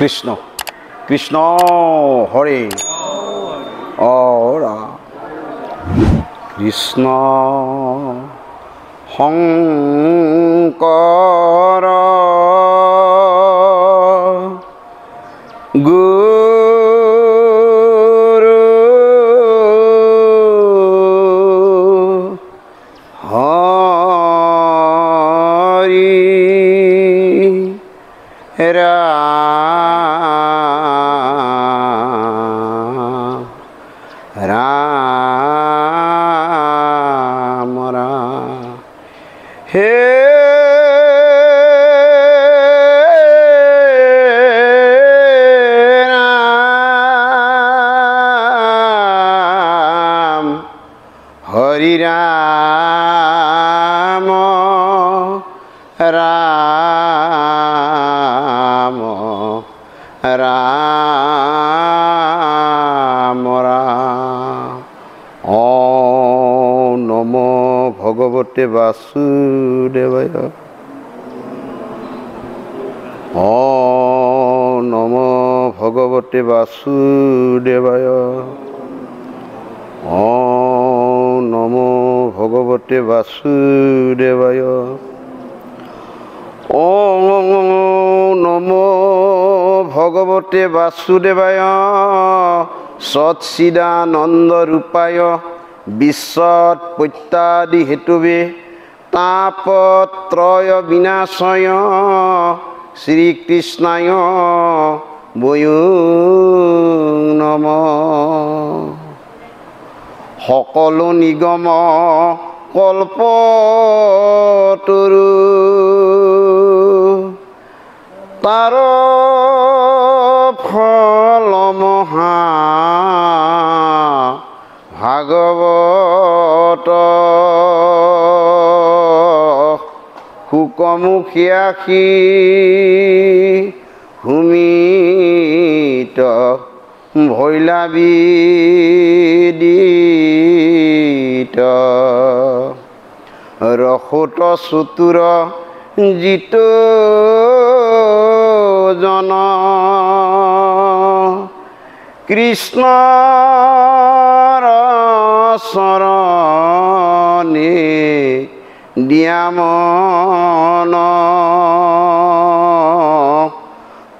কৃষ্ণ কৃষ্ণ হৰে aura Krishna Shankar গুৰু হৰি ৰাম ৰাম হে ৰাম হৰি ৰাম ৰাম ৰাম ৰাম ॐ नमो भगवते वासुदेवाय ॐ नमो भगवते वासुदेवाय ॐ नमो भगवते वासुदेवाय ॐ नमो भगवते वासुदेवाय सच्चिदानंद रूपाय विश्वोत्पत्ति हेतुवे तापत्रय विनाशय श्रीकृष्णाय वयं नमः सकलो निगम कल्पतरु तार फल महा भागवत শুকমুখীয়াখি হুমিত ভৈলাবিদিত ৰসত চতুৰ জিত জন কৃষ্ণৰ চৰণে দিয়ামন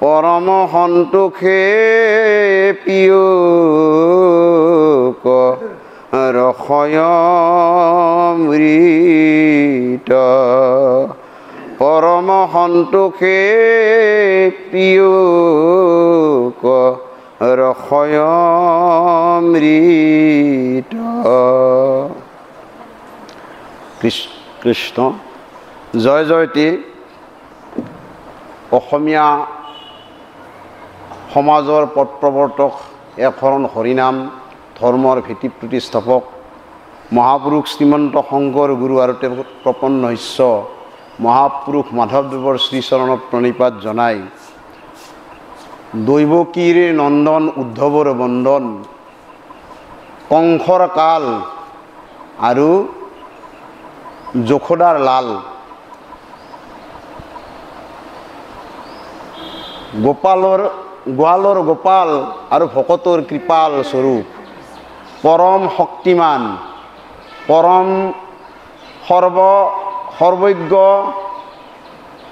পৰম সন্তোষে পিয়ক ৰসয়মৃত পৰম সন্তোষে পিয়ক ৰসয়মৃত কৃষ্ণ জয় জয়তী অসমীয়া সমাজৰ পথ প্ৰৱৰ্তক একশৰণ হৰিনাম ধৰ্মৰ ভেটি প্ৰতিষ্ঠাপক মহাপুৰুষ শ্ৰীমন্ত শংকৰ গুৰু আৰু তেওঁৰ প্ৰপন্ন শিষ্য মহাপুৰুষ মাধৱদেৱৰ শ্ৰীচৰণত প্ৰণিপাত জনাই দৈৱকীৰ নন্দন উদ্ধৱৰ বন্দন কংসৰ কাল আৰু যশোদাৰ লাল গোৱালৰ গোপাল আৰু ভকতৰ কৃপাল স্বৰূপ পৰম শক্তিমান পৰম সৰ্বজ্ঞ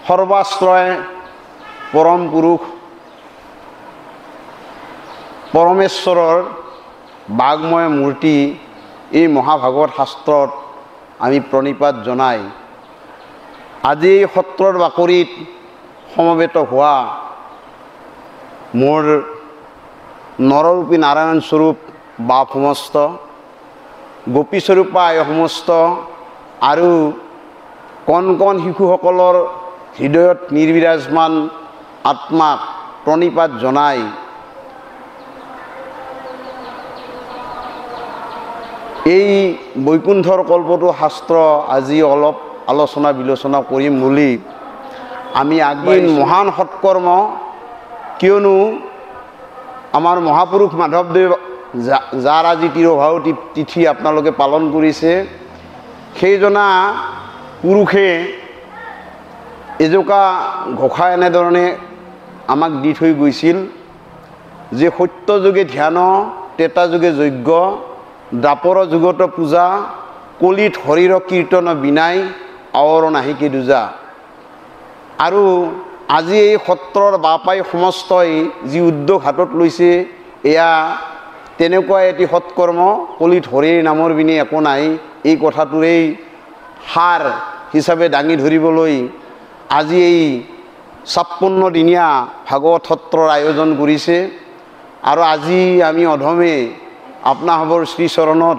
সৰ্বাশ্ৰয় পৰম পুৰুষ পৰমেশ্বৰৰ বাগ্ময় মূৰ্তি এই মহাভাগৱত শাস্ত্ৰত আমি প্ৰণিপাত জনাই আজি এই সত্ৰৰ বাকৰিত সমবেত হোৱা মোৰ নৰৰূপী নাৰায়ণ স্বৰূপ বাপ সমস্ত গোপীস্বৰূপা আই সমস্ত আৰু কণ কণ শিশুসকলৰ হৃদয়ত নিৰ্বিৰাজমান আত্মাক প্ৰণিপাত জনাই এই বৈকুণ্ঠৰ কল্পটো শাস্ত্ৰ আজি অলপ আলোচনা বিলোচনা কৰিম বুলি আমি আগবাঢ়িম মহান সৎকৰ্ম কিয়নো আমাৰ মহাপুৰুষ মাধৱদেৱ যাৰ আজি তিৰোভাৱতী তিথি আপোনালোকে পালন কৰিছে সেইজনা পুৰুষে এজোকা ঘোষা এনেধৰণে আমাক দি থৈ গৈছিল যে সত্য যুগে ধ্যান, তেতা যুগে যজ্ঞ, দ্বাপৰ যুগত পূজা, কলিত হৰিৰ কীৰ্তন বিনাই আৱৰ নাহিকে দুজা। আৰু আজি এই সত্ৰৰ বাপাই সমস্তই যি উদ্যোগ হাতত লৈছে, এয়া তেনেকুৱা এটি সৎকৰ্ম, কলিত হৰিৰ নামৰ বিনে একো নাই, এই কথাটোৰেই সাৰ হিচাপে দাঙি ধৰিবলৈ আজি এই ৫৬ দিনীয়া ভাগৱত সত্ৰৰ আয়োজন কৰিছে। আৰু আজি আমি অধমে আপোনাসৱৰ শ্ৰীচৰণত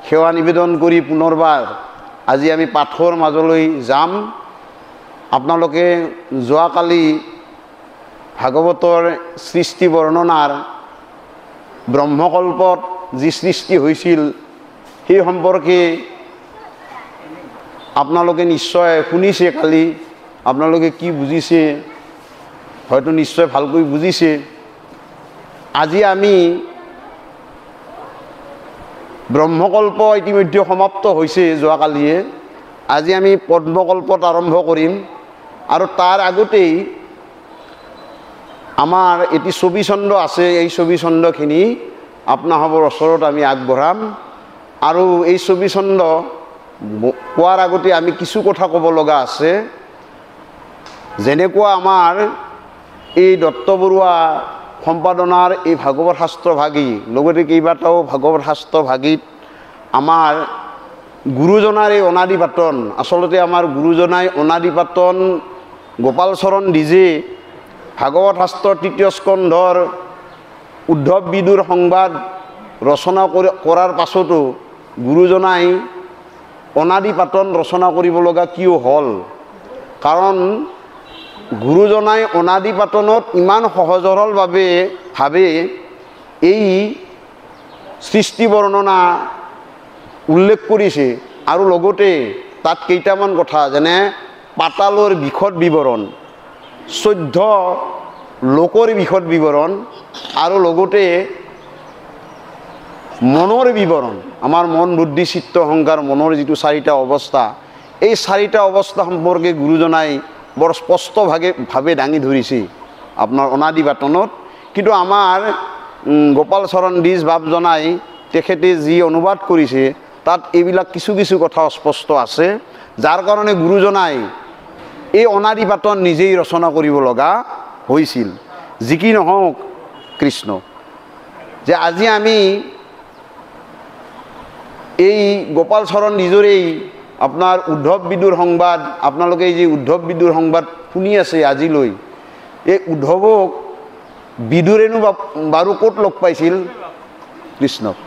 সেৱা নিবেদন কৰি পুনৰবাৰ আজি আমি পাঠৰ মাজলৈ যাম। আপোনালোকে যোৱাকালি ভাগৱতৰ সৃষ্টি বৰ্ণনাৰ ব্ৰহ্মকল্পত যি সৃষ্টি হৈছিল সেই সম্পৰ্কে আপোনালোকে নিশ্চয় শুনিছে। কালি আপোনালোকে কি বুজিছে হয়তো নিশ্চয় ভালকৈ বুজিছে। আজি আমি ব্ৰহ্মকল্প ইতিমধ্যে সমাপ্ত হৈছে যোৱাকালিয়ে, আজি আমি পদ্মকল্পত আৰম্ভ কৰিম। আৰু তাৰ আগতেই আমাৰ এটি ছবিচন্দ আছে, এই ছবিচন্দখিনি আপোনাসৱৰ ওচৰত আমি আগবঢ়াম। আৰু এই ছবিচন্দ কোৱাৰ আগতে আমি কিছু কথা ক'ব লগা আছে। যেনেকুৱা আমাৰ এই দত্ত বৰুৱা সম্পাদনাৰ এই ভাগৱত শাস্ত্ৰ ভাগী, লগতে কেইবাটাও ভাগৱত শাস্ত্ৰ ভাগীত আমাৰ গুৰুজনাৰ এই অনাদি পাতন, আচলতে আমাৰ গুৰুজনাই অনাদি পাতন গোপাল চৰণ দিজে ভাগৱত শাস্ত্ৰৰ ৩য় স্কন্ধৰ উদ্ধৱ বিদুৰ সংবাদ ৰচনা কৰাৰ পাছতো গুৰুজনাই অনাদি পাতন ৰচনা কৰিব লগা কিয় হ'ল? কাৰণ গুৰুজনাই অনাদি পাতনত ইমান সহজ সৰলভাৱে ভাৱে এই সৃষ্টি বৰ্ণনা উল্লেখ কৰিছে। আৰু লগতে তাত কেইটামান কথা, যেনে পাতালৰ বিশদ বিৱৰণ, 14 লোকৰ বিশদ বিৱৰণ, আৰু লগতে মনৰ বিৱৰণ, আমাৰ মন বুদ্ধি চিত্ত অহংকাৰ মনৰ যিটো 4টা অৱস্থা, এই 4টা অৱস্থা সম্পৰ্কে গুৰুজনাই বৰ স্পষ্টভাৱে দাঙি ধৰিছে আপোনাৰ অনাদি পাতনত। কিন্তু আমাৰ গোপাল চৰণ দিজ বাপজনাই তেখেতে যি অনুবাদ কৰিছে তাত এইবিলাক কিছু কিছু কথা স্পষ্ট আছে, যাৰ কাৰণে গুৰুজনাই এই অনাদি পাতন নিজেই ৰচনা কৰিব লগা হৈছিল। যি কি নহওক কৃষ্ণ, যে আজি আমি এই গোপাল চৰণ নিজৰেই আপোনাৰ উদ্ধৱ বিদুৰ সংবাদ, আপোনালোকে যি উদ্ধৱ বিদুৰ সংবাদ শুনি আছে আজিলৈ, এই উদ্ধৱক বিদুৰেনো বাৰু ক'ত লগ পাইছিল? কৃষ্ণক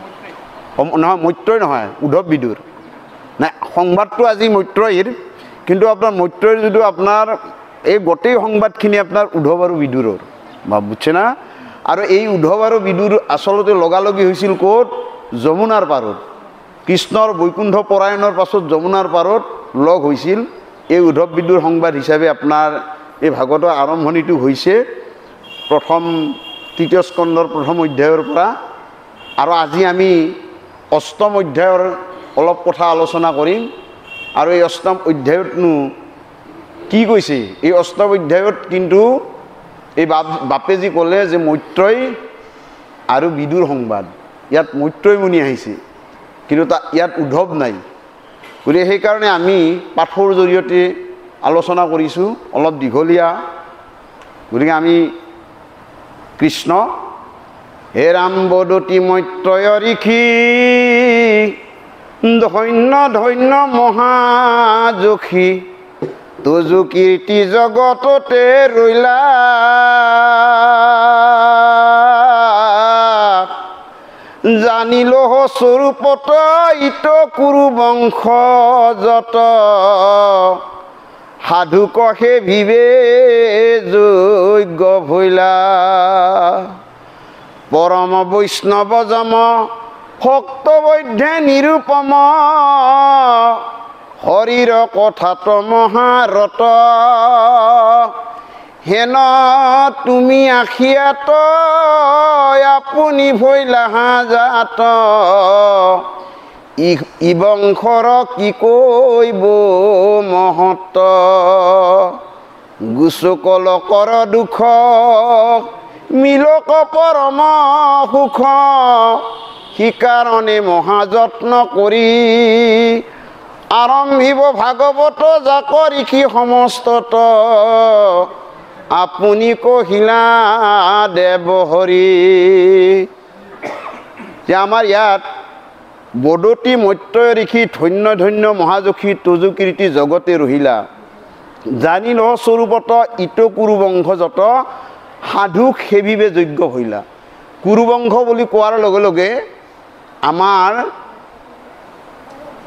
নহয়, মৈত্ৰই নহয়, উদ্ধৱ বিদুৰ নাই। সংবাদটো আজি মৈত্ৰইৰ, কিন্তু আপোনাৰ মৈত্ৰইৰ যদিও আপোনাৰ এই গোটেই সংবাদখিনি আপোনাৰ উদ্ধৱ আৰু বিদুৰৰ, বুজছে না? আৰু এই উদ্ধৱ আৰু বিদুৰ আচলতে লগালগি হৈছিল ক'ত? যমুনাৰ পাৰত। কৃষ্ণৰ বৈকুণ্ঠ পৰায়ণৰ পাছত যমুনাৰ পাৰত লগ হৈছিল। এই উদ্ধৱ বিদুৰ সংবাদ হিচাপে আপোনাৰ এই ভাগৱতৰ আৰম্ভণিটো হৈছে প্ৰথম 3য় স্কন্ধৰ প্ৰথম অধ্যায়ৰ পৰা। আৰু আজি আমি 8ম অধ্যায়ৰ অলপ কথা আলোচনা কৰিম। আৰু এই 8ম অধ্যায়তনো কি কৈছে? এই 8ম অধ্যায়ত কিন্তু এই বাপে যি ক'লে যে মৈত্ৰই আৰু বিদুৰ সংবাদ, ইয়াত মৈত্ৰই মুনি আহিছে, কিন্তু ইয়াত উদ্ধৱ নাই। গতিকে সেইকাৰণে আমি পাঠৰ জৰিয়তে আলোচনা কৰিছোঁ, অলপ দীঘলীয়া। গতিকে আমি কৃষ্ণ হে ৰাম বদতি মৈত্ৰয় ঋষি, ধন্য ধন্য মহাযখী, তুজু কীৰ্তি জগততে ৰৈলা। জানিল স্বৰূপত ইত কুৰু বংশ যত, সাধু কহে ভিবে যোগ্য ভৈলা। পৰম বৈষ্ণৱ যম ভক্ত বৈধ্যে নিৰূপম, হৰিৰ কথাত মহাৰত। হেন তুমি আখিয়াত আপুনি ভৈলা হাজাত, ই বংশৰ কি কৈব মহত। গোচকল কৰ দুখ মিলক পৰম সুখ সিকাৰণে মহাযত্ন কৰি আৰম্ভিব ভাগৱত যাক ঋষি সমস্তত আপুনি কহিলা দেৱ হৰি। যে আমাৰ ইয়াত বদতি মত্যয় ঋষি ধন্য ধন্য মহাযশী তজুকীৰ্তি জগতে ৰহিলা জানি লহ স্বৰূপত ইট কুৰুবংশ যত সাধুক সেবিবে যোগ্য হইলা। কুৰুবংশ বুলি কোৱাৰ লগে লগে আমাৰ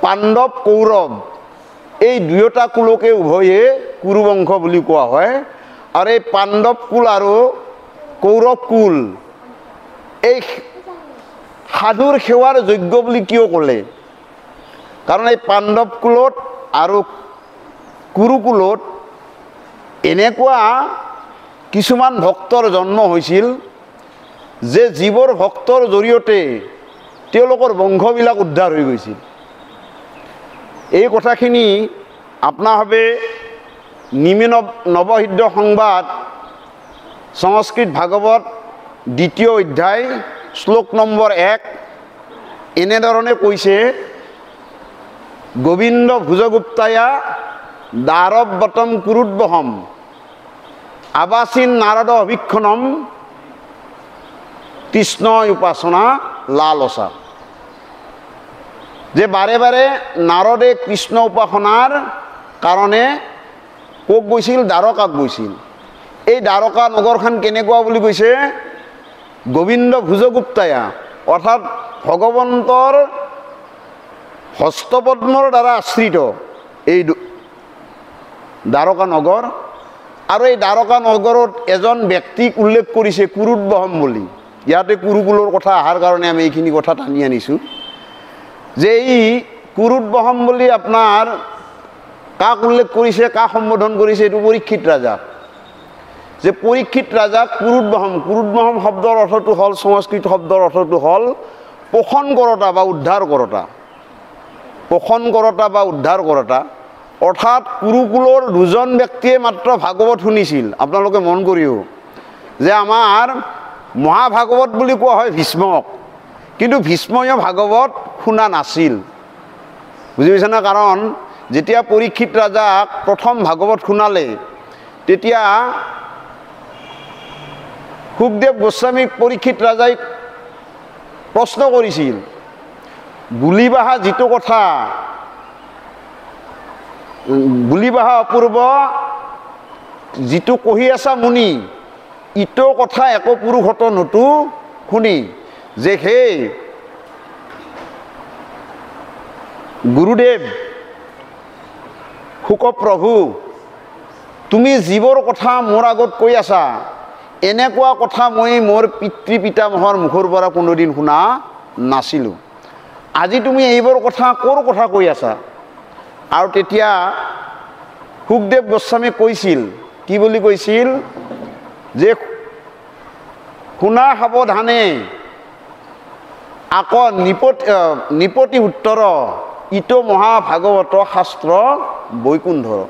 পাণ্ডৱ কৌৰৱ এই দুয়োটা কুলকে উভয়ে কুৰুবংশ বুলি কোৱা হয়। আৰু এই পাণ্ডৱ কুল আৰু কৌৰৱ কুল এই সাধুৰ সেৱাৰ যোগ্য বুলি কিয় ক'লে? কাৰণ এই পাণ্ডৱ কুলত আৰু কুৰুকুলত এনেকুৱা কিছুমান ভক্তৰ জন্ম হৈছিল যে যিবোৰ ভক্তৰ জৰিয়তে তেওঁলোকৰ বংশবিলাক উদ্ধাৰ হৈ গৈছিল। এই কথাখিনি আপোনাভাৱে নিমে নৱসিদ্ধ সংবাদ সংস্কৃত ভাগৱত ২য় অধ্যায় শ্লোক নম্বৰ ১ এনেধৰণে কৈছে, গোবিন্দ ভুজগুপ্তায়া দাৰৱতম কুৰুদ্বহম আবাসীন নাৰদ অভীক্ষণম কৃষ্ণ উপাসনা লালসা। যে বাৰে বাৰে নাৰদে কৃষ্ণ উপাসনাৰ কাৰণে ক'ত গৈছিল? দ্বাৰকাত গৈছিল। এই দ্বাৰকা নগৰখন কেনেকুৱা বুলি কৈছে? গোবিন্দ ভুজগুপ্তায়া অৰ্থাৎ ভগৱন্তৰ হস্তপদ্মৰ দ্বাৰা আশ্ৰিত এই দ্বাৰকা নগৰ। আৰু এই দ্বাৰকা নগৰত এজন ব্যক্তিক উল্লেখ কৰিছে কুৰুদ্বহম বুলি। ইয়াতে কুৰুকুলৰ কথা অহাৰ কাৰণে আমি এইখিনি কথা টানি আনিছোঁ যে এই কুৰুদ্বহম বুলি আপোনাৰ কাক উল্লেখ কৰিছে, কাক সম্বোধন কৰিছে? এইটো পৰীক্ষিত ৰাজাক। যে পৰীক্ষিত ৰাজাক কুৰুদ্বহম, কুৰুদ্বহম শব্দৰ অৰ্থটো হ'ল, সংস্কৃত শব্দৰ অৰ্থটো হ'ল পোষণ কৰোঁতা বা উদ্ধাৰ কৰোঁতা। পোষণ কৰোঁতা বা উদ্ধাৰ কৰোঁতা অৰ্থাৎ কুৰুকুলৰ দুজন ব্যক্তিয়ে মাত্ৰ ভাগৱত শুনিছিল। আপোনালোকে মন কৰিও যে আমাৰ মহাভাগৱত বুলি কোৱা হয় ভীষ্মক, কিন্তু ভীষ্ময়ে ভাগৱত শুনা নাছিল। বুজি পাইছেনে? কাৰণ যেতিয়া পৰীক্ষিত ৰাজাক প্ৰথম ভাগৱত শুনালে তেতিয়া সুখদেৱ গোস্বামীক পৰীক্ষিত ৰাজাই প্ৰশ্ন কৰিছিল, বুলিবাহা যিটো কথা, বুলিবাহা অপূৰ্ব যিটো কহি আছা মুনি, ইটো কথা একো পুৰুষত নতো শুনি। যে সেই গুৰুদেৱ শুকপ্ৰভু, তুমি যিবোৰ কথা মোৰ আগত কৈ আছা এনেকুৱা কথা মই মোৰ পিতৃ পিতামহৰ মুখৰ পৰা কোনোদিন শুনা নাছিলোঁ। আজি তুমি এইবোৰ কথা ক'ৰ কথা কৈ আছা? আৰু তেতিয়া সুখদেৱ গোস্বামী কৈছিল, কি বুলি কৈছিল? যে শুনা সাৱধানে আকৌ নিপতি উত্তৰ ইটো মহাভাগৱত শাস্ত্ৰ বৈকুণ্ঠৰ।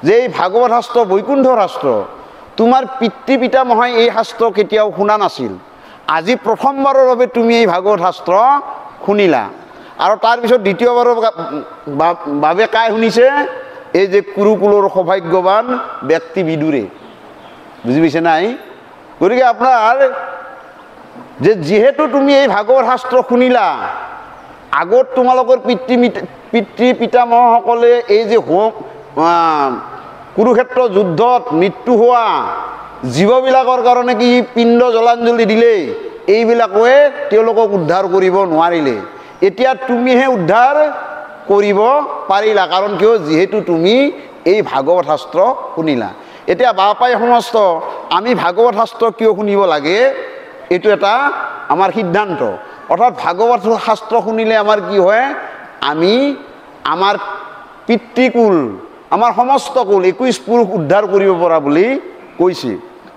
যে এই ভাগৱত শাস্ত্ৰ বৈকুণ্ঠ শাস্ত্ৰ, তোমাৰ পিতৃ পিতামহই এই শাস্ত্ৰ কেতিয়াও শুনা নাছিল। আজি প্ৰথমবাৰৰ বাবে তুমি এই ভাগৱত শাস্ত্ৰ শুনিলা। আৰু তাৰপিছত দ্বিতীয়বাৰৰ বাবে কাই শুনিছে? এই যে কুৰুকুলৰ সৌভাগ্যৱান ব্যক্তি বিদুৰে। বুজি পাইছে নাই? গতিকে আপোনাৰ যে যিহেতু তুমি এই ভাগৱত শাস্ত্ৰ শুনিলা, আগত তোমালোকৰ পিতৃ পিতামহসকলে এই যে কুৰুক্ষেত্ৰ যুদ্ধত মৃত্যু হোৱা জীৱবিলাকৰ কাৰণে কি পিণ্ড জলাঞ্জলি দিলে, এইবিলাকে তেওঁলোকক উদ্ধাৰ কৰিব নোৱাৰিলে। এতিয়া তুমিহে উদ্ধাৰ কৰিব পাৰিলা। কাৰণ কিয়? যিহেতু তুমি এই ভাগৱত শাস্ত্ৰ শুনিলা। এতিয়া বাপাই সমস্ত আমি ভাগৱত শাস্ত্ৰ কিয় শুনিব লাগে, এইটো এটা আমাৰ সিদ্ধান্ত। অৰ্থাৎ ভাগৱত শাস্ত্ৰ শুনিলে আমাৰ কি হয়? আমি আমাৰ পিতৃকুল, আমাৰ সমস্ত কুল 21 পুৰুষ উদ্ধাৰ কৰিব পৰা বুলি কৈছে।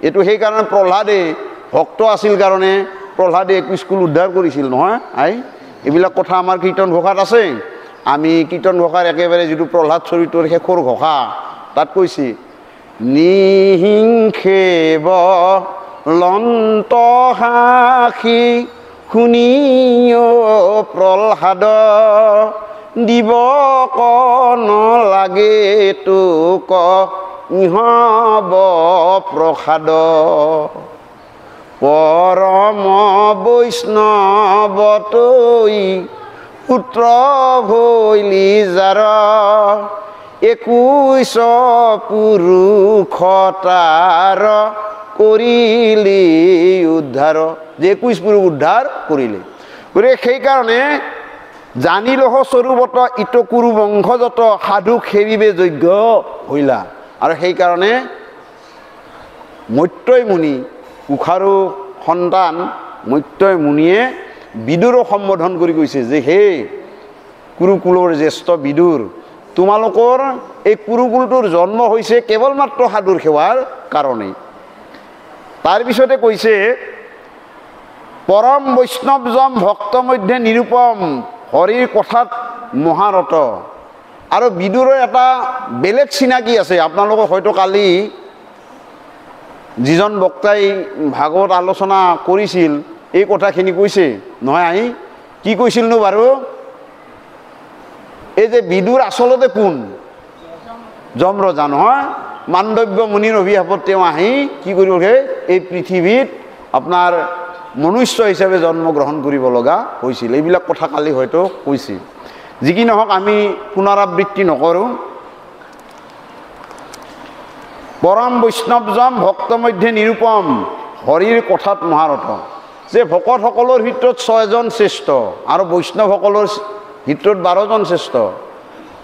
এইটো সেইকাৰণে প্ৰহ্লাদে ভক্ত আছিল কাৰণে প্ৰহ্লাদে 21 কুল উদ্ধাৰ কৰিছিল নহয়। এইবিলাক কথা আমাৰ কীৰ্তন ঘোষাত আছে। আমি কীৰ্তন ঘোষাৰ একেবাৰে যিটো প্ৰহ্লাদ চৰিত্ৰৰ শেষৰ ঘোষা তাত কৈছে নিহিংসেব লন্ত সাখী শুনিও প্ৰহ্লাদ দিব কন লাগে তোক ইহব প্ৰসাদ পৰম বৈষ্ণৱ তই পুত্ৰ ভৈলি যাৰ 21 পুৰুষ তাৰ কৰিলি উদ্ধাৰ যে 21 পুৰুষ উদ্ধাৰ কৰিলে গতিকে সেইকাৰণে জানিলহ স্বৰূপত ইটো কুৰু বংশজত সাধু সেবিবে যজ্ঞ হইলা আৰু সেইকাৰণে মৈত্ৰই মুনি কুশাৰু সন্তান মৈত্ৰই মুনিয়ে বিদুৰক সম্বোধন কৰি কৈছে যে হে কুৰুকুলৰ জ্যেষ্ঠ বিদুৰ তোমালোকৰ এই কুৰুকুলটোৰ জন্ম হৈছে কেৱল মাত্ৰ সাধুৰ সেৱাৰ কাৰণে তাৰ পিছতে কৈছে পৰম বৈষ্ণৱজম ভক্ত মধ্যে নিৰূপম হৰিৰ কথাত মহাৰত আৰু বিদুৰৰ এটা বেলেগ চিনাকি আছে আপোনালোকক হয়তো কালি যিজন বক্তাই ভাগৱত আলোচনা কৰিছিল এই কথাখিনি কৈছে নহয় আহি কি কৈছিলনো বাৰু এই যে বিদুৰ আচলতে কোন যমৰজা নহয় মাণ্ডব্য মুনিৰ অভিশাপত তেওঁ আহি কি কৰিবগে এই পৃথিৱীত আপোনাৰ মনুষ্য হিচাপে জন্মগ্ৰহণ কৰিব লগা হৈছিল এইবিলাক কথা কালি হয়তো কৈছিল যি কি নহওক আমি পুনৰাবৃত্তি নকৰোঁ পৰম বৈষ্ণৱজম ভক্ত মধ্যে নিৰূপম হৰিৰ কথাত মহাৰত যে ভকতসকলৰ ভিতৰত 6 জন শ্ৰেষ্ঠ আৰু বৈষ্ণৱসকলৰ ভিতৰত 12 জন শ্ৰেষ্ঠ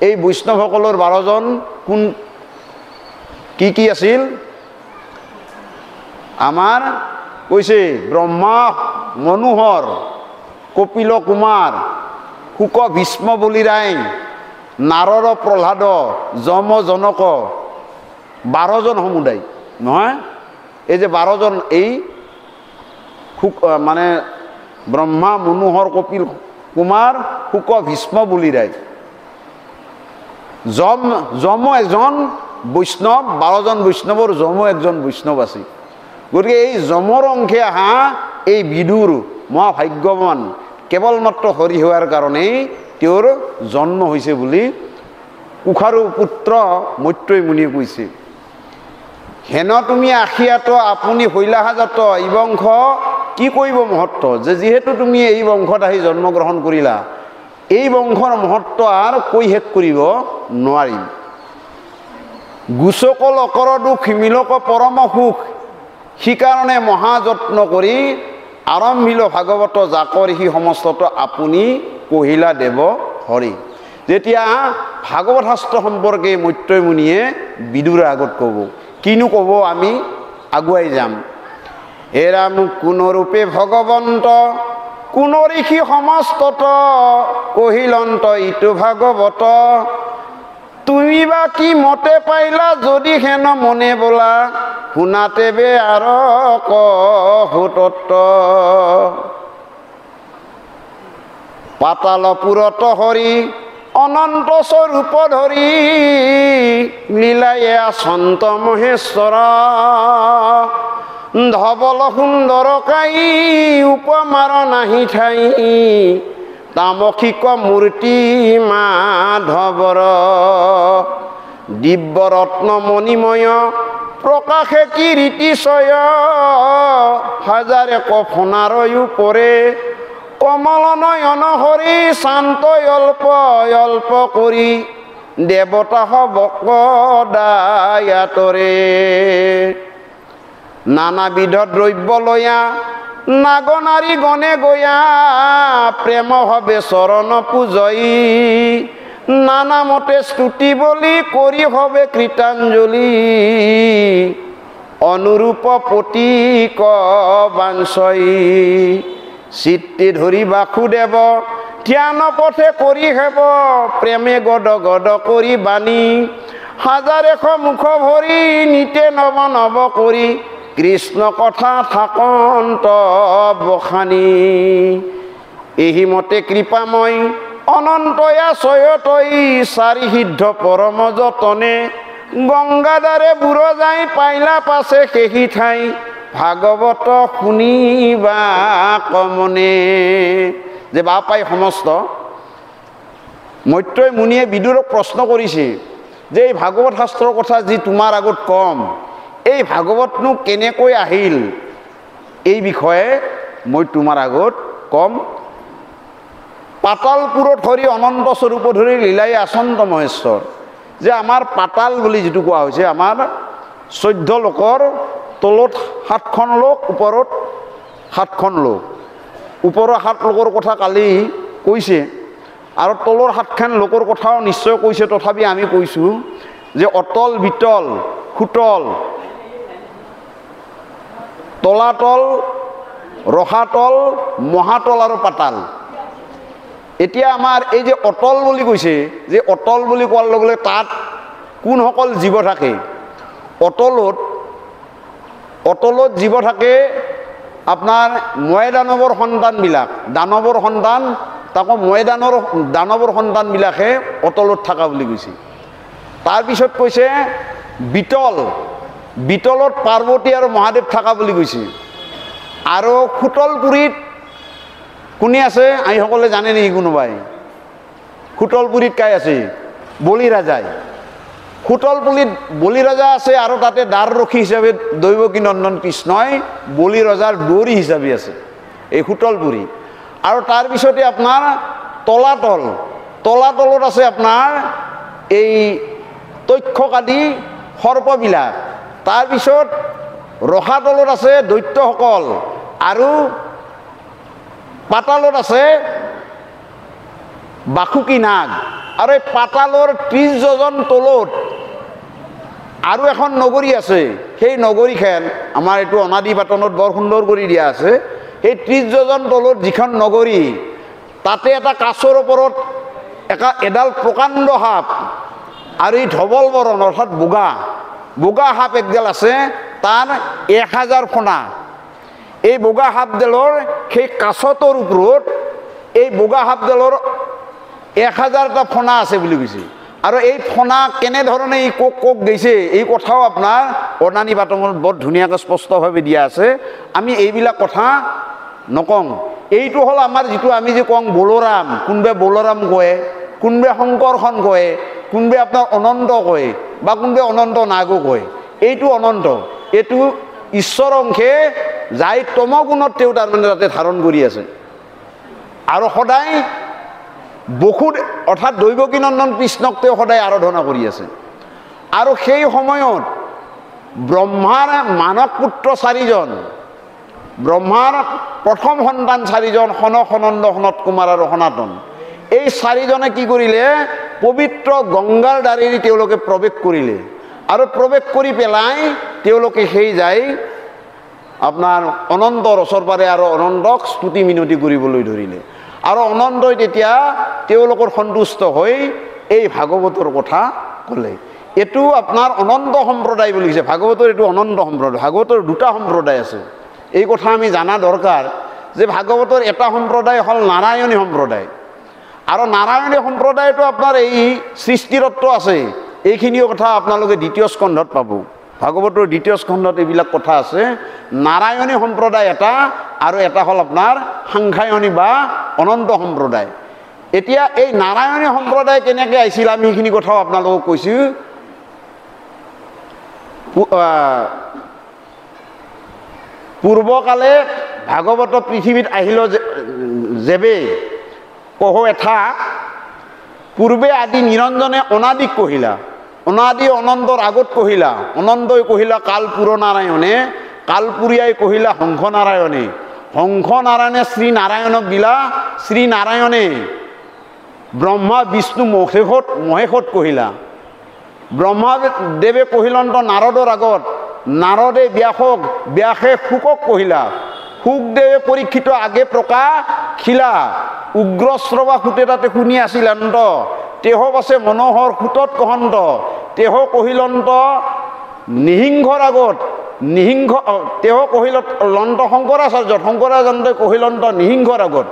এই বৈষ্ণৱসকলৰ 12 জন কোন কি আছিল আমাৰ কৈছে ব্ৰহ্মা মনোহৰ কপিল কুমাৰ শুক ভীষ্ম বলিৰায় নাৰৰ প্ৰহ্লাদ যম জনক 12 জন সমুদায় নহয় এই যে 12 জন এই মানে ব্ৰহ্মা মনোহৰ কপিল কুমাৰ শুক ভীষ্ম বলিৰায় যম এজন বৈষ্ণৱ 12 জন বৈষ্ণৱৰ যম একজন বৈষ্ণৱ আছে গতিকে এই যমৰ অংশে আহা এই বিদুৰ মহাভাগ্যৱান কেৱল মাত্ৰ হৰি হোৱাৰ কাৰণেই তেওঁৰ জন্ম হৈছে বুলি কুশাৰু পুত্ৰ মৈত্ৰই মুনিয়ে কৈছে হেন তুমি আখিয়াত আপুনি হৈলাহাজাত এই বংশ কি কৰিব মহত্ব যে যিহেতু তুমি এই বংশত আহি জন্মগ্ৰহণ কৰিলা এই বংশৰ মহত্ব আৰু কৈ শেষ কৰিব নোৱাৰিম গুচকল অকৰ দুখ মিলক পৰম সুখ সিকাৰণে মহাযত্ন কৰি আৰম্ভিল ভাগৱত জাকৰ সি সমস্তত আপুনি কহিলা দেৱ হৰি যেতিয়া ভাগৱত শাস্ত্ৰ সম্পৰ্কে মৈত্ৰই মুনিয়ে বিদুৰৰ আগত ক'ব কিনো ক'ব আমি আগুৱাই যাম এৰা মোক কোনৰূপে ভগৱন্ত কোন ঋষি সমস্তত কহিলন্ত ইটো ভাগৱত তুমি বা কি মতে পাইলা যদি হেন মনে বোলা শুনাতে বে আর কহুতত্ব পাতালপুরত হৰি অনন্ত স্বৰূপ ধৰি লীলায়ে সন্ত মহেশ্বৰ ধবল সুন্দৰ কাই উপমাৰ নাহি ঠাই তামসিক মূৰ্তি মাধৱৰ দিব্যৰত্ন মণিময় প্ৰকাশে কীৰ্তিশয় হাজাৰে কফনাৰ উপৰে কমল নয়ন হৰি শান্ত অল্প অল্প কৰি দেৱতা হবক দায়াতৰে নানাবিধ দ্ৰব্য লয়া নাগনাৰী গণে গয়া প্ৰেম হবে চৰণ পূজয়ী নানামতে স্তুতি বলি কৰি হবে কৃতাঞ্জলি অনুৰূপ পতিক বাঞ্ছয়ী চিত্তে ধৰি বাসুদেৱ ধ্যান পথে কৰি হেব প্ৰেমে গদ গদ কৰি বাণী হাজাৰ এশ মুখ ভৰি নিতে নৱ নৱ কৰি কৃষ্ণ কথা থাকন্ত বখানী এহি মতে কৃপাময় অনন্তয়া চয়তই চাৰি সিদ্ধ পৰম যতনে গংগাধাৰে বুঢ় যাই পাইলা পাছে সেহি ঠাই ভাগৱত শুনিবা কমনে। যে বাপাই সমস্ত মৈত্ৰেয় মুনিয়ে বিদুৰক প্ৰশ্ন কৰিছে যে এই ভাগৱত শাস্ত্ৰৰ কথা যি তোমাৰ আগত কম, এই ভাগৱতনো কেনেকৈ আহিল, এই বিষয়ে মই তোমাৰ আগত কম। পাতালপুৰত হৰি অনন্ত স্বৰূপ ধৰি লীলাই আচন্ত মহেশ্বৰ। যে আমাৰ পাতাল বুলি যিটো কোৱা হৈছে, আমাৰ 14 লোকৰ তলত 7খন লোক, ওপৰত 7খন লোক। ওপৰৰ 7 লোকৰ কথা কালি কৈছে আৰু তলৰ 7খন লোকৰ কথাও নিশ্চয় কৈছে, তথাপি আমি কৈছোঁ যে অতল, বিতল, সুতল, তলাতল, ৰসাতল, মহাতল আৰু পাতাল। এতিয়া আমাৰ এই যে অতল বুলি কৈছে, যে অতল বুলি কোৱাৰ লগে লগে তাত কোনসকল জীৱ থাকে? অতলত জীৱ থাকে আপোনাৰ ময়ে দানৱৰ সন্তানবিলাক, দানৱৰ সন্তান, তাকো ময়ে দানৱৰ সন্তানবিলাকে অতলত থকা বুলি কৈছে। তাৰপিছত কৈছে বিতল, বিতলত পাৰ্বতী আৰু মহাদেৱ থকা বুলি কৈছে। আৰু সুতলপুৰীত কোনে আছে আমি সকলোৱে জানে নেকি কোনোবাই? সুতলপুৰীত কাই আছে? বলি ৰাজাই। সুতলপুৰীত বলি ৰজা আছে আৰু তাতে দ্বাৰৰক্ষী হিচাপে দৈৱকী নন্দন কৃষ্ণই বলি ৰজাৰ দৌৰী হিচাপে আছে এই সুতলপুৰী। আৰু তাৰপিছতে আপোনাৰ তলাতল, তলাতলত আছে আপোনাৰ এই তক্ষকাদি সৰ্পবিলাক। তাৰপিছত ৰসাতলত আছে দৈত্যসকল আৰু পাতালত আছে বাসুকী নাগ। আৰু এই পাতালৰ 30 যোজন তলত আৰু এখন নগৰী আছে। সেই নগৰীখন আমাৰ এইটো অনাদি পাতনত বৰ সুন্দৰ কৰি দিয়া আছে। সেই 30 যোজন তলত যিখন নগৰী, তাতে এটা কাছৰ ওপৰত এডাল প্ৰকাণ্ড সাপ আৰু এই ধবল বৰণ অৰ্থাৎ বগা সাপ একডাল আছে, তাৰ 1000 ফণা। এই বগা সাপডালৰ সেই কাছটোৰ ওপৰত এই বগা সাপডালৰ 1000টা ফণা আছে বুলি কৈছে। আৰু এই ফণা কেনেধৰণে এই কোক গৈছে, এই কথাও আপোনাৰ অনানি বাটমত বৰ ধুনীয়াকৈ স্পষ্টভাৱে দিয়া আছে। আমি এইবিলাক কথা নকওঁ। এইটো হ'ল আমাৰ যিটো আমি যে কওঁ বলোৰাম, কোনোবাই বলোৰাম কয়, কোনোবাই শংকৰখন কয়, কোনোবাই আপোনাৰ অনন্ত কয় বা কোনোবাই অনন্ত নাগো কয়। এইটো অনন্ত, এইটো ঈশ্বৰ অংশে যাই তমগুণত তেওঁ তাৰমানে তাতে ধাৰণ কৰি আছে। আৰু সদায় বহুত অৰ্থাৎ দৈৱকী নন্দন কৃষ্ণক তেওঁ সদায় আৰাধনা কৰি আছে। আৰু সেই সময়ত ব্ৰহ্মাৰ মানস পুত্ৰ 4জন, ব্ৰহ্মাৰ প্ৰথম সন্তান 4জন, সনক, সনন্দ, সনত কুমাৰ আৰু সনাতন। এই 4জনে কি কৰিলে? পবিত্ৰ গংগাৰ দ্বাৰেদি তেওঁলোকে প্ৰৱেশ কৰিলে। আৰু প্ৰৱেশ কৰি পেলাই তেওঁলোকে সেই যায় আপোনাৰ অনন্তৰ ওচৰ পাৰে আৰু অনন্তক স্তুতি মিনতি কৰিবলৈ ধৰিলে। আৰু অনন্তই তেতিয়া তেওঁলোকৰ সন্তুষ্ট হৈ এই ভাগৱতৰ কথা ক'লে। এইটো আপোনাৰ অনন্ত সম্প্ৰদায় বুলি কৈছে। ভাগৱতৰ এইটো অনন্ত সম্প্ৰদায়। ভাগৱতৰ 2টা সম্প্ৰদায় আছে, এই কথা আমি জানা দৰকাৰ। যে ভাগৱতৰ এটা সম্প্ৰদায় হ'ল নাৰায়ণী সম্প্ৰদায়। আৰু নাৰায়ণী সম্প্ৰদায়টো আপোনাৰ এই সৃষ্টিৰত্ব আছে। এইখিনিও কথা আপোনালোকে 2য় স্কন্ধত পাব। ভাগৱতৰ 2য় স্কন্ধত এইবিলাক কথা আছে। নাৰায়ণী সম্প্ৰদায় এটা আৰু এটা হ'ল আপোনাৰ সাংখ্যায়নী বা অনন্ত সম্প্ৰদায়। এতিয়া এই নাৰায়ণী সম্প্ৰদায় কেনেকৈ আহিছিল আমি সেইখিনি কথাও আপোনালোকক কৈছোঁ। পূৰ্বকালে ভাগৱত পৃথিৱীত আহিল যেবে কহ এঠা পূৰ্বে আদি নিৰঞ্জনে অনাদিক কহিলা, অনাদি অনন্তৰ আগত কহিলা, অনন্তই কহিলা কালপুৰ নাৰায়ণে, কালপুৰীয়াই কহিলা হংস নাৰায়ণে, হংস নাৰায়ণে শ্ৰী নাৰায়ণক দিলা, শ্ৰী নাৰায়ণে ব্ৰহ্মা বিষ্ণু মহেশত কহিলা। ব্ৰহ্মাদেৱে কহিলন্ত নাৰদৰ আগত, নাৰদে ব্যাসক, ব্যাসে শুকক কহিলা, শুকদেৱে পৰীক্ষিত আগে প্ৰকাশিলা, উগ্ৰশ্ৰৱা সুতে তাতে শুনি আছিল অন্ত, তেহ বাছে মনোহৰ সুতত কহন্ত, তেহ কহিলন্ত নিহিংসৰ আগত, তেহ কহিল লন্ত শংকৰাচাৰ্যত, শংকৰাচাৰ্যই কহিলন্ত নিহিংসৰ আগত,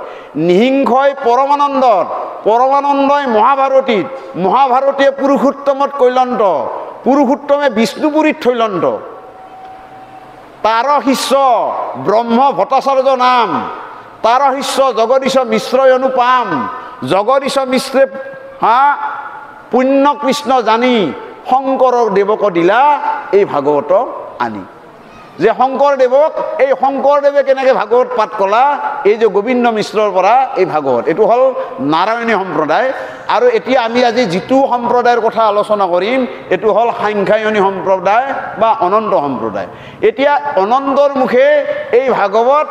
নিহিংসই পৰমানন্দত, পৰমানন্দই মহাভাৰতীত, মহাভাৰতীয়ে পুৰুষোত্তমত কৈলন্ত, পুৰুষোত্তমে বিষ্ণুপুৰীত থৈলন্ত তাৰ শিষ্য ব্ৰহ্ম ভট্টাচাৰ্য নাম তাৰ শিষ্য জগদীশ মিশ্ৰই অনুপাম জগদীশ মিশ্ৰে পুণ্য কৃষ্ণ জানি শংকৰৰ দেৱক দিলা এই ভাগৱত আনি যে শংকৰদেৱক এই শংকৰদেৱে কেনেকৈ ভাগৱত পাঠ কলা এই যে গোবিন্দ মিশ্ৰৰ পৰা এই ভাগৱত এইটো হ'ল নাৰায়ণী সম্প্ৰদায় আৰু এতিয়া আমি আজি যিটো সম্প্ৰদায়ৰ কথা আলোচনা কৰিম এইটো হ'ল সাংখ্যায়নী সম্প্ৰদায় বা অনন্ত সম্প্ৰদায় এতিয়া অনন্তৰ মুখে এই ভাগৱত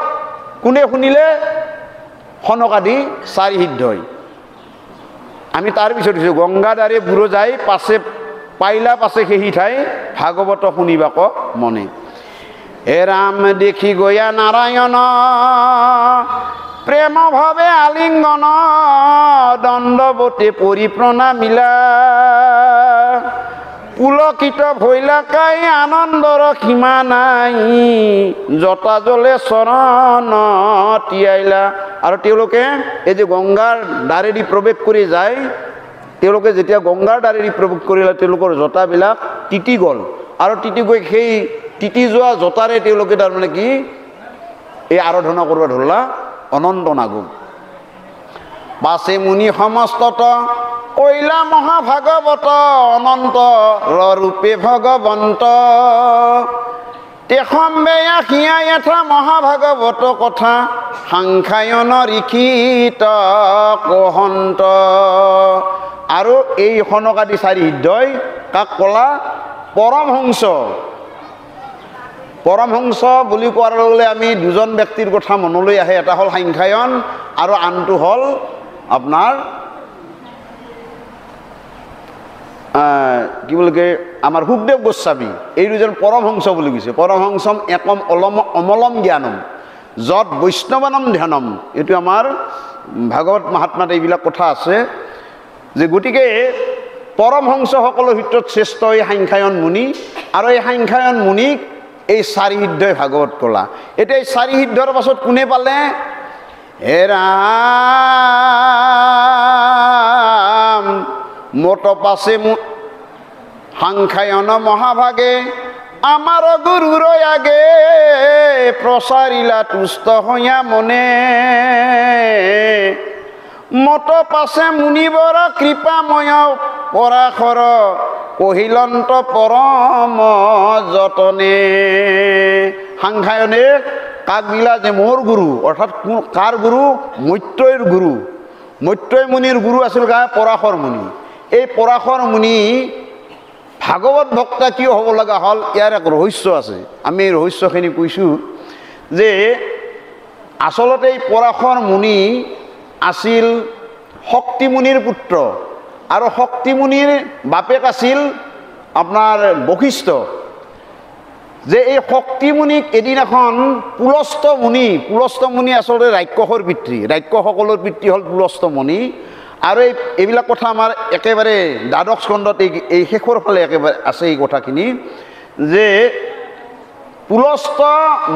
কোনে শুনিলে সনকাদি চাৰি সিদ্ধই আমি তাৰ পিছত দিছোঁ গংগাধাৰে বুঢ়ো যাই পাছে পাইলা পাছে সেই ঠাই ভাগৱত শুনিবাক মনে হে ৰাম দেখি গয়া নাৰায়ণ প্ৰেম ভাৱে আলিংগন দণ্ডৱতে পৰি প্ৰণামিলা পুলকিত ভৈলাকাই আনন্দৰ সীমা নাই জটা জ্বলে চৰণ তিয়াইলা আৰু তেওঁলোকে এই যে গংগাৰ দ্বাৰেদি প্ৰৱেশ কৰি যায় তেওঁলোকে যেতিয়া গংগাৰ দ্বাৰেদি প্ৰৱেশ কৰিলে তেওঁলোকৰ জটাবিলাক তিতি গ'ল আৰু তিতি গৈ সেই তিতি যোৱা জটাৰে তেওঁলোকে তাৰমানে কি এই আৰাধনা কৰিব ধৰিলা অনন্ত নাগক পাছে মুনি সমস্তত কৈলা মহাভাগৱত অনন্ত ৰূপে ভগৱন্ত তেখম্বে আখিয়া এথা মহাভাগৱত কথা সাংখ্যায়ন লিখিত কহন্ত আৰু এই সনকাদি চাৰি সিদ্ধই কাক কলা পৰমহংস বুলি কোৱাৰ লগে লগে আমি দুজন ব্যক্তিৰ কথা মনলৈ আহে এটা হ'ল সাংখ্যায়ন আৰু আনটো হ'ল আপোনাৰ কি বুলি কয় আমাৰ সুখদেৱ গোস্বামী এই দুজন পৰমহংস বুলি কৈছে পৰমহংসম একম অমলম জ্ঞানম যত বৈষ্ণৱানম ধ্যানম এইটো আমাৰ ভাগৱত মহাত্মাত এইবিলাক কথা আছে যে গতিকে পৰমহংসকলৰ ভিতৰত শ্ৰেষ্ঠ এই সাংখ্যায়ন মুনি আৰু এই সাংখ্যায়ন মুনিক এই চাৰি সিদ্ধই ভাগৱত কলা এতিয়া এই চাৰি সিদ্ধৰ পাছত কোনে পালে হে ৰাম মত পাছে সাংখ্যায়ন মহাভাগে আমাৰ গুৰুৰ আগে প্ৰচাৰিলা তুষ্ট হইয়া মনে মত পাছে মুনিবৰ কৃপাময় পৰাশৰ কহিলন্ত পৰম যতনে সাংখ্যায়নে কাক দিলা যে মোৰ গুৰু অৰ্থাৎ কাৰ গুৰু মৈত্ৰয়ৰ গুৰু মৈত্ৰয় মুনিৰ গুৰু আছিল কা পৰাশৰ মুনি এই পৰাশৰ মুনি ভাগৱত ভক্তা কিয় হ'ব লগা হ'ল ইয়াৰ এক ৰহস্য আছে আমি এই ৰহস্যখিনি কৈছোঁ যে আচলতে এই পৰাশৰ মুনি আছিল শক্তিমুনিৰ পুত্ৰ আৰু শক্তিমুনিৰ বাপেক আছিল আপোনাৰ বশিষ্ঠ যে এই শক্তিমুনিক এদিন এখন পুলস্ত মুনি আচলতে ৰাক্ষসৰ পিতৃ ৰাক্ষসকলৰ পিতৃ হ'ল পুলস্ত মুনি আৰু এইবিলাক কথা আমাৰ একেবাৰে দ্বাদশ স্কন্ধত এই শেষৰ ফালে একেবাৰে আছে এই কথাখিনি যে পুলস্ত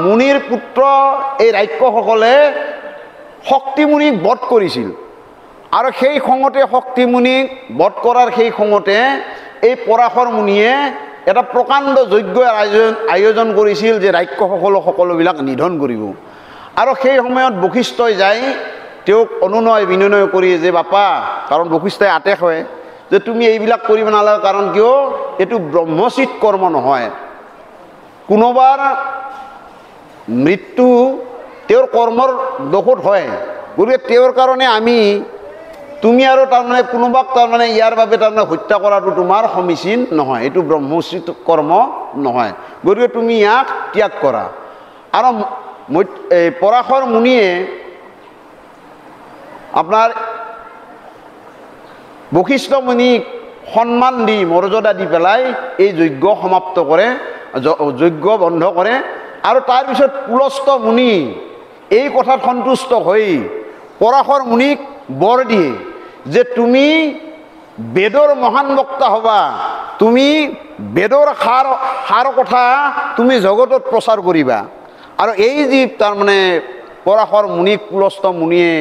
মুনিৰ পুত্ৰ এই ৰাক্ষসকলে শক্তিমুনিক বধ কৰিছিল আৰু সেই খঙতে শক্তিমুনিক বধ কৰাৰ সেই খঙতে এই পৰাশৰ মুনিয়ে এটা প্ৰকাণ্ড যজ্ঞ আয়োজন কৰিছিল যে ৰাক্ষসকলক সকলোবিলাক নিধন কৰিব আৰু সেই সময়ত বশিষ্ঠই যায় তেওঁক অনুনয় বিনয় কৰি যে বাপা কাৰণ বশিষ্ঠই আটেক হয় যে তুমি এইবিলাক কৰিব নালাগে কাৰণ কিয় এইটো ব্ৰহ্মচিত কৰ্ম নহয় কোনোবাৰ মৃত্যু তেওঁৰ কৰ্মৰ দোষত হয় গতিকে তেওঁৰ কাৰণে আমি তুমি আৰু তাৰমানে কোনোবাক তাৰমানে ইয়াৰ বাবে তাৰমানে হত্যা কৰাটো তোমাৰ সমীচীন নহয় এইটো ব্ৰহ্মচিত কৰ্ম নহয় গতিকে তুমি ইয়াক ত্যাগ কৰা আৰু এই পৰাশৰ মুনিয়ে আপোনাৰ বশিষ্ঠ মুনিক সন্মান দি মৰ্যাদা দি পেলাই এই যজ্ঞ সমাপ্ত কৰে যজ্ঞ বন্ধ কৰে আৰু তাৰপিছত পুলস্ত মুনি এই কথাত সন্তুষ্ট হৈ পৰাশৰ মুনিক বৰ দিয়ে যে তুমি বেদৰ মহান বক্তা হবা তুমি বেদৰ সাৰ কথা তুমি জগতত প্ৰচাৰ কৰিবা আৰু এই যি তাৰমানে পৰাশৰ মুনিক পুলস্ত মুনিয়ে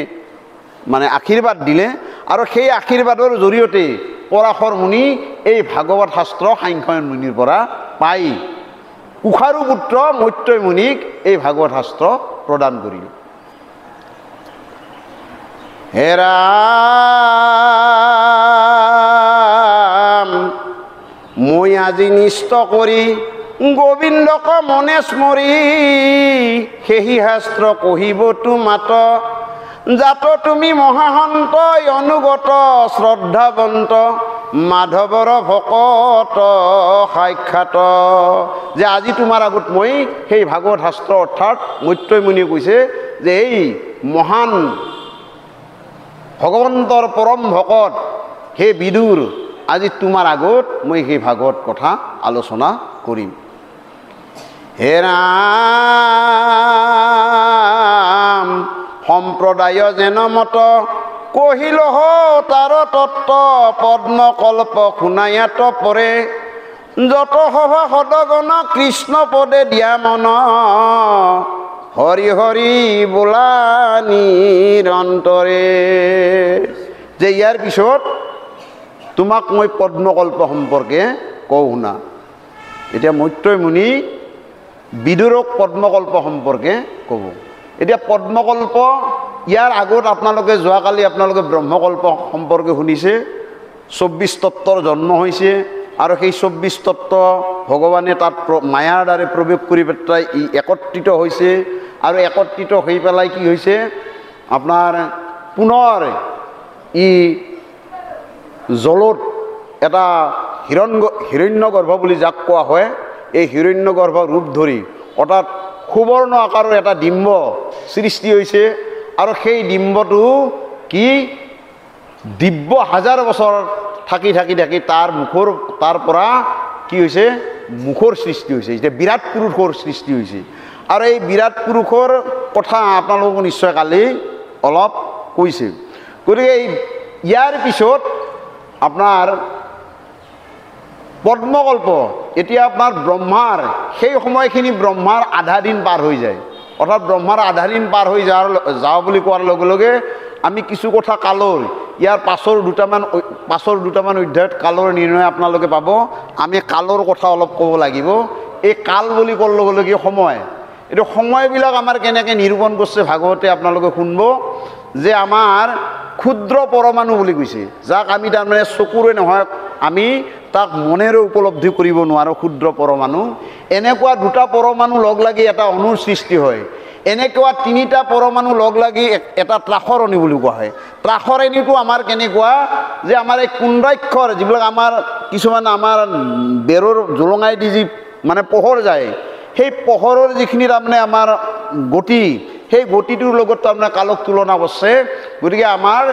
মানে আশীৰ্বাদ দিলে আৰু সেই আশীৰ্বাদৰ জৰিয়তে পৰাশৰ মুনি এই ভাগৱত শাস্ত্ৰ সাংখ্য মুনিৰ পৰা পাই কুশাৰু পুত্ৰ মৈত্ৰেয় মুনিক এই ভাগৱত শাস্ত্ৰ প্ৰদান কৰিল। হে ৰাম মই আজি নিষ্ট কৰি গোবিন্দক মনে স্মৰি সেহি শাস্ত্ৰ কহিবতো মাত জাত তুমি মহাসন্ত অনুগত শ্ৰদ্ধাৱন্ত মাধৱৰ ভকত সাক্ষাৎ। যে আজি তোমাৰ আগত মই সেই ভাগৱত শাস্ত্ৰ অৰ্থাৎ মৈত্ৰেয় মুনিয়ে কৈছে যে এই মহান ভগৱন্তৰ পৰম ভকত হে বিদুৰ আজি তোমাৰ আগত মই সেই ভাগৱত কথা আলোচনা কৰিম। হে ৰাম সম্প্ৰদায় যেন মত কহিল তাৰ তত্ত্ব পদ্মকল্প শুনায়াত পৰে যত সভা সদগণ কৃষ্ণ পদে দিয়া মন হৰি হৰি বোলা নিৰন্তৰে। যে ইয়াৰ পিছত তোমাক মই পদ্মকল্প সম্পৰ্কে কওঁ শুনা। এতিয়া মৈত্ৰেয় মুনি বিদুৰক পদ্মকল্প সম্পৰ্কে ক'ব। এতিয়া পদ্মকল্প ইয়াৰ আগত আপোনালোকে যোৱাকালি আপোনালোকে ব্ৰহ্মকল্প সম্পৰ্কে শুনিছে। 24 তত্ত্বৰ জন্ম হৈছে আৰু সেই 24 তত্ত্ব ভগৱানে তাত মায়াৰ দ্বাৰা প্ৰৱেশ কৰি পেলাই ই একত্ৰিত হৈছে আৰু একত্ৰিত হৈ পেলাই কি হৈছে আপোনাৰ পুনৰ ই জলত এটা হিৰণ্যগৰ্ভ বুলি যাক কোৱা হয় এই হিৰণ্যগৰ্ভ ৰূপ ধৰি অৰ্থাৎ সুবৰ্ণ আকাৰৰ এটা ডিম্ব সৃষ্টি হৈছে আৰু সেই ডিম্বটো কি দিব্য হাজাৰ বছৰ থাকি থাকি থাকি তাৰ পৰা কি হৈছে মুখৰ সৃষ্টি হৈছে। এতিয়া বিৰাট পুৰুষৰ সৃষ্টি হৈছে আৰু এই বিৰাট পুৰুষৰ কথা আপোনালোকক নিশ্চয় কালি অলপ কৈছে। গতিকে ইয়াৰ পিছত আপোনাৰ পদ্মকল্প এতিয়া আপোনাৰ ব্ৰহ্মাৰ সেই সময়খিনি ব্ৰহ্মাৰ আধা দিন পাৰ হৈ যায়। অৰ্থাৎ ব্ৰহ্মাৰ আধা দিন পাৰ হৈ যাওঁ বুলি কোৱাৰ লগে লগে আমি কিছু কথা কালৰ ইয়াৰ পাছৰ দুটামান অধ্যায়ত কালৰ নিৰ্ণয় আপোনালোকে পাব। আমি কালৰ কথা অলপ ক'ব লাগিব। এই কাল বুলি কোৱাৰ লগে লগে সময়, এইটো সময়বিলাক আমাৰ কেনেকৈ নিৰূপণ কৰিছে ভাগৱতে আপোনালোকে শুনিব। যে আমাৰ ক্ষুদ্ৰ পৰমাণু বুলি কৈছে যাক আমি তাৰমানে চকুৰে নহয় আমি তাক মনেৰে উপলব্ধি কৰিব নোৱাৰোঁ। ক্ষুদ্ৰ পৰমাণু এনেকুৱা দুটা পৰমাণু লগ লাগি এটা অণুৰ সৃষ্টি হয়। এনেকুৱা তিনিটা পৰমাণু লগ লাগি এটা ত্ৰাসৰণী বুলি কোৱা হয়। ত্ৰাসৰণীটো আমাৰ কেনেকুৱা যে আমাৰ এই কুণ্ডাক্ষৰ যিবিলাক আমাৰ কিছুমান আমাৰ বেৰৰ জোলঙাই দি যি মানে পোহৰ যায় সেই পোহৰৰ যিখিনি তাৰমানে আমাৰ গতি সেই গতিটোৰ লগত তাৰমানে কালক তুলনা কৰিছে। গতিকে আমাৰ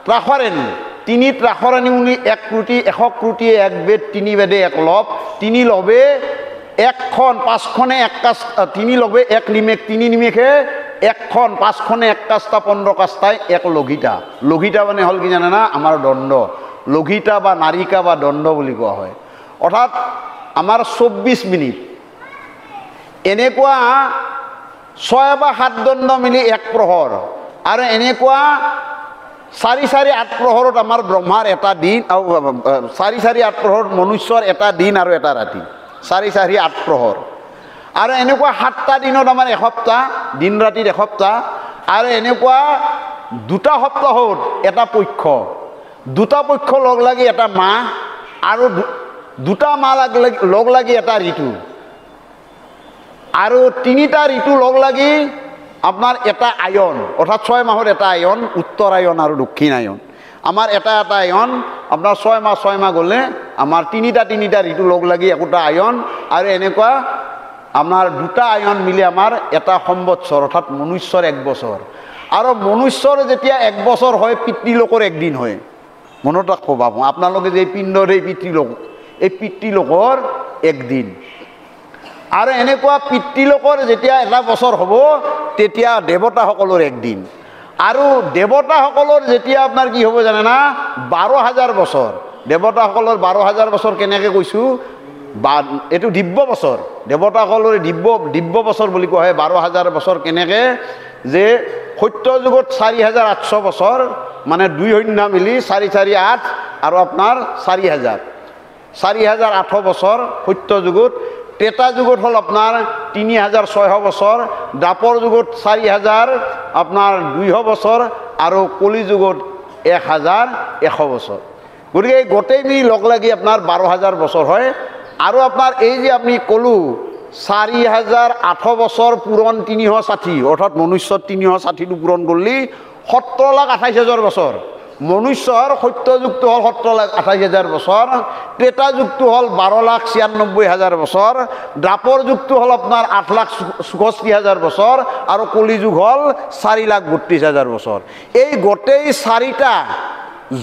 ত্ৰাসৰণী তিনি ত্ৰাসৰণী বুলি 1 ক্ৰুটি 100 ক্ৰুটিয়ে 1 বেদ 3 বেদে 1 লভ 3 লভে 1খন 5খনে 1 কাজ 3 লভে 1 নিমেষ 3 নিমেষে 1খন 5খনে 1 কাজটা 15 কাজটাই 1 লঘিতা। লঘিতা মানে হ'ল কি জানে না আমাৰ দণ্ড। লঘিতা বা নাৰিকা বা দণ্ড বুলি কোৱা হয়। অৰ্থাৎ আমাৰ 24 মিনিট এনেকুৱা 6 বা 7 দণ্ড মিলি 1 প্ৰহৰ আৰু এনেকুৱা 4 8 প্ৰহৰত আমাৰ ব্ৰহ্মাৰ এটা দিন আৰু 4 8 প্ৰহৰত মনুষ্যৰ এটা দিন আৰু এটা ৰাতি 4 8 প্ৰহৰ আৰু এনেকুৱা 7টা দিনত আমাৰ এসপ্তাহ দিন ৰাতিত এসপ্তাহ আৰু এনেকুৱা 2টা সপ্তাহত এটা পক্ষ 2টা পক্ষ লগ লাগি এটা মাহ আৰু 2টা মাহ লগ লাগি এটা ঋতু আৰু 3টা ঋতু লগ লাগি আপনার এটা আয়ন অর্থাৎ 6 মাহর এটা আয়ন উত্তর আয়ন আর দক্ষিণ আয়ন আমার এটা আয়ন আপনার 6 মাহ গলে আমার তিনিটা ঋতু লগ লাগি একটা আয়ন আর এনেকুৱা আপনাৰ 2টা আয়ন মিলে আমাৰ এটা সম্বৎসৰ অৰ্থাৎ মনুষ্যৰ 1 বছৰ আৰ মনুষ্যৰ যেতিয়া 1 বছৰ হয় পিতৃলোকৰ 1 দিন হয় মনত ৰাখব আপনাদেৰ যে পিণ্ডৰ এই পিতৃলোকৰ 1 দিন আৰ এনেকুৱা পিতৃলোকৰ যেতিয়া এটা বছৰ হ'ব তেতিয়া দেৱতাসকলৰ 1 দিন আৰু দেৱতাসকলৰ যেতিয়া আপোনাৰ কি হ'ব জানে না 12000 বছৰ দেৱতাসকলৰ 12000 বছৰ কেনেকৈ কৈছো এটো দিব্য বছৰ দেৱতাসকলৰ দিব্য বছৰ বুলি কোৱা হয় 12000 বছৰ কেনেকৈ যে সত্য যুগত 4800 বছৰ মানে 2 শূন্য মিলি 4 4 8 আৰু আপোনাৰ 4000 4008 বছৰ সত্য যুগত, ত্ৰেতা যুগত হ'ল আপোনাৰ 3600 বছৰ, দ্বাপৰ যুগত 4000 আপোনাৰ 200 বছৰ আৰু কলি যুগত 1100 বছৰ। গতিকে এই গোটেই মিলি লগ লাগি আপোনাৰ 12000 বছৰ হয়। আৰু আপোনাৰ এই যে আমি ক'লোঁ 4008 বছৰ পূৰণ 360, অৰ্থাৎ মনুষ্যৰ 360টো পূৰণ কৰিলে 17,28,000 বছৰ। মনুষ্যৰ সত্য যুগটো হ'ল 17,28,000 বছৰ, ত্ৰেতা যুগটো হ'ল 12,96,000 বছৰ, দ্বাপৰ যুগটো হ'ল আপোনাৰ 8,64,000 বছৰ আৰু কলি যুগ হ'ল 4,32,000 বছৰ। এই গোটেই চাৰিটা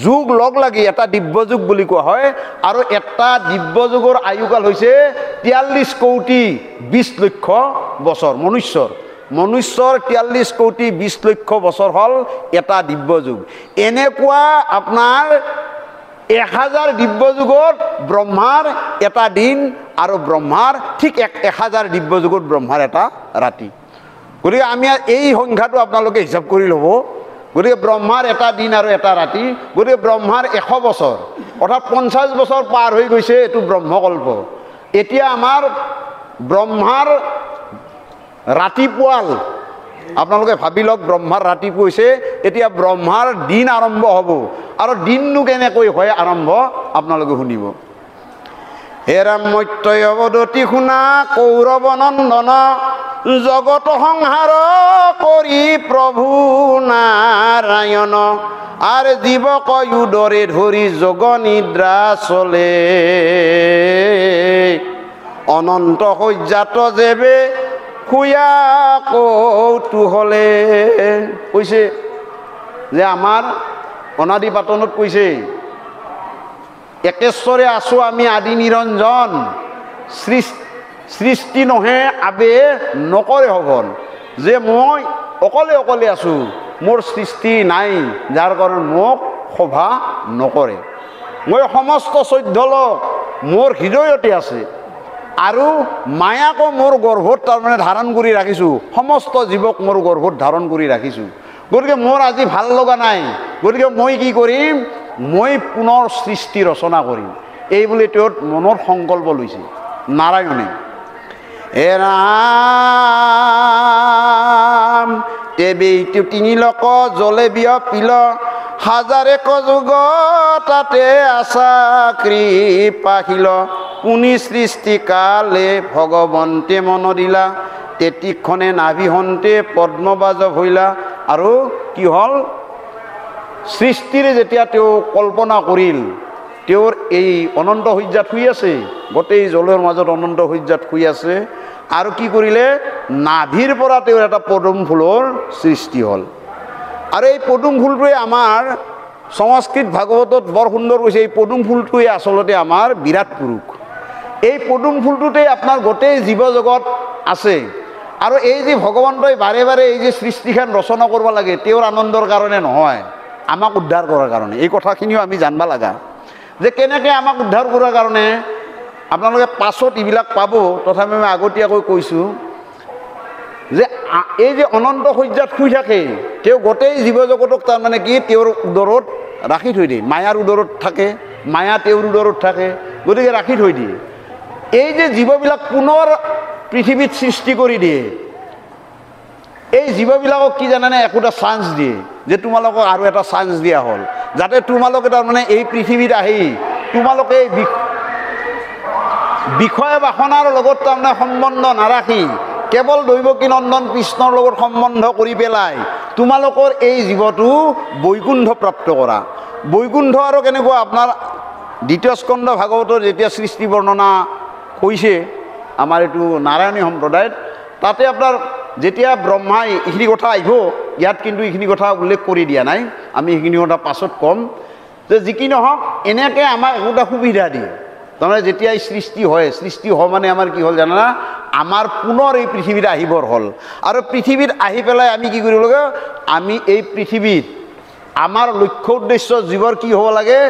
যুগ লগ লাগি এটা দিব্য যুগ বুলি কোৱা হয়। আৰু এটা দিব্য যুগৰ আয়ুকাল হৈছে 43 কোটি 20 লক্ষ বছৰ। মনুষ্যৰ 43 কোটি 20 লক্ষ বছৰ হ'ল এটা দিব্য যুগ। এনেকুৱা আপোনাৰ 1000 দিব্য যুগত ব্ৰহ্মাৰ এটা দিন আৰু ব্ৰহ্মাৰ ঠিক 1000 দিব্য যুগত ব্ৰহ্মাৰ এটা ৰাতি। গতিকে আমি এই সংখ্যাটো আপোনালোকে হিচাপ কৰি ল'ব। গতিকে ব্ৰহ্মাৰ এটা দিন আৰু এটা ৰাতি, গতিকে ব্ৰহ্মাৰ 100 বছৰ অৰ্থাৎ 50 বছৰ পাৰ হৈ গৈছে, এইটো ব্ৰহ্মকল্প। এতিয়া আমাৰ ব্ৰহ্মাৰ ৰাতিপুৱাল আপোনালোকে ভাবি লওক, ব্ৰহ্মাৰ ৰাতিপুৱা হৈছে, এতিয়া ব্ৰহ্মাৰ দিন আৰম্ভ হ'ব। আৰু দিননো কেনেকৈ হয় আৰম্ভ আপোনালোকে শুনিব। হেৰাম মত্যই অৱদতি শুনা কৌৰৱ নন্দন, জগত সংহাৰ কৰি প্ৰভু নাৰায়ণ, আৰ জীবক উদৰে ধৰি যোগ নিদ্ৰা চলে, অনন্ত শয্যাত যেবে শুয়া কৌতূহলে। কৈছে যে আমাৰ অনাদি পাতনত কৈছে, একেশ্বৰে আছো আমি আদি নিৰঞ্জন, সৃষ্টি নহে আবে নকৰে হবন। যে মই অকলে অকলে আছো, মোৰ সৃষ্টি নাই, যাৰ কাৰণে মোক শোভা নকৰে। মই সমস্ত 14 লোক মোৰ হৃদয়তে আছে, আৰু মায়াকো মোৰ গৰ্ভত তাৰমানে ধাৰণ কৰি ৰাখিছোঁ, সমস্ত জীৱক মোৰ গৰ্ভত ধাৰণ কৰি ৰাখিছোঁ। গতিকে মোৰ আজি ভাল লগা নাই, গতিকে মই কি কৰিম, মই পুনৰ সৃষ্টি ৰচনা কৰিম। এই বুলি তেওঁৰ মনৰ সংকল্প লৈছে নাৰায়ণে। হে ৰাম তেবেই তিনি লোক জলে বিয়পিল, হাজাৰে কযুগ তাতে আছা কৃপাশীল, পুনি সৃষ্টি কালে ভগৱন্তে মন দিলা, তেতিক্ষণে নাভিহন্তে পদ্মবাজ হইলা। আৰু কি হ'ল, সৃষ্টিৰে যেতিয়া তেওঁ কল্পনা কৰিল, তেওঁৰ এই অনন্ত শয্যাত শুই আছে, গোটেই জলৰ মাজত অনন্ত শয্যাত শুই আছে, আৰু কি কৰিলে, নাভিৰ পৰা তেওঁৰ এটা পদুম ফুলৰ সৃষ্টি হ'ল। আৰু এই পদুম ফুলটোৱে আমাৰ সংস্কৃত ভাগৱতত বৰ সুন্দৰ কৈছে, এই পদুম ফুলটোৱে আচলতে আমাৰ বিৰাট পুৰুষ। এই পদুম ফুলটোতে আপোনাৰ গোটেই জীৱ জগত আছে। আৰু এই যে ভগৱন্তই বাৰে বাৰে এই যে সৃষ্টিখন ৰচনা কৰিব লাগে, তেওঁৰ আনন্দৰ কাৰণে নহয়, আমাক উদ্ধাৰ কৰাৰ কাৰণে। এই কথাখিনিও আমি জানিব লগা, যে কেনেকৈ আমাক উদ্ধাৰ কৰাৰ কাৰণে। আপোনালোকে পাছত এইবিলাক পাব, তথাপি মই আগতীয়াকৈ কৈছোঁ যে এই যে অনন্ত শয্যাত শুই থাকে, তেওঁ গোটেই জীৱ জগতক তাৰমানে কি তেওঁৰ উদৰত ৰাখি থৈ দিয়ে। মায়াৰ উদৰত থাকে, মায়া তেওঁৰ উদৰত থাকে, গতিকে ৰাখি থৈ দিয়ে। এই যে জীৱবিলাক পুনৰ পৃথিৱীত সৃষ্টি কৰি দিয়ে, এই জীৱবিলাকক কি জানেনে, একোটা চান্স দিয়ে, যে তোমালোকক আৰু এটা চান্স দিয়া হ'ল, যাতে তোমালোকে তাৰমানে এই পৃথিৱীত আহি তোমালোকে এই বিষয় বাসনাৰ লগত তাৰমানে সম্বন্ধ নাৰাখি, কেৱল দৈৱকী নন্দন কৃষ্ণৰ লগত সম্বন্ধ কৰি পেলাই তোমালোকৰ এই জীৱটো বৈকুণ্ঠ প্ৰাপ্ত কৰা। বৈকুণ্ঠ আৰু কেনেকুৱা, আপোনাৰ দ্বিতীয় স্কন্ধ ভাগৱতৰ যেতিয়া সৃষ্টি বৰ্ণনা কৈছে আমাৰ এইটো নাৰায়ণী সম্প্ৰদায়ত, তাতে আপোনাৰ যেতিয়া ব্ৰহ্মাই এইখিনি কথা আহিব, ইয়াত কিন্তু এইখিনি কথা উল্লেখ কৰি দিয়া নাই, আমি সেইখিনি কথা পাছত ক'ম। যে যি কি নহওক, এনেকৈ আমাক একোটা সুবিধা দিয়ে, তাৰমানে যেতিয়া এই সৃষ্টি হয়, সৃষ্টি হোৱা মানে আমাৰ কি হ'ল জানা, আমাৰ পুনৰ এই পৃথিৱীত আহিবৰ হ'ল। আৰু পৃথিৱীত আহি পেলাই আমি কি কৰিব লাগে, আমি এই পৃথিৱীত আমাৰ লক্ষ্য উদ্দেশ্য জীৱৰ কি হ'ব লাগে,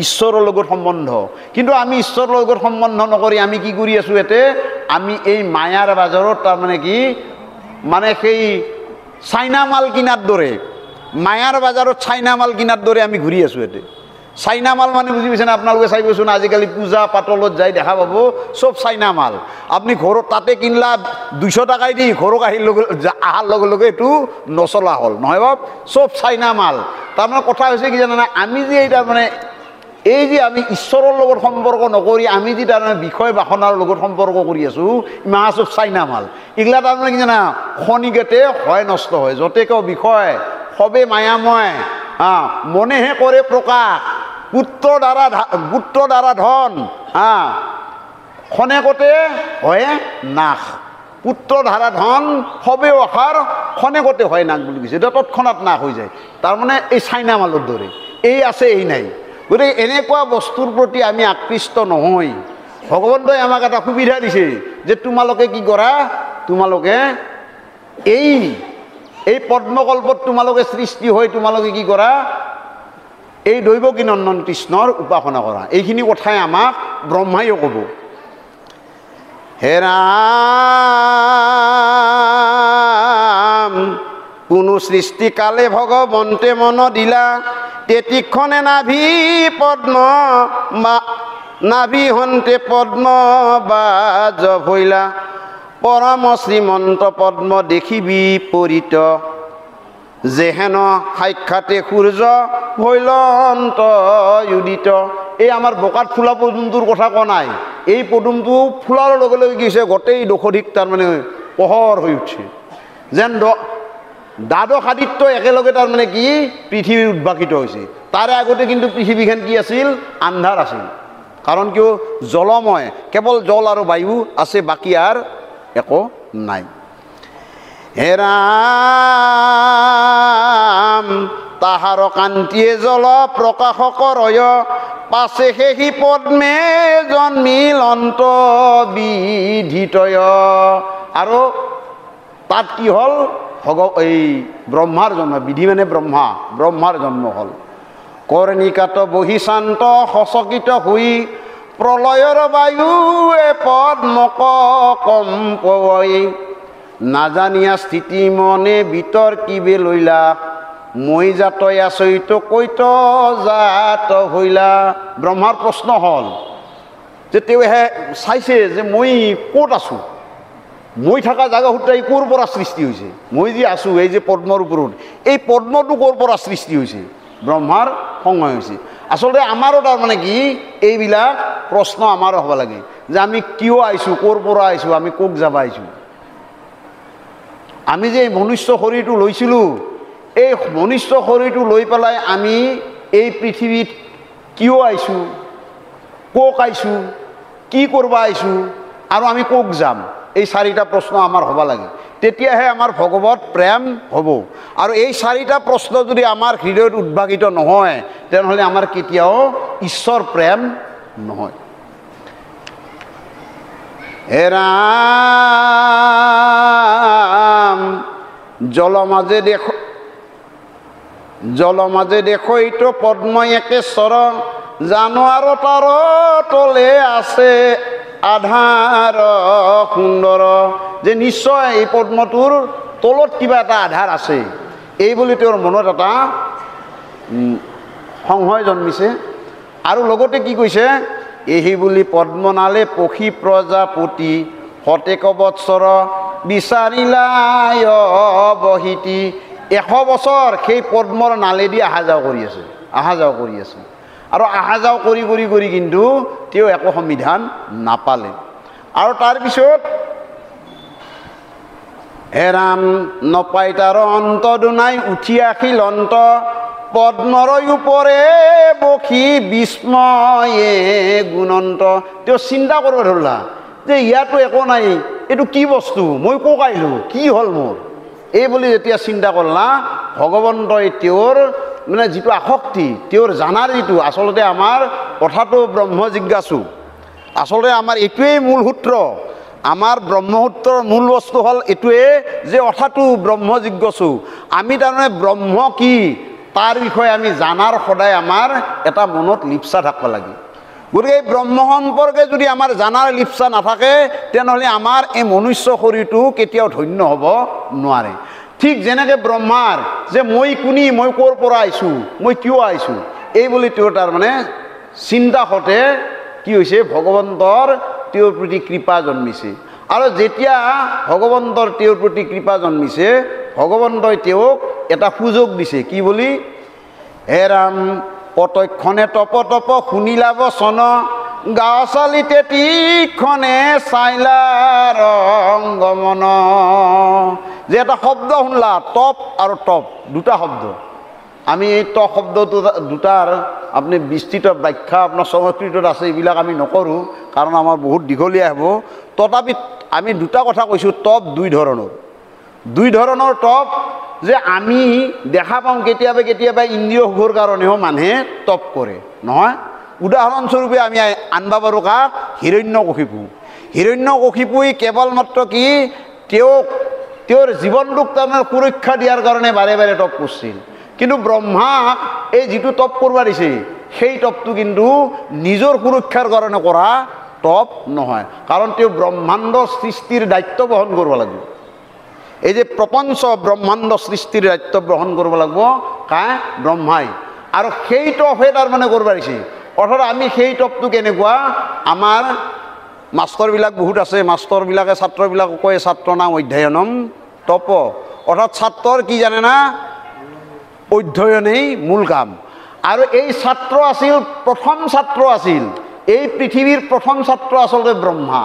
ঈশ্বৰৰ লগত সম্বন্ধ। কিন্তু আমি ঈশ্বৰৰ লগত সম্বন্ধ নকৰি আমি কি কৰি আছোঁ, ইয়াতে আমি এই মায়াৰ বাজাৰত তাৰমানে কি, মানে সেই চাইনা মাল কিনাৰ দৰে, মায়াৰ বাজাৰত চাইনা মাল কিনাৰ দৰে আমি ঘূৰি আছোঁ ইয়াতে। চাইনা মাল মানে বুজি পাইছেনে আপোনালোকে চাইবচোন আজিকালি পূজা পাতলত যাই দেখা পাব চব চাইনা মাল আপুনি ঘৰত তাতে কিনলা 200 টাকাই দি ঘৰত আহাৰ লগে লগে এইটো নচলা হ'ল নহয় বাপ চব চাইনা মাল তাৰমানে কথা হৈছে কি জানা আমি যে এই তাৰমানে এই যে আমি ঈশ্বৰৰ লগত সম্পৰ্ক নকৰি আমি যে তাৰমানে বিষয় বাসনাৰ লগত সম্পৰ্ক কৰি আছো ইমান চব চাইনা মাল এইগিলা তাৰমানে কি জানা খনিকেতে হয় নষ্ট হয় যতে কেও বিষয় সবে মায়াময় মনেহে কৰে প্ৰকাশ পুত্ৰ দ্বাৰা ধন খনেকতে হয় নাশ পুত্ৰ ধাৰা ধন সবে অসাৰ খনেকতে হয় নাশ বুলি কৈছে এটা তৎক্ষণাত নাশ হৈ যায় তাৰমানে এই চাইনা মালৰ দৰে এই আছে এই নাই গতিকে এনেকুৱা বস্তুৰ প্ৰতি আমি আকৃষ্ট নহয় ভগৱন্তই আমাক এটা সুবিধা দিছে যে তোমালোকে কি কৰা তোমালোকে এই পদ্মকল্পত তোমালোকে সৃষ্টি হৈ তোমালোকে কি কৰা এই দৈৱকী নন্দন কৃষ্ণৰ উপাসনা কৰা এইখিনি কথাই আমাক ব্ৰহ্মাইও ক'ব হে ৰাম কোনো সৃষ্টিকালে ভগৱন্তে মন দিলা তেতিক্ষণে নাভি হন্তে পদ্ম বাজ ভৈলা পৰম শ্ৰীমন্ত পদ্ম দেখিবি পৰিত যেহেন সাক্ষাতে সূৰ্য ভৈলন্ত উদিত এই আমাৰ বোকাত ফুলা পদুমটোৰ কথা কোৱা নাই এই পদুমটো ফুলাৰ লগে লগে কি হৈছে গোটেই দশধিক তাৰমানে পোহৰ হৈ উঠছে যেন দ্বাদশ আদিত্য একেলগে তাৰমানে কি পৃথিৱী উদ্ভাসিত হৈছে তাৰে আগতে কিন্তু পৃথিৱীখন কি আছিল আন্ধাৰ আছিল কাৰণ কিয় জলময় কেৱল জল আৰু বায়ু আছে বাকী আৰ একো নাই হে ৰাম তাহাৰ কান্তিয়ে জল প্ৰকাশ কৰয় পাছে সেই পদ্মে জন্মিল অন্ত বিধিতয় আৰু তাত কি হ'ল এই ব্ৰহ্মাৰ জন্ম বিধি মানে ব্ৰহ্মাৰ জন্ম হ'ল কৰ্ণিকাত বহি শান্ত সচকিত হৈ প্ৰলয়ৰ বায়ুৱে পদ্মক কম্পই নাজানিয়া স্থিতি মনে বিতৰ্কিবে লইলা মই জাতই আচৰিত কৈত জাত হইলা ব্ৰহ্মাৰ প্ৰশ্ন হ'ল যে তেওঁহে চাইছে যে মই ক'ত আছোঁ মই থকা জাগা সুটাই ক'ৰ পৰা সৃষ্টি হৈছে মই যে আছোঁ এই যে পদ্মৰ ওপৰত এই পদ্মটো ক'ৰ পৰা সৃষ্টি হৈছে ব্ৰহ্মাৰ সংশয় হৈছে আচলতে আমাৰো তাৰমানে কি এইবিলাক প্ৰশ্ন আমাৰো হ'ব লাগে যে আমি কিয় আহিছোঁ ক'ৰ পৰা আহিছোঁ আমি ক'ক যাব আহিছোঁ আমি যে মনুষ্য শৰীৰটো লৈছিলোঁ এই মনুষ্য শৰীৰটো লৈ পেলাই আমি এই পৃথিৱীত কিয় আহিছোঁ ক'ক আহিছোঁ কি কৰিব আহিছোঁ আৰু আমি ক'ক যাম এই চাৰিটা প্ৰশ্ন আমাৰ হ'ব লাগে তেতিয়াহে আমাৰ ভগৱত প্ৰেম হ'ব আৰু এই চাৰিটা প্ৰশ্ন যদি আমাৰ হৃদয়ত উদ্ভাসিত নহয় তেনেহ'লে আমাৰ কেতিয়াও ঈশ্বৰ প্ৰেম নহয় হে ৰাম জল মাজে দেখো পদ্ম একেশ্বৰ জানো আৰু তাৰ তলে আছে আধাৰ সুন্দৰ যে নিশ্চয় এই পদ্মটোৰ তলত কিবা এটা আধাৰ আছে এই বুলি তেওঁৰ মনত এটা সংশয় জন্মিছে আৰু লগতে কি কৈছে এই বুলি পদ্মনালে পক্ষী প্ৰজাপতি শতেক বৎসৰ বিচাৰিলাই বহিতি 100 বছৰ সেই পদ্মৰ নালেদি অহা যোৱা কৰি আছে আৰু অহা যোৱা কৰি কিন্তু তেওঁ একো সমিধান নাপালে আৰু তাৰপিছত হে ৰাম নপাই তাৰ অন্ত দুনাই উঠি আহিল অন্ত পদ্মৰ ওপৰে বখি বিস্ময়ে গুণন্ত তেওঁ চিন্তা কৰিব ধৰিলা যে ইয়াতো একো নাই এইটো কি বস্তু মই ক'ক আহিলোঁ কি হ'ল মোৰ এই বুলি যেতিয়া চিন্তা কৰলা ভগৱন্তই তেওঁৰ মানে যিটো আসক্তি তেওঁৰ জানাৰ যিটো আচলতে আমাৰ কথাটো ব্ৰহ্ম জিজ্ঞাসু আচলতে আমাৰ এইটোৱেই মূল সূত্ৰ আমাৰ ব্ৰহ্মসূত্ৰৰ মূল বস্তু হ'ল এইটোৱে যে অথাটো ব্ৰহ্ম জিজ্ঞাসু আমি তাৰমানে ব্ৰহ্ম কি তাৰ বিষয়ে আমি জানাৰ সদায় আমাৰ এটা মনত লিপ্সা থাকিব লাগে গতিকে এই ব্ৰহ্ম সম্পৰ্কে যদি আমাৰ জানাৰ লিপ্সা নাথাকে তেনেহ'লে আমাৰ এই মনুষ্য শৰীৰটো কেতিয়াও ধন্য হ'ব নোৱাৰে ঠিক যেনেকৈ ব্ৰহ্মাৰ যে মই কোনি মই ক'ৰ পৰা আহিছোঁ মই কিয় আহিছোঁ এই বুলি তেওঁ তাৰমানে চিন্তা হতে কি হৈছে ভগৱন্তৰ তেওঁৰ প্ৰতি কৃপা জন্মিছে আৰু যেতিয়া ভগৱন্তৰ তেওঁৰ প্ৰতি কৃপা জন্মিছে ভগৱন্তই তেওঁক এটা সুযোগ দিছে কি বুলি হে ৰাম পতক্ষণে তপ তপ শুনিলা বচন গাঁও চালিতে তীক্ষণে চাইলা ৰংগমন যে এটা শব্দ শুনলা তপ আৰু তপ দুটা শব্দ আমি এই ত শব্দটো দুটাৰ আপুনি বিস্তৃত ব্যাখ্যা আপোনাৰ সংস্কৃতত আছে এইবিলাক আমি নকৰোঁ কাৰণ আমাৰ বহুত দীঘলীয়া হ'ব তথাপি আমি দুটা কথা কৈছোঁ তপ দুই ধৰণৰ তপ যে আমি দেখা পাওঁ কেতিয়াবা কেতিয়াবা ইন্দ্ৰিয় সুখৰ কাৰণেও মানুহে তপ কৰে নহয় উদাহৰণস্বৰূপে আমি আনবা পাৰোঁ কাক হিৰণ্যকশিপুই কেৱল মাত্ৰ কি তেওঁৰ জীৱনটোক তাৰমানে সুৰক্ষা দিয়াৰ কাৰণে বাৰে বাৰে তপ কৰিছিল কিন্তু ব্ৰহ্মাক এই যিটো তপ কৰিব দিছে সেই তপটো কিন্তু নিজৰ সুৰক্ষাৰ কাৰণে কৰা তপ নহয় কাৰণ তেওঁ ব্ৰহ্মাণ্ড সৃষ্টিৰ দায়িত্ব বহন কৰিব লাগিব এই যে প্ৰপঞ্চ ব্ৰহ্মাণ্ড সৃষ্টিৰ দায়িত্ব গ্ৰহণ কৰিব লাগিব কাই ব্ৰহ্মাই আৰু সেই তপহে তাৰমানে কৰিব দিছে অৰ্থাৎ আমি সেই তপটো কেনেকুৱা আমাৰ মাষ্টৰবিলাক বহুত আছে মাষ্টৰবিলাকে ছাত্ৰবিলাকক কয় ছাত্ৰ নাম অধ্যয়নম তপ অৰ্থাৎ ছাত্ৰৰ কি জানে না অধ্যয়নেই মূল কাম আৰু এই ছাত্ৰ আছিল প্ৰথম ছাত্ৰ আছিল এই পৃথিৱীৰ প্ৰথম ছাত্ৰ আচলতে ব্ৰহ্মা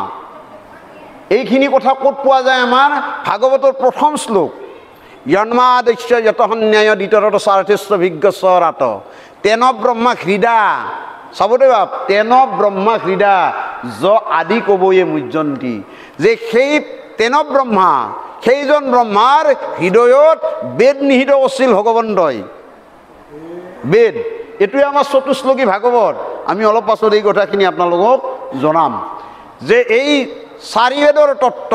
এইখিনি কথা ক'ত পোৱা যায় আমাৰ ভাগৱতৰ প্ৰথম শ্লোক জন্মাদস্য যতসন্যায় দ্বিতৰত স্বাৰ্থস্য ভিজ্ঞস্বৰাত তেন ব্ৰহ্মা হৃদা চাবলৈ ভাব তেন ব্ৰহ্মা হৃদা য আদি কবয়ে মুজ্জন্তী যে সেই তেন ব্ৰহ্মা সেইজন ব্ৰহ্মাৰ হৃদয়ত বেদ নিহিত কৰিছিল ভগৱন্তই বেদ এইটোৱে আমাৰ চতুশ্লোকী ভাগৱত আমি অলপ পাছত এই কথাখিনি আপোনালোকক জনাম যে এই চাৰি বেদৰ তত্ত্ব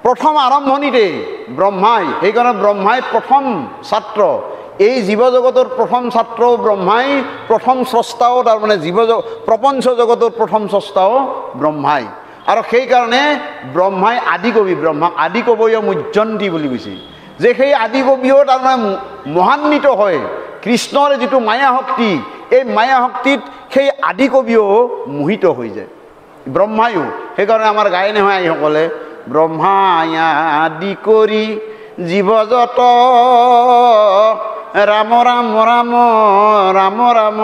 প্ৰথম আৰম্ভণিতে ব্ৰহ্মাই সেইকাৰণে ব্ৰহ্মাই প্ৰথম ছাত্ৰ এই জীৱজগতৰ প্ৰথম ছাত্ৰ ব্ৰহ্মাই প্ৰথম স্ৰষ্টাও তাৰমানে প্ৰপঞ্চ জগতৰ প্ৰথম স্ৰষ্টাও ব্ৰহ্মাই আৰু সেইকাৰণে ব্ৰহ্মাই আদিকবি ব্ৰহ্মাক আদিকবয় মুজ্জন্তী বুলি কৈছে যে সেই আদিকবিও তাৰমানে মহান্বিত হয় কৃষ্ণৰ যিটো মায়া শক্তি এই মায়া শক্তিত সেই আদিকবিও মোহিত হৈ যায় ব্ৰহ্মায়ো সেইকাৰণে আমাৰ গায়নে হয় আইসকলে ব্ৰহ্মাই আদি কৰি জীৱজত ৰাম ৰাম ৰাম ৰাম ৰাম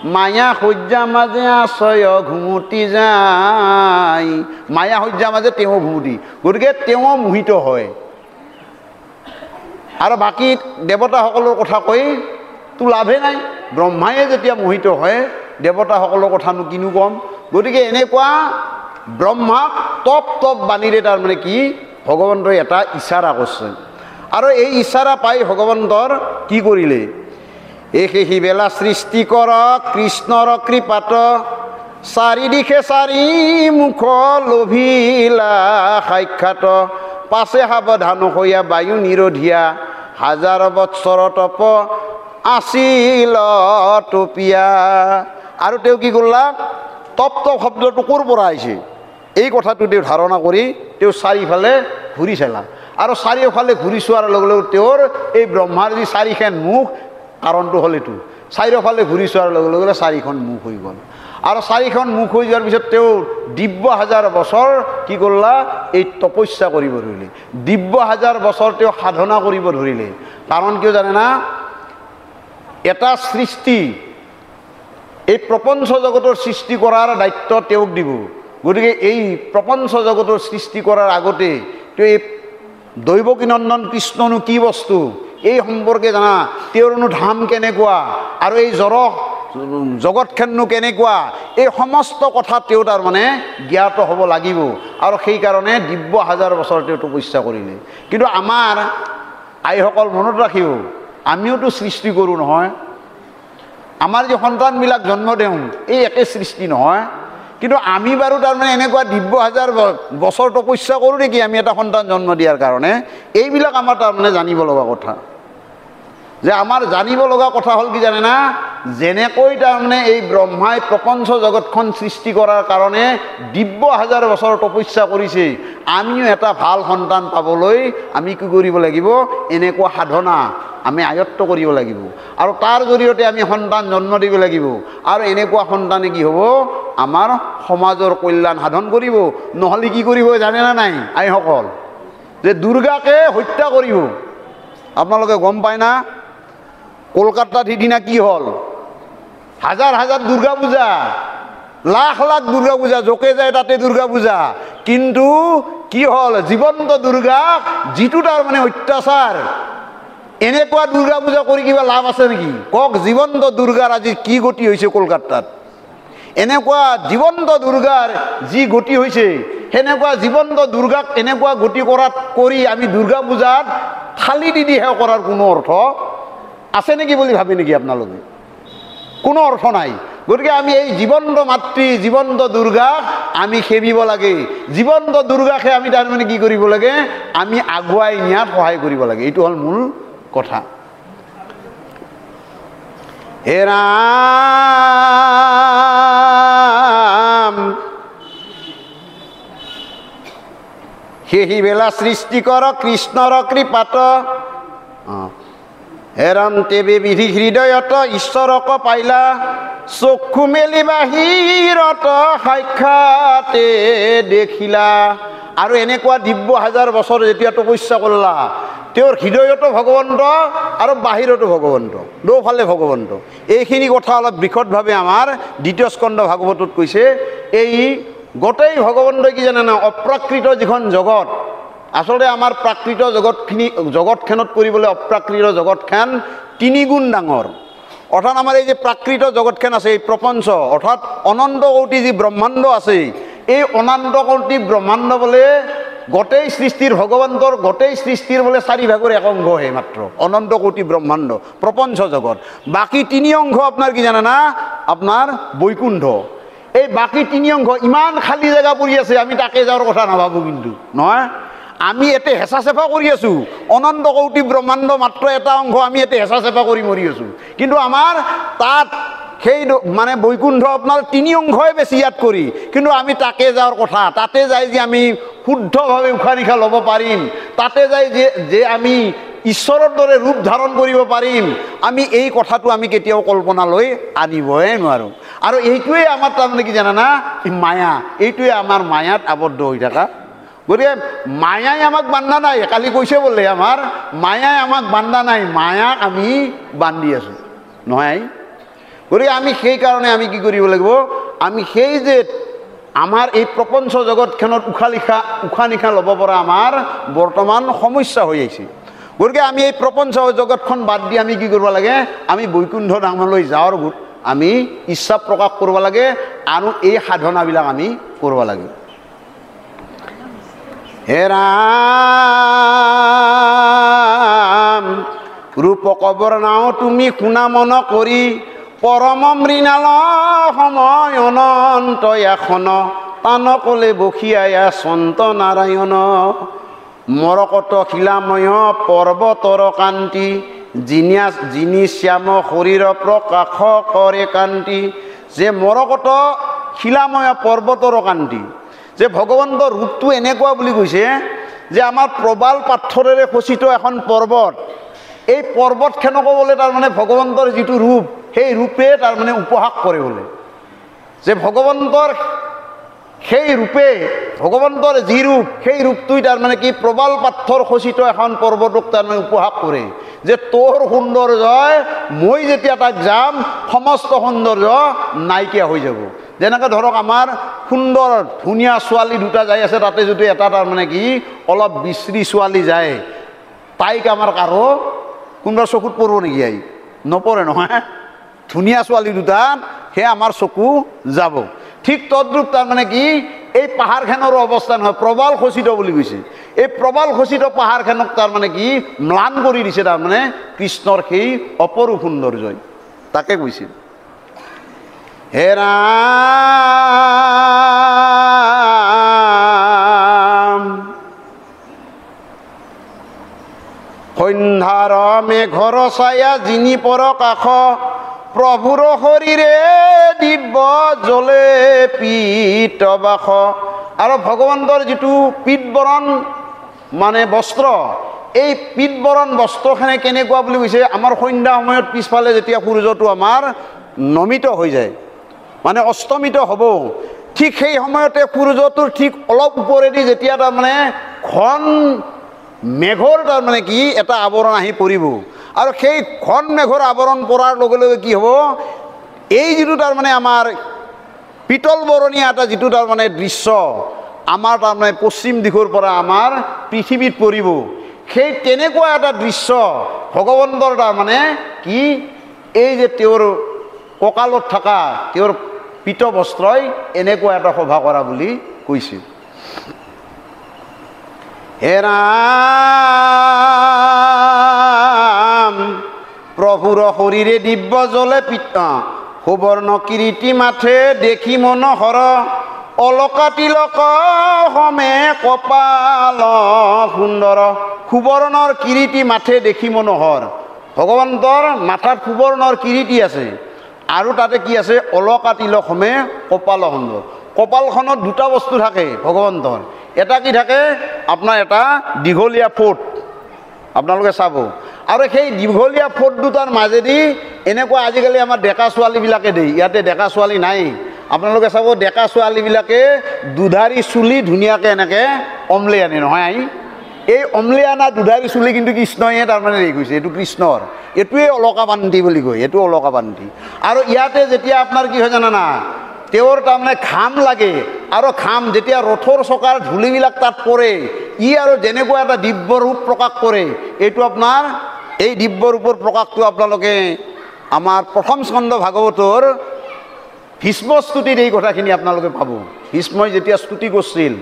মায়া সজ্জা মাজে আশ্ৰয় ঘুমুটি যায় মায়া সজ্জা মাজে তেওঁ ঘুমুটি গতিকে তেওঁ মোহিত হয় আৰু বাকী দেৱতাসকলৰ কথা কৈ তো লাভে নাই ব্ৰহ্মায়ে যেতিয়া মোহিত হয় দেৱতাসকলৰ কথানো কিনো কম গতিকে এনেকুৱা ব্ৰহ্মাক তপ বাণীৰে তাৰমানে কি ভগৱন্তই এটা ইচাৰা কৰিছে আৰু এই ইচাৰা পাই ভগৱন্তৰ কি কৰিলে এই বেলা সৃষ্টি কৰ কৃষ্ণৰ কৃপাত চাৰি দিশে চাৰি মুখ লোভিলা সাক্ষাৎ পাছে সাৱধান হৈয়া বায়ু নিৰোধিয়া হাজাৰ বৎসৰ তপ আছিল টপিয়া আৰু তেওঁ কি কৰিলা তপ্ত শব্দটো ক'ৰ পৰা আহিছে এই কথাটো তেওঁ ধাৰণা কৰি তেওঁ চাৰিওফালে ঘূৰি চালা আৰু চাৰিওফালে ঘূৰি চোৱাৰ লগে লগে তেওঁৰ এই ব্ৰহ্মাৰ যি চাৰিখন মুখ কাৰণটো হ'ল এইটো চাৰিওফালে ঘূৰি চোৱাৰ লগে লগে চাৰিখন মুখ হৈ গ'ল আৰু চাৰিখন মুখ হৈ যোৱাৰ পিছত তেওঁ দিব্য হাজাৰ বছৰ কি কৰিলা এই তপস্যা কৰিব ধৰিলে দিব্য হাজাৰ বছৰ তেওঁ সাধনা কৰিব ধৰিলে কাৰণ কিয় জানে না এটা সৃষ্টি এই প্ৰপঞ্চ জগতৰ সৃষ্টি কৰাৰ দায়িত্ব তেওঁক দিব গতিকে এই প্ৰপঞ্চ জগতৰ সৃষ্টি কৰাৰ আগতে তেওঁ এই দৈৱকী নন্দন কৃষ্ণনো কি বস্তু এই সম্পৰ্কে জানা তেওঁৰনো ধাম কেনেকুৱা আৰু এই জগতখননো কেনেকুৱা এই সমস্ত কথা তেওঁ তাৰমানে জ্ঞাত হ'ব লাগিব আৰু সেইকাৰণে দিব্য হাজাৰ বছৰ তেওঁ তপস্যা কৰিলে কিন্তু আমাৰ আইসকল মনত ৰাখিব আমিওতো সৃষ্টি কৰোঁ নহয় আমাৰ যে সন্তানবিলাক জন্ম দিওঁ এই একে সৃষ্টি নহয় কিন্তু আমি বাৰু তাৰমানে এনেকুৱা দিব্য হাজাৰ বছৰ তপস্যা কৰোঁ নেকি আমি এটা সন্তান জন্ম দিয়াৰ কাৰণে এইবিলাক আমাৰ তাৰমানে জানিব লগা কথা যে আমাৰ জানিব লগা কথা হ'ল কি জানে না, যেনেকৈ তাৰমানে এই ব্ৰহ্মাই প্ৰপঞ্চ জগতখন সৃষ্টি কৰাৰ কাৰণে 70,000 বছৰ তপস্যা কৰিছে, আমিও এটা ভাল সন্তান পাবলৈ আমি কি কৰিব লাগিব, এনেকুৱা সাধনা আমি আয়ত্ত কৰিব লাগিব আৰু তাৰ জৰিয়তে আমি সন্তান জন্ম দিব লাগিব আৰু এনেকুৱা সন্তানে কি হ'ব, আমাৰ সমাজৰ কল্যাণ সাধন কৰিব। নহ'লে কি কৰিব জানে না নাই আইসকল, যে দুৰ্গাকে হত্যা কৰিব। আপোনালোকে গম পায় না, কলকাতাত সিদিনা কি হ'ল, হাজাৰ হাজাৰ দুৰ্গা পূজা, লাখ লাখ দুৰ্গা পূজা, য'কে যায় তাতে দুৰ্গা পূজা, কিন্তু কি হ'ল, জীৱন্ত দুৰ্গাক যিটো তাৰমানে অত্যাচাৰ, এনেকুৱা দুৰ্গা পূজা কৰি কিবা লাভ আছে নেকি কওক? জীৱন্ত দুৰ্গাৰ আজি কি গতি হৈছে কলকাতাত, এনেকুৱা জীৱন্ত দুৰ্গাৰ যি গতি হৈছে, সেনেকুৱা জীৱন্ত দুৰ্গাক এনেকুৱা গতি কৰি আমি দুৰ্গা পূজাত থালি দি সেৱা কৰাৰ কোনো অৰ্থ আছে নেকি বুলি ভাবে নেকি আপোনালোকে? কোনো অৰ্থ নাই। গতিকে আমি এই জীৱন্ত মাতৃ, জীৱন্ত দুৰ্গাক আমি সেবিব লাগে, জীৱন্ত দুৰ্গাকহে আমি তাৰমানে কি কৰিব লাগে, আমি আগুৱাই নিয়াত সহায় কৰিব লাগে। এইটো হ'ল মূল কথা। হে ৰাম, সেহি বেলা সৃষ্টি কৰ কৃষ্ণৰ কৃপাত, হে ৰাম তেবে বিধি হৃদয়ত ঈশ্বৰক পাইলা, চক্ষু মেলি বাহিৰত সাক্ষাতে দেখিলা। আৰু এনেকুৱা 70,000 বছৰ যেতিয়া তপস্যা কৰলা, তেওঁৰ হৃদয়তো ভগৱন্ত আৰু বাহিৰতো ভগৱন্ত, দুফালে ভগৱন্ত। এইখিনি কথা অলপ বিশদভাৱে আমাৰ দ্বিতীয় স্কন্ধ ভাগৱতত কৈছে। এই গোটেই ভগৱন্তই কি জানে না, অপ্ৰাকৃত যিখন জগত, আচলতে আমাৰ প্ৰাকৃত জগতখনত কৰিবলৈ অপ্ৰাকৃত জগতখন 3 গুণ ডাঙৰ। অৰ্থাৎ আমাৰ এই যে প্ৰাকৃত জগতখন আছে, এই প্ৰপঞ্চ অৰ্থাৎ অনন্ত কোটি যি ব্ৰহ্মাণ্ড আছে, এই অনন্ত কোটি ব্ৰহ্মাণ্ড বোলে গোটেই সৃষ্টিৰ, ভগৱন্তৰ গোটেই সৃষ্টিৰ বোলে 4 ভাগৰ 1 অংশহে মাত্ৰ অনন্ত কোটি ব্ৰহ্মাণ্ড প্ৰপঞ্চ জগত। বাকী 3 অংশ আপোনাৰ কি জানে না, আপোনাৰ বৈকুণ্ঠ। এই বাকী 3 অংশ ইমান খালী জেগা পৰি আছে, আমি তাকে যাওয়াৰ কথা নাভাবোঁ, কিন্তু নহয়, আমি এতে হেঁচা চেপা কৰি আছোঁ। অনন্ত কোটি ব্ৰহ্মাণ্ড মাত্ৰ এটা অংশ, আমি এতে হেঁচা চেপা কৰি মৰি আছোঁ। কিন্তু আমাৰ তাত সেই মানে বৈকুণ্ঠ আপোনাৰ 3 অংশই বেছি ইয়াত কৰি, কিন্তু আমি তাকে যাওয়াৰ কথা। তাতে যাই যে আমি শুদ্ধভাৱে উশাহ নিশাহ ল'ব পাৰিম, তাতে যাই যে আমি ঈশ্বৰৰ দৰে ৰূপ ধাৰণ কৰিব পাৰিম, আমি এই কথাটো আমি কেতিয়াও কল্পনালৈ আনিবই নোৱাৰোঁ। আৰু এইটোৱে আমাৰ তাৰমানে কি জানা না, মায়া। এইটোৱে আমাৰ মায়াত আবদ্ধ হৈ থকা। গতিকে মায়াই আমাক বান্ধা নাই, কালি কৈছে বোলে আমাৰ মায়াই আমাক বান্ধা নাই, মায়াক আমি বান্ধি আছোঁ, নহয়? গতিকে আমি সেইকাৰণে আমি কি কৰিব লাগিব, আমি সেই যে আমাৰ এই প্ৰপঞ্চ জগতখনত উশাহ নিশাহ ল'ব পৰা আমাৰ বৰ্তমান সমস্যা হৈ আহিছে। গতিকে আমি এই প্ৰপঞ্চ জগতখন বাদ দি আমি কি কৰিব লাগে, আমি বৈকুণ্ঠ ধামলৈ যাওয়াৰ আমি ইচ্ছা প্ৰকাশ কৰিব লাগে আৰু এই সাধনাবিলাক আমি কৰিব লাগে। হে ৰাম, ৰূপক বৰ্ণাও তুমি শুনা মন কৰি, পৰম মৃণাল সময় অনন্ত এখন, তান কলে বসিয়ায়া সন্ত নাৰায়ণ। মৰকত শিলাময় পৰ্বতৰ কান্তি, যিনি শ্যাম শৰীৰ প্ৰকাশ কৰে কান্তি। যে মৰকত শিলাময় পৰ্বতৰ কান্তি, যে ভগৱন্তৰ ৰূপটো এনেকুৱা বুলি কৈছে যে আমাৰ প্ৰবাল পাথৰেৰে খচিত এখন পৰ্বত, এই পৰ্বতখনকো বোলে তাৰমানে ভগৱন্তৰ যিটো ৰূপ, সেই ৰূপে তাৰমানে উপহাস কৰে বোলে। যে ভগৱন্তৰ সেই ৰূপে, ভগৱন্তৰ যি ৰূপ, সেই ৰূপটোই তাৰমানে কি প্ৰবাল পাথৰ খচিত এখন পৰ্বতক তাৰমানে উপহাস কৰে, যে তোৰ সৌন্দৰ্যই মই যেতিয়া তাক যাম, সমস্ত সৌন্দৰ্য নাইকিয়া হৈ যাব। যেনেকৈ ধৰক আমাৰ সুন্দৰ ধুনীয়া ছোৱালী দুটা যাই আছে, তাতে যদি এটা তাৰমানে কি অলপ বিশ্ৰী ছোৱালী যায়, তাইক আমাৰ কাৰো কোনোবা চকুত পৰিব নেকি? আহি নপৰে নহয়। ধুনীয়া ছোৱালী দুটা সেই আমাৰ চকু যাব। ঠিক তদ্ৰূপ তাৰমানে কি এই পাহাৰখনৰো অৱস্থা নহয়, প্ৰবাল খচিত বুলি কৈছে। এই প্ৰবাল খচিত পাহাৰখনক তাৰমানে কি ম্লান কৰি দিছে তাৰমানে কৃষ্ণৰ সেই অপৰূপ সৌন্দৰ্যই, তাকে কৈছিল। হে ৰাম, সন্ধ্যাৰ মেঘৰ ছায়া যিনি পৰ কাষ প্ৰভুৰ শৰীৰে দিব্য জ্বলে পীতবাস। আৰু ভগৱন্তৰ যিটো পীতবৰণ মানে বস্ত্ৰ, এই পীতবৰণ বস্ত্ৰখনে কেনেকুৱা বুলি কৈছে, আমাৰ সন্ধ্যা সময়ত পিছফালে যেতিয়া সূৰ্যটো আমাৰ নমিত হৈ যায়, মানে অস্তমিত হ'ব, ঠিক সেই সময়তে সূৰ্যটোৰ ঠিক অলপ ওপৰেদি যেতিয়া তাৰমানে ঘন মেঘৰ তাৰমানে কি এটা আৱৰণ আহি পৰিব, আৰু সেই ঘন মেঘৰ আৱৰণ পৰাৰ লগে লগে কি হ'ব, এই যিটো তাৰমানে আমাৰ পিতল বৰণীয়া এটা যিটো তাৰমানে দৃশ্য আমাৰ তাৰমানে পশ্চিম দিশৰ পৰা আমাৰ পৃথিৱীত পৰিব, সেই তেনেকুৱা এটা দৃশ্য ভগৱন্তৰ তাৰমানে কি এই যে তেওঁৰ কঁকালত থকা তেওঁৰ পীত বস্ত্ৰই এনেকুৱা এটা শোভা কৰা বুলি কৈছিল। হে ৰাম প্ৰভুৰ শৰীৰে দিব্য জ্বলে পীত সুবৰ্ণ কিৰীটি মাথে দেখি মনোহৰ অলকা তিলক সমে কপাল সুন্দৰ। সুবৰ্ণৰ কিৰীটি মাথে দেখি মনোহৰ, ভগৱন্তৰ মাথাত সুবৰ্ণৰ কিৰীটি আছে আৰু তাতে কি আছে, অলকা তিলক সমে কপাল সুন্দৰ। কপালখনত দুটা বস্তু থাকে ভগৱন্তৰ, এটা কি থাকে আপোনাৰ এটা দীঘলীয়া ফোট, আপোনালোকে চাব, আৰু সেই দীঘলীয়া ফোট দুটাৰ মাজেদি এনেকুৱা আজিকালি আমাৰ ডেকা ছোৱালীবিলাকে দেই, ইয়াতে ডেকা ছোৱালী নাই, আপোনালোকে চাব ডেকা ছোৱালীবিলাকে দুধাৰি চুলি ধুনীয়াকৈ এনেকৈ অমলে আনে নহয়, এই অমলে আনা দুধাৰি চুলি কিন্তু কৃষ্ণয়ে তাৰমানে হেৰি কৰিছে, এইটো কৃষ্ণৰ, এইটোৱে অলকা বান্ধি বুলি কয়, এইটো অলকা বান্ধি। আৰু ইয়াতে যেতিয়া আপোনাৰ কি হয় জানানা, তেওঁৰ তাৰমানে ঘাম লাগে, আৰু ঘাম যেতিয়া ৰথৰ চকাৰ ধূলিবিলাক তাত পৰে, ই আৰু যেনেকুৱা এটা দিব্য ৰূপ প্ৰকাশ কৰে, এইটো আপোনাৰ এই দিব্য ৰূপৰ প্ৰকাশটো আপোনালোকে আমাৰ প্ৰথম স্কন্ধ ভাগৱতৰ ভীষ্ম স্তুতিত এই কথাখিনি আপোনালোকে পাব। ভীষ্মই যেতিয়া স্তুতি কৰিছিল,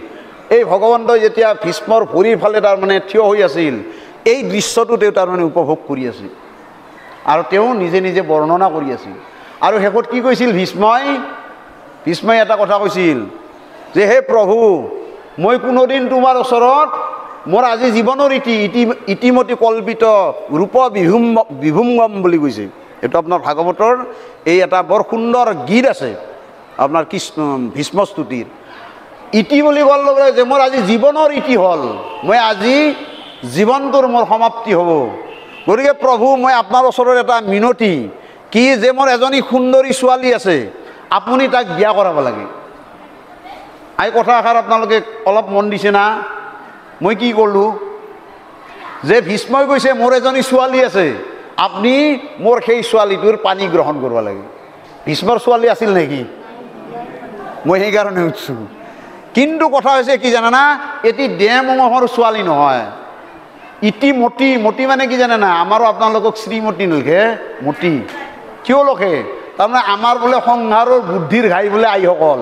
এই ভগৱন্তই যেতিয়া ভীষ্মৰ ভৰিৰ ফালে তাৰমানে থিয় হৈ আছিল, এই দৃশ্যটো তেওঁ তাৰমানে উপভোগ কৰি আছিল আৰু তেওঁ নিজে নিজে বৰ্ণনা কৰি আছিল। আৰু শেষত কি কৈছিল ভীষ্মই এটা কথা কৈছিল যে হে প্ৰভু, মই কোনোদিন তোমাৰ ওচৰত মোৰ আজি জীৱনৰ ইতিমতি কল্পিত ৰূপ বিভুংগম বুলি কৈছে। এইটো আপোনাৰ ভাগৱতৰ এই এটা বৰ সুন্দৰ গীত আছে আপোনাৰ ভীষ্ম স্তুতিৰ। ইতি বুলি কোৱাৰ লগে লগে যে মোৰ আজি জীৱনৰ ইতি হ'ল, মই আজি জীৱনটোৰ মোৰ সমাপ্তি হ'ব, গতিকে প্ৰভু মই আপোনাৰ ওচৰত এটা মিনতি কি যে মোৰ এজনী সুন্দৰী ছোৱালী আছে, আপুনি তাক বিয়া কৰাব লাগে। এই কথা এষাৰ আপোনালোকে অলপ মন দিছে না, মই কি ক'লোঁ যে ভীষ্মই কৈছে মোৰ এজনী ছোৱালী আছে, আপুনি মোৰ সেই ছোৱালীটোৰ পানী গ্ৰহণ কৰিব লাগে। ভীষ্মৰ ছোৱালী আছিল নেকি? মই সেইকাৰণে উঠছোঁ। কিন্তু কথা হৈছে কি জানানা, এটি দেমঙহৰ ছোৱালী নহয়, ইটি মতি মানে কি জানে না, আমাৰো আপোনালোকক শ্ৰীমতী নলখে মতি কিয় লখে, তাৰমানে আমাৰ বোলে সংসাৰৰ বুদ্ধিৰ ঘাই বোলে আইসকল,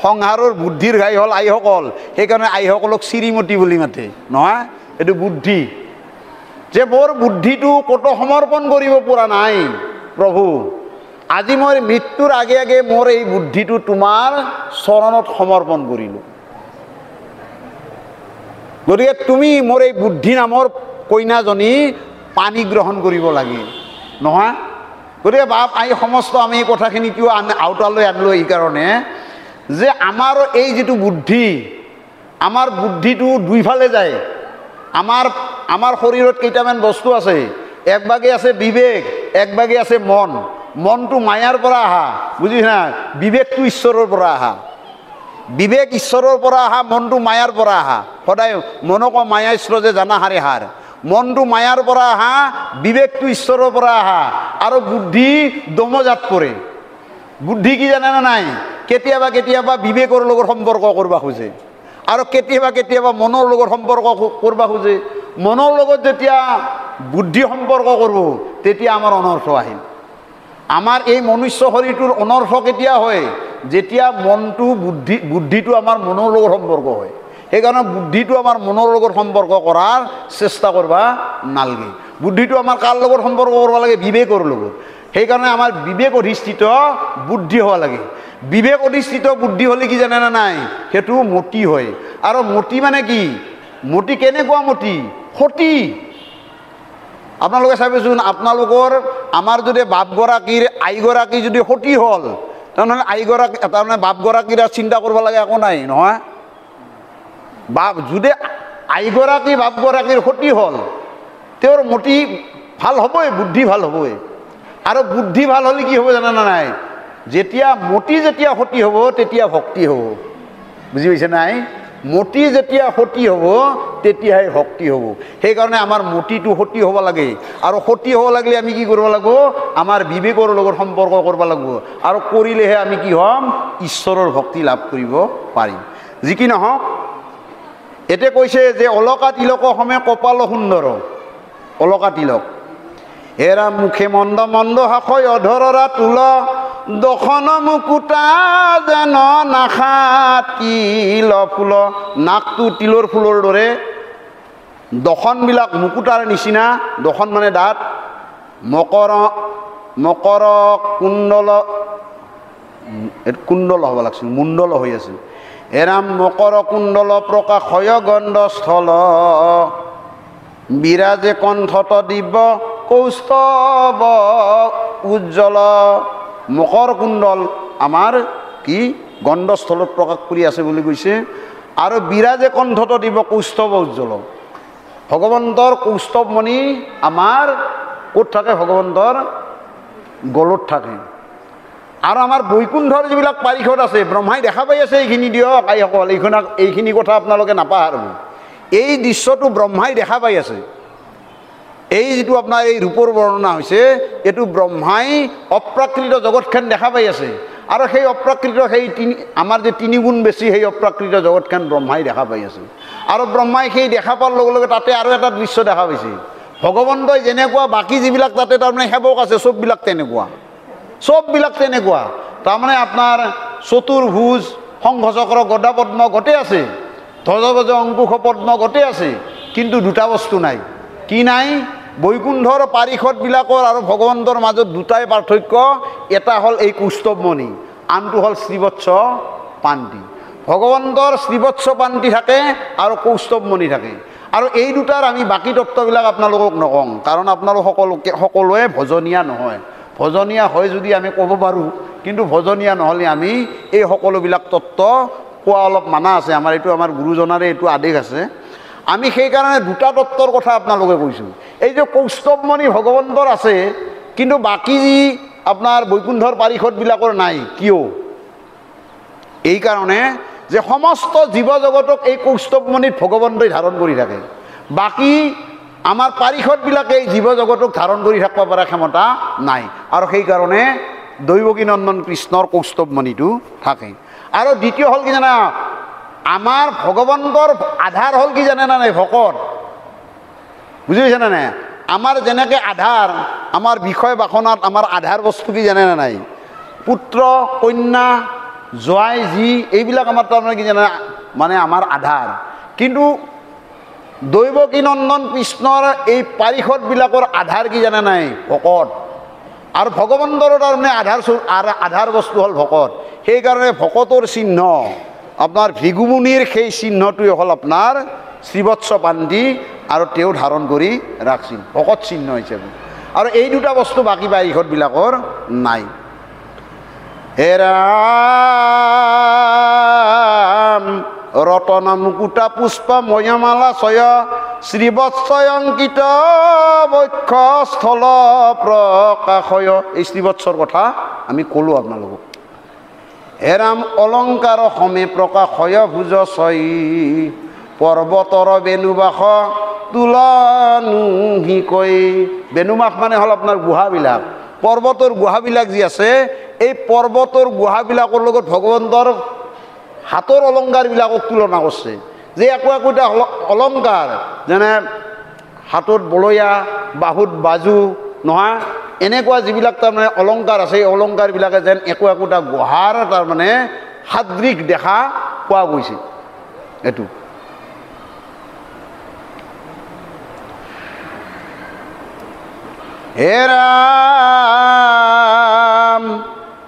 সংসাৰৰ বুদ্ধিৰ ঘাই হ'ল আইসকল, সেইকাৰণে আইসকলক শ্ৰীমতী বুলি মাতে নহয়, এইটো বুদ্ধি, যে মোৰ বুদ্ধিটো ক'তো সমৰ্পণ কৰিব পৰা নাই প্ৰভু, আজি মই মৃত্যুৰ আগে আগে মোৰ এই বুদ্ধিটো তোমাৰ চৰণত সমৰ্পণ কৰিলোঁ, গতিকে তুমি মোৰ এই বুদ্ধি নামৰ কইনাজনী পানী গ্ৰহণ কৰিব লাগে নহয়। গতিকে বাপ এই সমস্ত আমি এই কথাখিনি কিয় আওতালৈ আনিলোঁ, এইকাৰণে যে আমাৰ এই যিটো বুদ্ধি, আমাৰ বুদ্ধিটো দুইফালে যায়। আমাৰ শৰীৰত কেইটামান বস্তু আছে, এক ভাগে আছে বিবেক, এক ভাগে আছে মন। মনটো মায়াৰ পৰা আহা, বুজিছ না, বিবেকটো ঈশ্বৰৰ পৰা আহা, বিবেক ঈশ্বৰৰ পৰা আহা, মনটো মায়াৰ পৰা আহা। সদায় মনক মায়া যে জানা হাৰে হাৰ, মনটো মায়াৰ পৰা আহা, বিবেকটো ঈশ্বৰৰ পৰা আহা, আৰু বুদ্ধি দমজাত পৰে। বুদ্ধি কি জানে না নাই, কেতিয়াবা কেতিয়াবা বিবেকৰ লগত সম্পৰ্ক কৰিব খোজে, আৰু কেতিয়াবা কেতিয়াবা মনৰ লগত সম্পৰ্ক কৰিব খোজে। মনৰ লগত যেতিয়া বুদ্ধি সম্পৰ্ক কৰিব, তেতিয়া আমাৰ অনৰ্থ আহিল। আমাৰ এই মনুষ্য শৰীৰটোৰ অনৰ্থ কেতিয়া হয়, যেতিয়া মনটো বুদ্ধিটো আমাৰ মনৰ লগত সম্পৰ্ক হয়। সেইকাৰণে বুদ্ধিটো আমাৰ মনৰ লগত সম্পৰ্ক কৰাৰ চেষ্টা কৰবা নালগে। বুদ্ধিটো আমাৰ কাৰ লগত সম্পৰ্ক কৰিব লাগে, বিবেকৰ লগত। সেইকাৰণে আমাৰ বিবেক অধিষ্ঠিত বুদ্ধি হ'ব লাগে। বিবেক অধিষ্ঠিত বুদ্ধি হ'লে কি জানে না নাই, সেইটো মতি হয়। আৰু মতি মানে কি, মতি কেনেকুৱা মতি, সতী আপোনালোকে চাবচোন, আপোনালোকৰ আমাৰ যদি বাপগৰাকীৰ আইগৰাকী যদি সতী হ'ল, তেনেহ'লে আইগৰাকী তাৰমানে বাপগৰাকীৰ চিন্তা কৰিব লাগে একো নাই নহয়। বাপ যদি আইগৰাকী বাপগৰাকীৰ সতী হ'ল, তেওঁৰ মতি ভাল হ'বই, বুদ্ধি ভাল হ'বই। আৰু বুদ্ধি ভাল হ'লে কি হ'ব জানেনে নাই? যেতিয়া মতি যেতিয়া সতী হ'ব তেতিয়া ভক্তি হ'ব। বুজি পাইছে নাই? মতি যেতিয়া সতী হ'ব তেতিয়াহে ভক্তি হ'ব। সেইকাৰণে আমাৰ মতিটো সতী হ'ব লাগে। আৰু সতী হ'ব লাগিলে আমি কি কৰিব লাগিব? আমাৰ বিবেকৰ লগত সম্পৰ্ক কৰিব লাগিব। আৰু কৰিলেহে আমি কি হ'ম? ঈশ্বৰৰ ভক্তি লাভ কৰিব পাৰিম। যি কি নহওক, এতিয়া কৈছে যে অলকা তিলক সমে কপাল সুন্দৰ। অলকা তিলক এৰা মুখে মন্দ মন্দ হাসয় অধৰৰা তুল দখন মুকুতা যেন নাখা তিল ফুল। নাকটো তিলৰ ফুলৰ দৰে, দখনবিলাক মুকুতাৰ নিচিনা। দখন মানে দাঁত। মকৰ মকৰ কুণ্ডল, কুণ্ডল হ'ব লাগিছিল, মুণ্ডল হৈ আছিল। এৰাম মকৰ কুণ্ডল প্ৰকাশ হয় গণ্ডস্থল বিৰাজে কণ্ঠত দিব্য কৌস্তৱ উজ্জ্বল। মকৰ কুণ্ডল আমাৰ কি গণ্ডস্থলত প্ৰকাশ কৰি আছে বুলি কৈছে। আৰু বিৰাজে কণ্ঠত দিব কৌস্তৱ উজ্জ্বল। ভগৱন্তৰ কৌস্তৱমণি আমাৰ ক'ত থাকে? ভগৱন্তৰ গলত থাকে। আৰু আমাৰ বৈকুণ্ঠৰ যিবিলাক পাৰিষদ আছে, ব্ৰহ্মাই দেখা পাই আছে এইখিনি দিয়ক আইসকল, এইখিনি কথা আপোনালোকে নাপাহৰিব। এই দৃশ্যটো ব্ৰহ্মাই দেখা পাই আছে। এই যিটো আপোনাৰ এই ৰূপৰ বৰ্ণনা হৈছে, এইটো ব্ৰহ্মাই অপ্ৰাকৃত জগতখন দেখা পাই আছে। আৰু সেই অপ্ৰাকৃত সেই আমাৰ যে তিনিগুণ বেছি সেই অপ্ৰাকৃত জগতখন ব্ৰহ্মাই দেখা পাই আছে। আৰু ব্ৰহ্মাই সেই দেখা পোৱাৰ লগে লগে তাতে আৰু এটা দৃশ্য দেখা পাইছে। ভগৱন্তই যেনেকুৱা বাকী যিবিলাক তাতে তাৰমানে সেৱক আছে চববিলাক তেনেকুৱা, চববিলাক তেনেকুৱা। তাৰমানে আপোনাৰ চতুৰ্ভুজ, শংখচক্ৰ, গদা পদ্ম গোটেই আছে, ধ্বজভজ অংকুশ পদ্ম গোটেই আছে। কিন্তু দুটা বস্তু নাই। কি নাই? বৈকুণ্ঠৰ পাৰিষদবিলাকৰ আৰু ভগৱন্তৰ মাজত দুটাই পাৰ্থক্য। এটা হ'ল এই কৌস্তৱমণি, আনটো হ'ল শ্ৰীবৎস পাণ্টি। ভগৱন্তৰ শ্ৰীবৎস পাণ্টি থাকে আৰু কৌস্তৱমণি থাকে। আৰু এই দুটাৰ আমি বাকী তত্ত্ববিলাক আপোনালোকক নকওঁ, কাৰণ আপোনালোক সকলোৱে ভজনীয়া নহয়। ভজনীয়া হয় যদি আমি ক'ব পাৰোঁ, কিন্তু ভজনীয়া নহ'লে আমি এই সকলোবিলাক তত্ত্ব কোৱা অলপ মানা আছে। আমাৰ এইটো আমাৰ গুৰুজনাৰে এইটো আদেশ আছে। আমি সেইকাৰণে দুটা তত্ত্বৰ কথা আপোনালোকে কৈছোঁ। এই যে কৌস্তৱমণি ভগৱন্তৰ আছে, কিন্তু বাকী যি আপোনাৰ বৈকুণ্ঠৰ পাৰিষদবিলাকৰ নাই। কিয়? এই কাৰণে যে সমস্ত জীৱ জগতক এই কৌস্তৱমণিত ভগৱন্তই ধাৰণ কৰি থাকে। বাকী আমাৰ পাৰিষদবিলাকে এই জীৱ জগতক ধাৰণ কৰি থাকিব পৰা ক্ষমতা নাই। আৰু সেইকাৰণে দৈৱকী নন্দন কৃষ্ণৰ কৌস্তৱমণিটো থাকে। আৰু দ্বিতীয় হ'ল কি জানা? আমাৰ ভগৱন্তৰ আধাৰ হ'ল কি জানে না নাই? ভকত। বুজি পাইছে না নাই? আমাৰ যেনেকৈ আধাৰ, আমাৰ বিষয় বাসনাত আমাৰ আধাৰ বস্তু কি জানে না নাই? পুত্ৰ, কন্যা, জোৱাই, যি এইবিলাক আমাৰ তাৰমানে কি জানে? মানে আমাৰ আধাৰ। কিন্তু দৈৱকী নন্দন কৃষ্ণৰ এই পাৰিষদবিলাকৰ আধাৰ কি জানে নাই? ভকত। আৰু ভগৱন্তৰ তাৰমানে আধাৰ বস্তু হ'ল ভকত। সেইকাৰণে ভকতৰ চিহ্ন আপোনাৰ ভৃগুমুনিৰ সেই চিহ্নটোৱে হ'ল আপোনাৰ শ্ৰীবৎস পাণ্টি, আৰু তেওঁ ধাৰণ কৰি ৰাখছিল ভকত চিহ্ন হিচাপে। আৰু এই দুটা বস্তু বাকী পাৰিষদবিলাকৰ নাই। এৰাম ৰতন মুকুতা পুষ্প ময়মালা ছয় শ্ৰীবৎসয়ংকিত বক্ষস্থল প্ৰকাশয়। এই শ্ৰীবৎসৰ কথা আমি ক'লোঁ আপোনালোকক। এৰাম অলংকাৰ সমে প্ৰকাশ হয় ভুজ ছয় পৰ্বতৰ বেণুবাস তুলনুহি কৈ। বেণুবাস মানে হ'ল আপোনাৰ গুহাবিলাক। পৰ্বতৰ গুহাবিলাক যি আছে, এই পৰ্বতৰ গুহাবিলাকৰ লগত ভগৱন্তৰ হাতৰ অলংকাৰবিলাকক তুলনা কৰিছে। যে একোটা অলংকাৰ, যেনে হাতত বলয়া, বাহুত বাজু নহয়, এনেকুৱা যিবিলাক তাৰমানে অলংকাৰ আছে, এই অলংকাৰবিলাকে যেন একোটা গুহাৰ তাৰমানে সাদৃশ দেখা পোৱা গৈছে। এইটো হেৰাম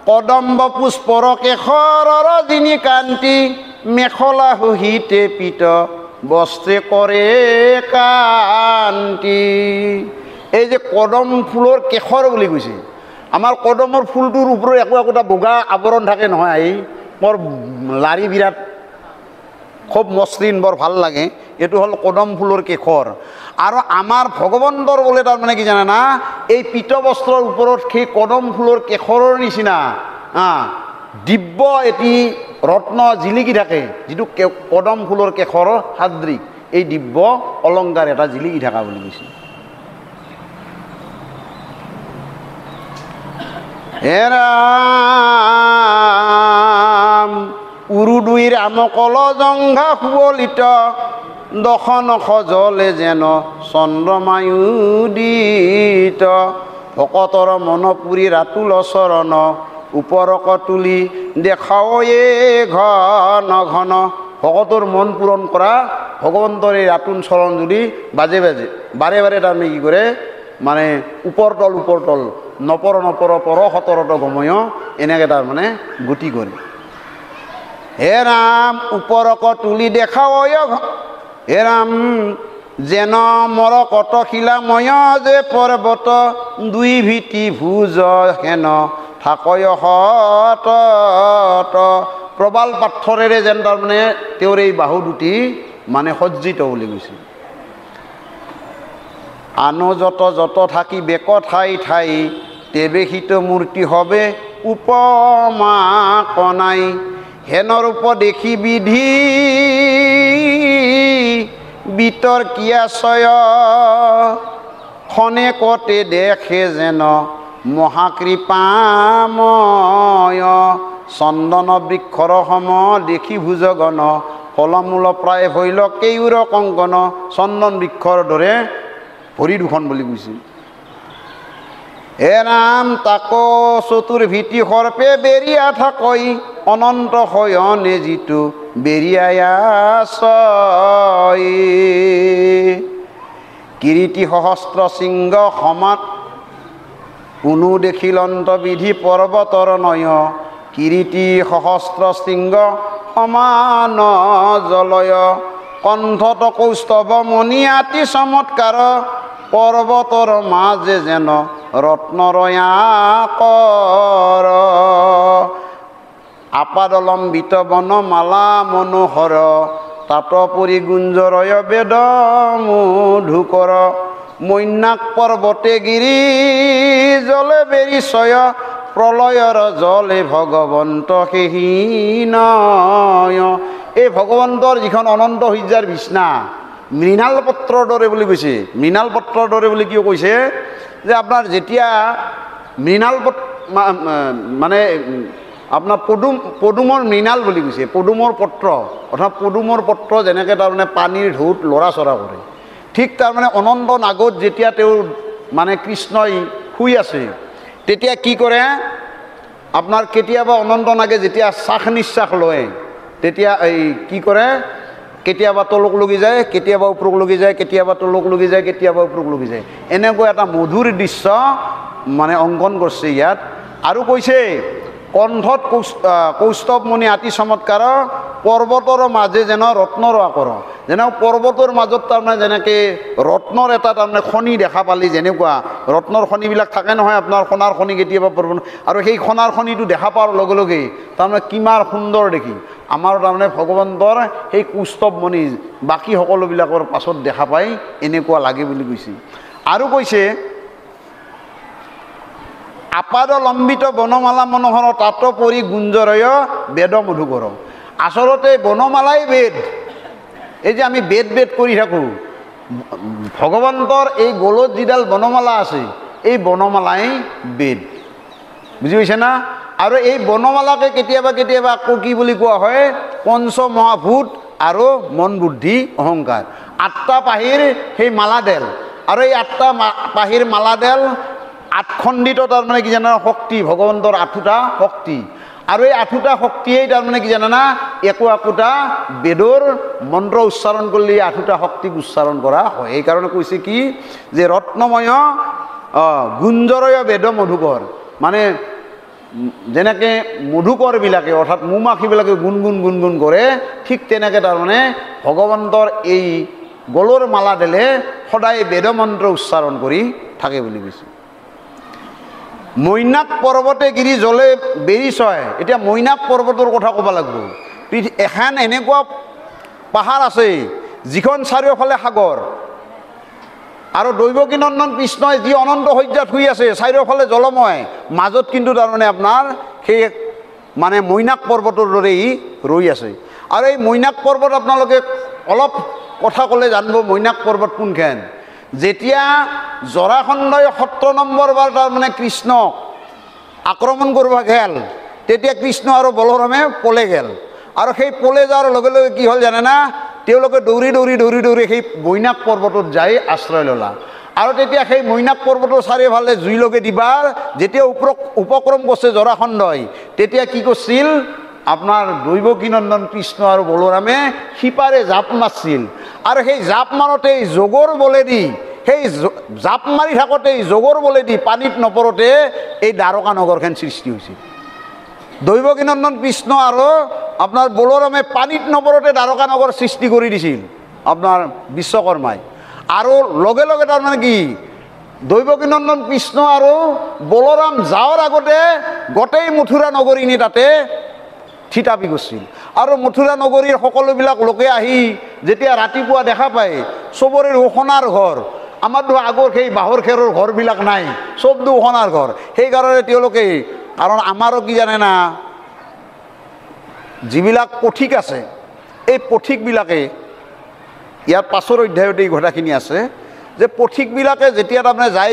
কদম্ব পুষ্পৰ কেশৰ ৰজনী কান্তি মেখলা হুহিতে পিত বস্ত্ৰে কৰে কান্তি। এই যে কদম ফুলৰ কেশৰ বুলি কৈছে, আমাৰ কদমৰ ফুলটোৰ ওপৰত একো একোটা বগা আৱৰণ থাকে নহয়, এই বৰ লাৰি বিৰাট খুব মসৃণ, বৰ ভাল লাগে। এইটো হ'ল কদম ফুলৰ কেশৰ। আৰু আমাৰ ভগৱন্তৰ বোলে তাৰমানে কি জানে না, এই পীত বস্ত্ৰৰ ওপৰত সেই কদম ফুলৰ কেশৰৰ নিচিনা দিব্য এটি ৰত্ন জিলিকি থাকে, যিটো কদম ফুলৰ কেশৰৰ সাদৃশ, এই দিব্য অলংকাৰ এটা জিলিকি থকা বুলি কৈছে। এৰাম উৰুদুইৰ আমকল জংঘা সুবলিত, দশন সজলে যেন চন্দ্ৰমায়ুদিত, ভকতৰ মনপুৰী ৰাতুল চৰণ, ওপৰক তুলি দেখাও এ ঘন ঘন। ভকতৰ মন পূৰণ কৰা ভগৱন্তৰ এই ৰাতুল চৰণ যদি বাজে বাজে বাৰে বাৰে তাৰমানে কি কৰে, মানে ওপৰ তল নপৰ নপৰ পৰ সতৰত গময়, এনেকৈ তাৰমানে গতি কৰে। হে ৰাম ওপৰক তুলি দেখাও হে ৰাম যেন মৰ কত শিলাময় যে পৰ্বত, দুই ভীতি ভুজ হেন থাকয় হত, প্ৰবাল পাথৰেৰে যেন তাৰমানে তেওঁৰ এই বাহু দুটি মানে সজ্জিত বুলি কৈছে। আনো যত যত থাকি বেক ঠাই ঠাই, তেবেশিত মূৰ্তি হবে উপমা কনাই, হেনৰ ৰূপ দেখি বিধি বিতৰ্কিয়া চয়, খনে কতে দেখে যেন মহাকৃপাময়, চন্দন বৃক্ষৰ সম দেখি ভুজগণ, ফলমূল প্ৰায় হৈল কেউৰ কংকন, চন্দন বৃক্ষৰ দৰে ভৰি দুখন বুলি কৈছিল। হে ৰাম তাকো চতুৰ্ভীতি সৰ্পে বেৰিয়া থাকৈ, অনন্ত শয়নে যিটো বেৰিয়াই, কিৰীটি সহস্ৰ সিংহ সমান কোনো দেখিলন্ত বিধি পৰ্বতৰ নয়, কিৰীটি সহস্ৰ সিংহ সমান জলয়, কণ্ঠত কৌস্তৱ মণি আতি চমৎকাৰ, পৰ্বতৰ মাজে যেন ৰত্নৰয়াকৰ, আপাদলম্বিত বনমালা মনোহৰ, তাত পৰি গুঞ্জৰয় বেদ মধুকৰ, মন্যাক পৰ্বতে গিৰি জলে বেৰিচয়, প্ৰলয়ৰ জলে ভগৱন্ত সেহীনয়। এই ভগৱন্তৰ যিখন অনন্ত সজ্জাৰ বিছনা, মৃণাল পত্ৰৰ দৰে বুলি কৈছে। মৃণাল পত্ৰৰ দৰে বুলি কিয় কৈছে, যে আপোনাৰ যেতিয়া মৃণাল মানে আপোনাৰ পদুমৰ মৃণাল বুলি কৈছে, পদুমৰ পত্ৰ, অৰ্থাৎ পদুমৰ পত্ৰ যেনেকৈ তাৰমানে পানীৰ ঢৌত লৰা চৰা কৰে, ঠিক তাৰমানে অনন্ত নাগত যেতিয়া তেওঁ মানে কৃষ্ণই শুই আছে, তেতিয়া কি কৰে, আপোনাৰ কেতিয়াবা অনন্ত নাগে যেতিয়া শ্বাস নিশ্বাস লয়, তেতিয়া এই কি কৰে, কেতিয়াবা তলক লগি যায়, কেতিয়াবা ওপৰক লগি যায়, কেতিয়াবা তলক লগি যায়, কেতিয়াবা ওপৰক লগি যায়, এনেকুৱা এটা মধুৰ দৃশ্য মানে অংকন কৰিছে ইয়াত। আৰু কৈছে কণ্ঠত কৌস্তৱ মণি আতি চমৎকাৰ, পৰ্বতৰ মাজে যেন ৰত্নৰ আকৰ, যেনে পৰ্বতৰ মাজত তাৰমানে যেনেকৈ ৰত্নৰ এটা তাৰমানে খনি দেখা পালি, যেনেকুৱা ৰত্নৰ খনিবিলাক থাকে নহয়, আপোনাৰ সোণাৰ খনি কেতিয়াবা পৰ্বত, আৰু সেই সোণাৰ খনিটো দেখা পোৱাৰ লগে লগে তাৰমানে কিমান সুন্দৰ দেখি, আমাৰ তাৰমানে ভগৱন্তৰ সেই কৌস্তৱ মণি বাকী সকলোবিলাকৰ পাছত দেখা পাই এনেকুৱা লাগে বুলি কৈছে। আৰু কৈছে আপাদলম্বিত বনমালা মনোহৰ, তাত পৰি গুঞ্জৰয় বেদ মধুকৰ। আচলতে বনমালাই বেদ, এই যে আমি বেদ বেদ কৰি থাকোঁ, ভগৱন্তৰ এই গলত যিডাল বনমালা আছে, এই বনমালাই বেদ, বুজি পাইছে না। আৰু এই বনমালাকে কেতিয়াবা কেতিয়াবা আকৌ কি বুলি কোৱা হয়, পঞ্চ মহাভূত আৰু মন বুদ্ধি অহংকাৰ, আঠটা পাহিৰ সেই মালাডেল, আৰু এই আঠটা পাহিৰ মালাডেল আঠখণ্ডিত তাৰমানে কি জানা শক্তি, ভগৱন্তৰ আঠোটা শক্তি, আৰু এই আঠোটা শক্তিয়েই তাৰমানে কি জানা একো একোটা বেদৰ মন্ত্ৰ উচ্চাৰণ কৰিলে আঠোটা শক্তিক উচ্চাৰণ কৰা হয়। এইকাৰণে কৈছে কি যে ৰত্নময় গুঞ্জৰয় বেদ মধুকৰ, মানে যেনেকৈ মধুকৰবিলাকে অৰ্থাৎ মৌমাখিবিলাকে গুণগুণ গুণগুণ কৰে, ঠিক তেনেকৈ তাৰমানে ভগৱন্তৰ এই গলৰ মালা দিলে সদায় বেদমন্ত্ৰ উচ্চাৰণ কৰি থাকে বুলি কৈছে। মৈনাক পৰ্বতে গিৰি জলে বেৰি চয়। এতিয়া মৈনাক পৰ্বতৰ কথা ক'ব লাগিব। এখন এনেকুৱা পাহাৰ আছে যিখন চাৰিওফালে সাগৰ, আৰু দৈৱকীনন্দন কৃষ্ণই যি অনন্ত শয্যাত শুই আছে, চাৰিওফালে জলময়, মাজত কিন্তু তাৰমানে আপোনাৰ সেই মানে মৈনাক পৰ্বতৰ দৰে ই ৰৈ আছে। আৰু এই মৈনাক পৰ্বত আপোনালোকে অলপ কথা ক'লে জানিব মৈনাক পৰ্বত কোনখন। যেতিয়া জৰাসন্ধই 17 নম্বৰবাৰ তাৰমানে কৃষ্ণক আক্ৰমণ কৰিব গেল, তেতিয়া কৃষ্ণ আৰু বলৰামে পলে গেল। আৰু সেই পলে যোৱাৰ লগে লগে কি হ'ল জানে না, তেওঁলোকে দৌৰি দৌৰি দৌৰি দৌৰি সেই মৈনাক পৰ্বতত যাই আশ্ৰয় ল'লা। আৰু তেতিয়া সেই মৈনাক পৰ্বতৰ চাৰিওফালে জুই লগে দিবাৰ যেতিয়া উপক্ৰম কৰিছে জৰাসন্ধই, তেতিয়া কি কৰিছিল আপোনাৰ দৈৱকীনন্দন কৃষ্ণ আৰু বলৰামে সিপাৰে জাপ মাৰছিল। আৰু সেই জাপ মাৰোঁতে যোগৰ বলেদি, সেই জাপ মাৰি থাকোঁতে যোগৰ বলেদি পানীত নপৰোঁতে এই দ্বাৰকা নগৰখন সৃষ্টি হৈছিল। দৈৱকীনন্দন কৃষ্ণ আৰু আপোনাৰ বলৰামে পানীত নপৰোঁতে দ্বাৰকা নগৰ সৃষ্টি কৰি দিছিল আপোনাৰ বিশ্বকৰ্মাই। আৰু লগে লগে তাৰমানে কি দৈৱকীনন্দন কৃষ্ণ আৰু বলৰাম যাৱাৰ আগতে গোটেই মথুৰা নগৰীনি তাতে থিতাপি কৰিছিল। আৰু মথুৰা নগৰীৰ সকলোবিলাক লোকে আহি যেতিয়া ৰাতিপুৱা দেখা পায় চবৰে সোণাৰ ঘৰ, আমাৰতো আগৰ সেই বাঁহৰ খেৰৰ ঘৰবিলাক নাই, চবটো সোণাৰ ঘৰ। সেইকাৰণে তেওঁলোকে, কাৰণ আমাৰো কি জানে না, যিবিলাক পথিক আছে এই পথিকবিলাকে, ইয়াৰ পাছৰ অধ্যায়ত এই কথাখিনি আছে যে পথিকবিলাকে যেতিয়া তাৰমানে যাই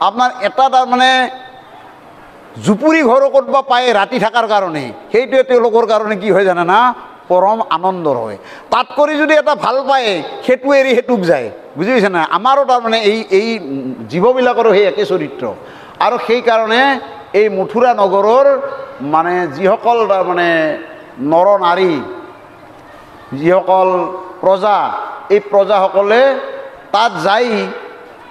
আপোনাৰ এটা তাৰমানে জুপুৰি ঘৰো ক'তব পায় ৰাতি থকাৰ কাৰণে, সেইটোৱে তেওঁলোকৰ কাৰণে কি হয় জানে না, পৰম আনন্দৰ হয়। তাত কৰি যদি এটা ভাল পায় সেইটো এৰি সেইটোক যায়, বুজি পাইছে না। আমাৰো তাৰমানে এই জীৱবিলাকৰো সেই একে চৰিত্ৰ। আৰু সেইকাৰণে এই মথুৰা নগৰৰ মানে যিসকল তাৰমানে নৰ নাৰী, যিসকল প্ৰজা, এই প্ৰজাসকলে তাত যাই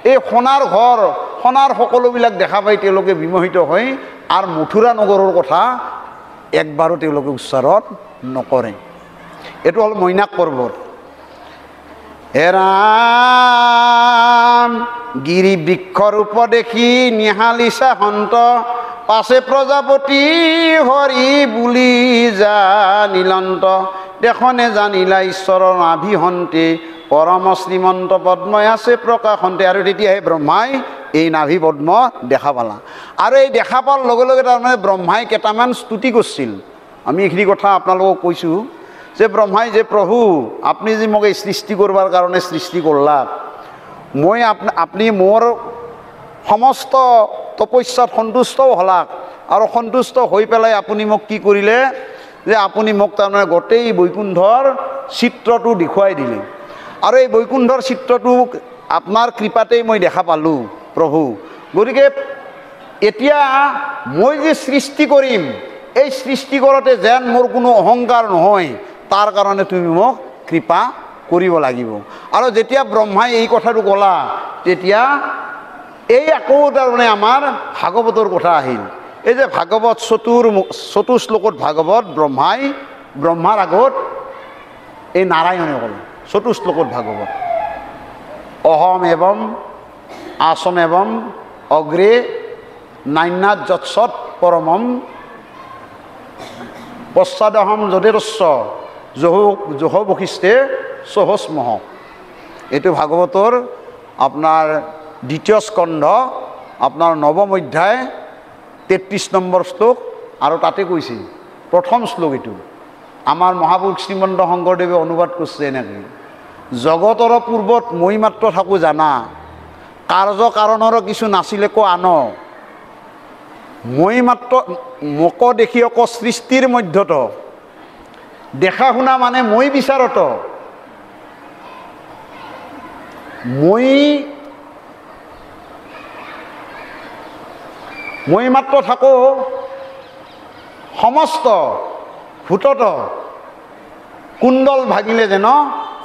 এই সোণাৰ ঘৰ, সোণাৰ সকলোবিলাক দেখা পাই তেওঁলোকে বিমোহিত হয়। আৰু মথুৰা নগৰৰ কথা একবাৰো তেওঁলোকে উচ্চাৰণ নকৰে। এইটো হ'ল মৈনাক পৰ্বত। এৰাম গিৰি বৃক্ষৰূপ দেখি নিহালিছা সন্ত, পাছে প্ৰজাপতি হৰি বুলি জানিলন্ত, দেখনে জানিলা ঈশ্বৰৰ নাভিহন্তে, পৰম শ্ৰীমন্ত পদ্মই আছে প্ৰকাশন্তে। আৰু তেতিয়াহে ব্ৰহ্মাই এই নাভি পদ্ম দেখা পালা। আৰু এই দেখা পোৱাৰ লগে লগে তাৰমানে ব্ৰহ্মাই কেইটামান স্তুতি কৰিছিল। আমি এইখিনি কথা আপোনালোকক কৈছোঁ যে ব্ৰহ্মাই যে প্ৰভু আপুনি যে মোক এই সৃষ্টি কৰবাৰ কাৰণে সৃষ্টি কৰলাক, মই আপুনি মোৰ সমস্ত তপস্যাত সন্তুষ্টও হলাক। আৰু সন্তুষ্ট হৈ পেলাই আপুনি মোক কি কৰিলে যে আপুনি মোক তাৰমানে গোটেই বৈকুণ্ঠৰ চিত্ৰটো দেখুৱাই দিলে। আৰু এই বৈকুণ্ঠৰ চিত্ৰটো আপোনাৰ কৃপাতেই মই দেখা পালোঁ প্ৰভু। গতিকে এতিয়া মই যে সৃষ্টি কৰিম, এই সৃষ্টি কৰোঁতে যেন মোৰ কোনো অহংকাৰ নহয়, তাৰ কাৰণে তুমি মোক কৃপা কৰিব লাগিব। আৰু যেতিয়া ব্ৰহ্মাই এই কথাটো ক'লা, তেতিয়া এই আকৌ তাৰমানে আমাৰ ভাগৱতৰ কথা আহিল। এই যে ভাগৱত চতুশ্লোকত ভাগৱত ব্ৰহ্মাৰ আগত এই নাৰায়ণে ক'লে চতুশ্লোকত ভাগৱত, অহম এৱম আসম এৱম অগ্ৰে নান্যাত যৎসৎ পৰমম পশ্চাদহম যদেৰস্য জহ বশিষ্ঠে সহস্মহ। এইটো ভাগৱতৰ আপোনাৰ দ্বিতীয় স্কন্ধ, আপোনাৰ নৱম অধ্যায় 33 নম্বৰ শ্লোক। আৰু তাতে কৈছে প্ৰথম শ্লোক, এইটো আমাৰ মহাপুৰুষ শ্ৰীমন্ত শংকৰদেৱে অনুবাদ কৰিছে এনেকৈ, জগতৰ পূৰ্বত মই মাত্ৰ থাকোঁ জানা, কাৰ্য কাৰণৰ কিছু নাছিলে ক আন, মই মাত্ৰ মোক দেখি অক সৃষ্টিৰ মধ্যত, দেখা শুনা মানে মই বিচাৰত, মই মাত্ৰ থাকোঁ সমস্ত ভূতত, কুণ্ডল ভাগিলে যেন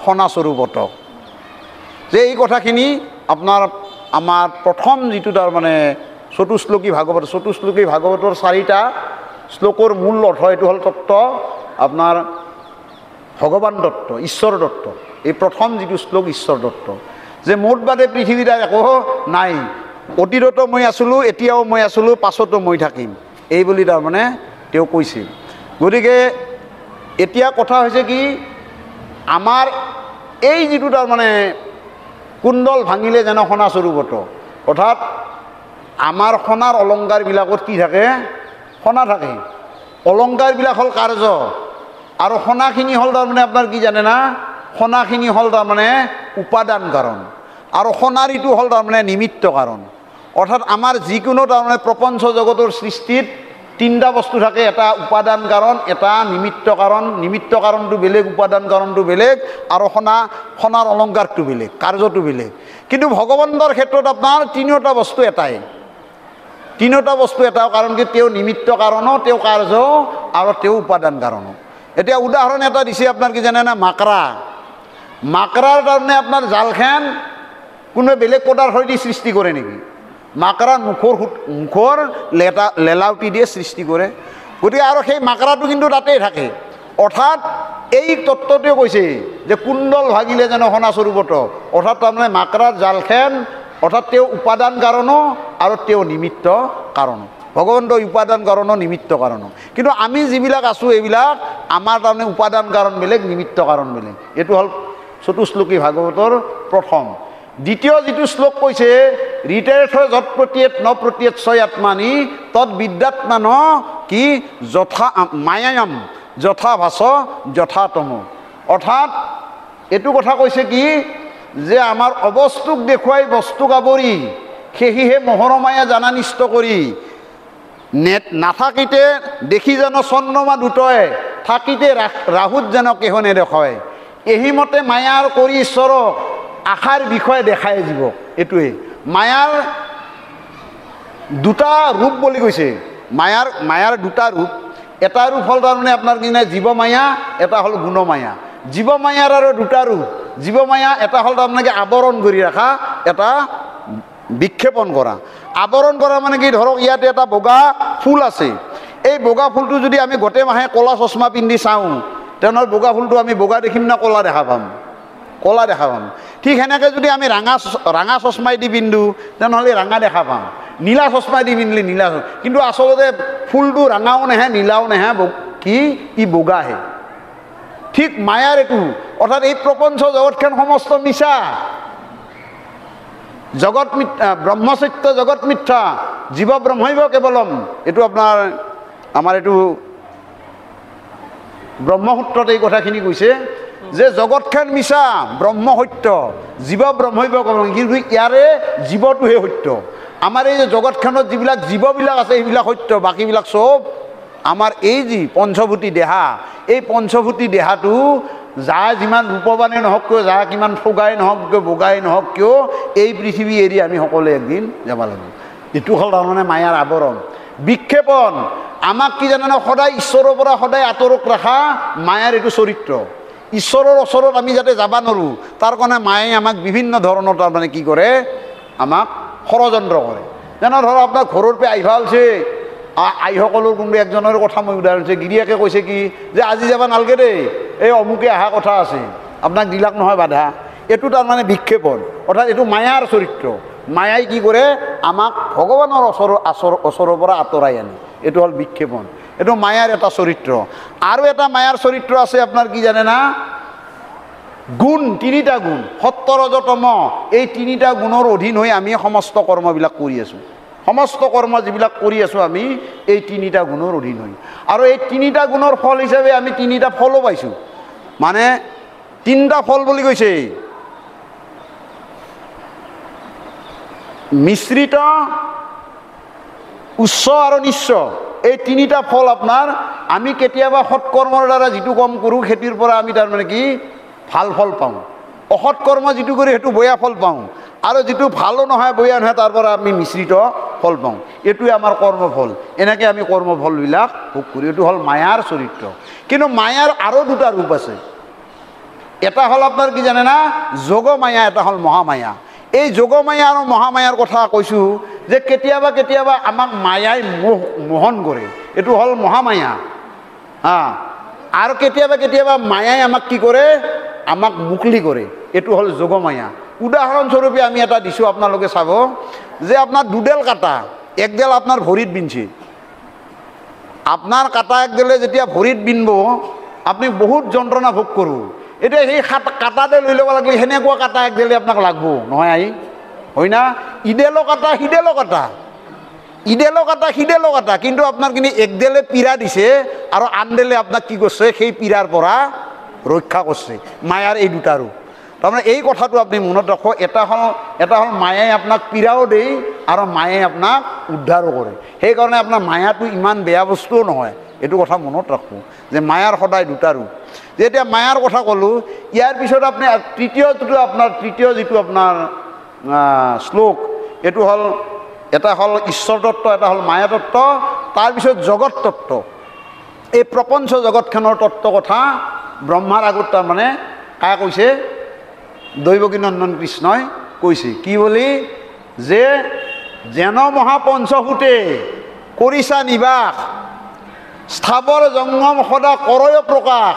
সনাস্বৰূপত। যে এই কথাখিনি আমাৰ প্ৰথম যিটো তাৰমানে চতুশ্লোকী ভাগৱতৰ 4টা শ্লোকৰ মূল অৰ্থ এইটো হ'ল তত্ত্ব আপোনাৰ ভগৱান তত্ত্ব, ঈশ্বৰ তত্ত্ব। এই প্ৰথম যিটো শ্লোক ঈশ্বৰ দত্ত, যে মোৰ বাদে পৃথিৱীত একো নাই, অতীততো মই আছিলোঁ, এতিয়াও মই আছিলোঁ, পাছতো মই থাকিম, এই বুলি তাৰমানে তেওঁ কৈছিল। গতিকে এতিয়া কথা হৈছে কি, আমাৰ এই যিটো তাৰমানে কুণ্ডল ভাঙিলে যেন সোণা স্বৰূপত, অৰ্থাৎ আমাৰ সোণাৰ অলংকাৰবিলাকত কি থাকে, সোণা থাকে। অলংকাৰবিলাক হ'ল কাৰ্য, আৰু সোণাখিনি হ'ল তাৰমানে আপোনাৰ কি জানে না, সোণাখিনি হ'ল তাৰমানে উপাদান কাৰণ, আৰু সোণাৰ ইটো হ'ল তাৰমানে নিমিত্ত কাৰণ। অৰ্থাৎ আমাৰ যিকোনো তাৰমানে প্ৰপঞ্চ জগতৰ সৃষ্টিত তিনিটা বস্তু থাকে, এটা উপাদান কাৰণ, এটা নিমিত্ত কাৰণ, নিমিত্ত কাৰণটো বেলেগ, উপাদান কাৰণটো বেলেগ, আৰু সোণাৰ অলংকাৰটো বেলেগ, কাৰ্যটো বেলেগ। কিন্তু ভগৱন্তৰ ক্ষেত্ৰত আপোনাৰ তিনিওটা বস্তু এটাই, তিনিওটা বস্তু এটা, কাৰণ কি তেওঁ নিমিত্ত কাৰণো, তেওঁ কাৰ্য, আৰু তেওঁ উপাদান কাৰণো। এতিয়া উদাহৰণ এটা দিছে আপোনাৰ কি জানে না, মাকৰা। মাকৰাৰ তাৰমানে আপোনাৰ জালখন কোনোবাই বেলেগ পদাৰ্থ দি সৃষ্টি কৰে নেকি? মাকৰা মুখৰ লেলাউটি দিয়ে সৃষ্টি কৰে। গতিকে আৰু সেই মাকৰাটো কিন্তু তাতেই থাকে। অৰ্থাৎ এই তত্ত্বটোৱে কৈছে যে কুণ্ডল ভাগিলে যেন সোণা স্বৰূপত, অৰ্থাৎ তাৰমানে মাকৰাৰ জালখন, অৰ্থাৎ তেওঁ উপাদান কাৰণো আৰু তেওঁ নিমিত্ত কাৰণো। ভগৱন্ত উপাদান কাৰণো, নিমিত্ত কাৰণো। কিন্তু আমি যিবিলাক আছোঁ এইবিলাক আমাৰ তাৰমানে উপাদান কাৰণ বেলেগ, নিমিত্ত কাৰণ বেলেগ। এইটো হ'ল চতুশ্লোকী ভাগৱতৰ প্ৰথম। দ্বিতীয় যিটো শ্লোক কৈছে, ঋতেৰ্থ যৎ প্ৰতীয়েত ন প্ৰতীয়েত ছয় আত্মানি তৎ বিদ্যাত্মান কি যথা মায়ায়াম যথা ভাস যথা তম। অৰ্থাৎ এইটো কথা কৈছে কি, যে আমাৰ অবস্তুক দেখুৱাই বস্তুক আৱৰি, সেহিহে মোহৰমায়া জানানিষ্ট কৰি, নাথাকিতে দেখি যেন চন্দ্ৰমা দুটয়, থাকিতে ৰাহুত যেন কেহ নেদেখয়, এহিমতে মায়াৰ কৰি ঈশ্বৰক আশাৰ বিষয়ে দেখাই জীৱক। এইটোৱে মায়াৰ দুটা ৰূপ বুলি কৈছে। মায়াৰ দুটা ৰূপ, এটা ৰূপ হ'ল তাৰমানে আপোনাৰ কি নাই জীৱ মায়া, এটা হ'ল গুণমায়া। জীৱ মায়াৰ আৰু দুটা ৰূপ। জীৱ মায়া এটা হ'ল তাৰমানে আৱৰণ কৰি ৰখা, এটা বিক্ষেপণ কৰা। আৱৰণ কৰা মানে কি, ধৰক ইয়াতে এটা বগা ফুল আছে, এই বগা ফুলটো যদি আমি গোটেই মাহে ক'লা চশমা পিন্ধি চাওঁ, তেনেহ'লে বগা ফুলটো আমি বগা দেখিম না ক'লা দেখা পাম? ক'লা দেখা পাম। ঠিক সেনেকৈ যদি আমি ৰঙা চশমাই দি পিন্ধো, তেনেহ'লে ৰঙা দেখা পাম। নীলা চশমাই দি পিন্ধিলে নীলা, কিন্তু আচলতে ফুলটো ৰঙাও নাহে, নীলাও নাহে, কি ই বগাহে। ঠিক মায়াৰ এইটো, অৰ্থাৎ এই প্ৰপঞ্চ জগতখন সমস্ত মিছা, জগত মিথ্যা, ব্ৰহ্মসত্য জগত মিথ্যা, জীৱ ব্ৰহ্মৈব কেৱলম। এইটো আপোনাৰ আমাৰ এইটো ব্ৰহ্মসূত্ৰত এই কথাখিনি কৈছে, যে জগতখন মিছা, ব্ৰহ্ম সত্য, জীৱ ব্ৰহ্মৈব কেৱলম। কিন্তু ইয়াৰে জীৱটোহে সত্য। আমাৰ এই যে জগতখনত যিবিলাক জীৱবিলাক আছে সেইবিলাক সত্য, বাকীবিলাক চব আমাৰ এই যি পঞ্চভূতি দেহা, এই পঞ্চভূতি দেহাটো যাৰ যিমান ৰূপৱানেই নহওক কিয়, যাৰ কিমান ফগাই নহওক কিয়, বগাই নহওক কিয়, এই পৃথিৱী এৰি আমি সকলোৱে একদিন যাব লাগিব। এইটো হ'ল তাৰমানে মায়াৰ আৱৰণ। বিক্ষেপণ আমাক কি জানে ন, সদায় ঈশ্বৰৰ পৰা সদায় আঁতৰত ৰখা মায়াৰ এইটো চৰিত্ৰ। ঈশ্বৰৰ ওচৰত আমি যাতে যাব নোৱাৰোঁ, তাৰ কাৰণে মায়ে আমাক বিভিন্ন ধৰণৰ তাৰমানে কি কৰে, আমাক ষড়যন্ত্ৰ কৰে। যেনে ধৰক আপোনাৰ ঘৰৰ পৰা আহিব হৈছে, আইসকলৰ কোনোবা একজনৰ কথা মই উদাহৰণ দিছোঁ, গিৰিয়েকে কৈছে কি, যে আজি যাব নালাগে দেই, এই অমুকে অহা কথা আছে, আপোনাক দিলাক নহয় বাধা। এইটো তাৰমানে বিক্ষেপণ, অৰ্থাৎ এইটো মায়াৰ চৰিত্ৰ। মায়াই কি কৰে, আমাক ভগৱানৰ ওচৰৰ পৰা আঁতৰাই আনে। এইটো হ'ল বিক্ষেপণ, এইটো মায়াৰ এটা চৰিত্ৰ। আৰু এটা মায়াৰ চৰিত্ৰ আছে আপোনাৰ কি জানে না, গুণ, তিনিটা গুণ, সত্য ৰজ তম। এই তিনিটা গুণৰ অধীন হৈ আমি সমস্ত কৰ্মবিলাক কৰি আছোঁ। সমস্ত কৰ্ম যিবিলাক কৰি আছোঁ আমি এই তিনিটা গুণৰ অধীন হৈ, আৰু এই তিনিটা গুণৰ ফল হিচাপে আমি তিনিটা ফলো পাইছোঁ। মানে তিনিটা ফল বুলি কৈছে, মিশ্ৰিত, উচ্চ আৰু নিশ্চ। এই তিনিটা ফল আপোনাৰ আমি কেতিয়াবা সৎকৰ্মৰ দ্বাৰা যিটো কাম কৰোঁ সেইটোৰ পৰা আমি তাৰমানে কি ভাল ফল পাওঁ, অসৎ কৰ্ম যিটো কৰি সেইটো বেয়া ফল পাওঁ, আৰু যিটো ভালো নহয় বেয়া নহয় তাৰ পৰা আমি মিশ্ৰিত ফল পাওঁ। এইটোৱে আমাৰ কৰ্মফল। এনেকৈ আমি কৰ্মফলবিলাক ভোগ কৰোঁ। এইটো হ'ল মায়াৰ চৰিত্ৰ। কিন্তু মায়াৰ আৰু দুটা ৰূপ আছে। এটা হ'ল আপোনাৰ কি জানে না, যোগমায়া, এটা হ'ল মহামায়া। এই যোগমায়া আৰু মহামায়াৰ কথা কৈছোঁ যে কেতিয়াবা কেতিয়াবা আমাক মায়াই মোহন কৰে, এইটো হ'ল মহামায়া। আৰু কেতিয়াবা কেতিয়াবা মায়াই আমাক কি কৰে, আমাক মুকলি কৰে, এইটো হ'ল যোগমায়া। উদাহৰণস্বৰূপে আমি এটা দিছোঁ, আপোনালোকে চাব যে আপোনাৰ দুডেল কাটা, একডেল আপোনাৰ ভৰিত বিন্ধছে, আপোনাৰ কাটা একডেলে যেতিয়া ভৰিত বিন্ধব আপুনি বহুত যন্ত্ৰণা ভোগ কৰোঁ। এতিয়া সেই কাটাতে লৈ ল'ব লাগিলে সেনেকুৱা কাটা একডেলে আপোনাক লাগব নহয় আহি, হয় না? ইডেলো কাটা সিডেলো কাটা, ইডেলো কাটা সিডেলো কাটা, কিন্তু আপোনাৰ কিন্তু একডেলে পীড়া দিছে আৰু আনডেলে আপোনাক কি কৰিছে, সেই পীড়াৰ পৰা ৰক্ষা কৰিছে। মায়াৰ এই দুটা ৰূপ। তাৰমানে এই কথাটো আপুনি মনত ৰাখক, এটা হ'ল মায়াই আপোনাক পীড়াও দিয়ে আৰু মায়াই আপোনাক উদ্ধাৰো কৰে। সেইকাৰণে আপোনাৰ মায়াটো ইমান বেয়া বস্তুও নহয়, এইটো কথা মনত ৰাখোঁ যে মায়াৰ সদায় দুটা ৰূপ। যেতিয়া মায়াৰ কথা ক'লোঁ, ইয়াৰ পিছত আপুনি তৃতীয় যিটো আপোনাৰ শ্লোক, এইটো হ'ল এটা হ'ল ঈশ্বৰ তত্ত্ব, এটা হ'ল মায়া তত্ত্ব, তাৰপিছত জগত তত্ত্ব। এই প্ৰপঞ্চ জগতখনৰ তত্ত্ব কথা ব্ৰহ্মাৰ আগত তাৰমানে কায়ে কৈছে, দৈৱকী নন্দন কৃষ্ণই কৈছে কি বুলি, যে যেন মহাপঞ্চভূতে কৰিছা নিবাস, স্থাৱৰ জংগম সদা কৰয় প্ৰকাশ,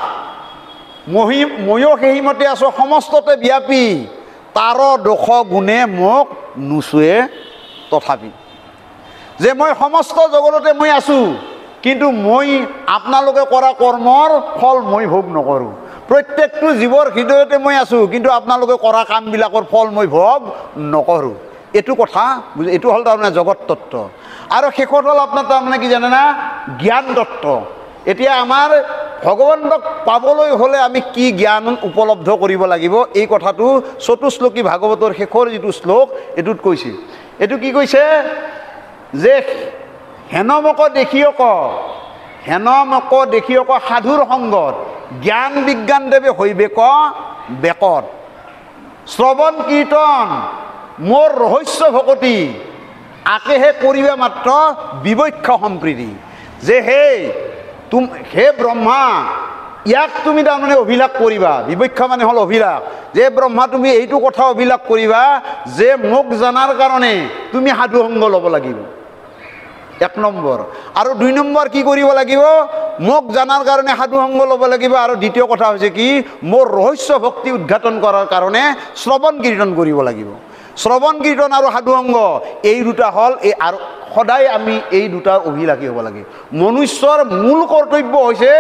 ময়ো সেইমতে আছোঁ সমস্ততে ব্যাপী, তাৰ দোষ গুণে মোক নোচোৱে তথাপি। যে মই সমস্ত জগততে মই আছোঁ, কিন্তু মই আপোনালোকে কৰা কৰ্মৰ ফল মই ভোগ নকৰোঁ। প্ৰত্যেকটো জীৱৰ হৃদয়তে মই আছোঁ, কিন্তু আপোনালোকে কৰা কামবিলাকৰ ফল মই ভোগ নকৰোঁ। এইটো কথা, এইটো হ'ল তাৰমানে জগত তত্ত্ব। আৰু শেষত হ'ল আপোনাৰ তাৰমানে কি জানে না, জ্ঞান তত্ত্ব। এতিয়া আমাৰ ভগৱন্তক পাবলৈ হ'লে আমি কি জ্ঞান উপলব্ধ কৰিব লাগিব, এই কথাটো চতুশ্লোকী ভাগৱতৰ শেষৰ যিটো শ্লোক এইটোত কৈছে। এইটো কি কৈছে, যে হেনমক দেখিয়ক সাধুৰ সংগত, জ্ঞান বিজ্ঞান দেৱে হৈবে ক বেকত, শ্ৰৱণ কীৰ্তন মোৰ ৰহস্য ভকতি, আকেহে কৰিবে মাত্ৰ বিবক্ষ সম্প্ৰীতি। যে হে ব্ৰহ্মা, ইয়াক তুমি তাৰমানে অভিলাষ কৰিবা। বিবক্ষ মানে হ'ল অভিলাষ। যে ব্ৰহ্মা তুমি এইটো কথা অভিলাষ কৰিবা যে মোক জনাৰ কাৰণে তুমি সাধু সংগ ল'ব লাগিব, 1 নম্বৰ। আৰু 2 নম্বৰ কি কৰিব লাগিব, মোক জনাৰ কাৰণে সাধু সংগ ল'ব লাগিব। আৰু দ্বিতীয় কথা হৈছে কি, মোৰ ৰহস্য ভক্তি উদ্ঘাটন কৰাৰ কাৰণে শ্ৰৱণ কীৰ্তন কৰিব লাগিব। শ্ৰৱণ কীৰ্তন আৰু সাধু সংগ এই দুটা হ'ল আৰু সদায় আমি এই দুটাৰ অভিলাষী হ'ব লাগে। মনুষ্যৰ মূল কৰ্তব্য হৈছে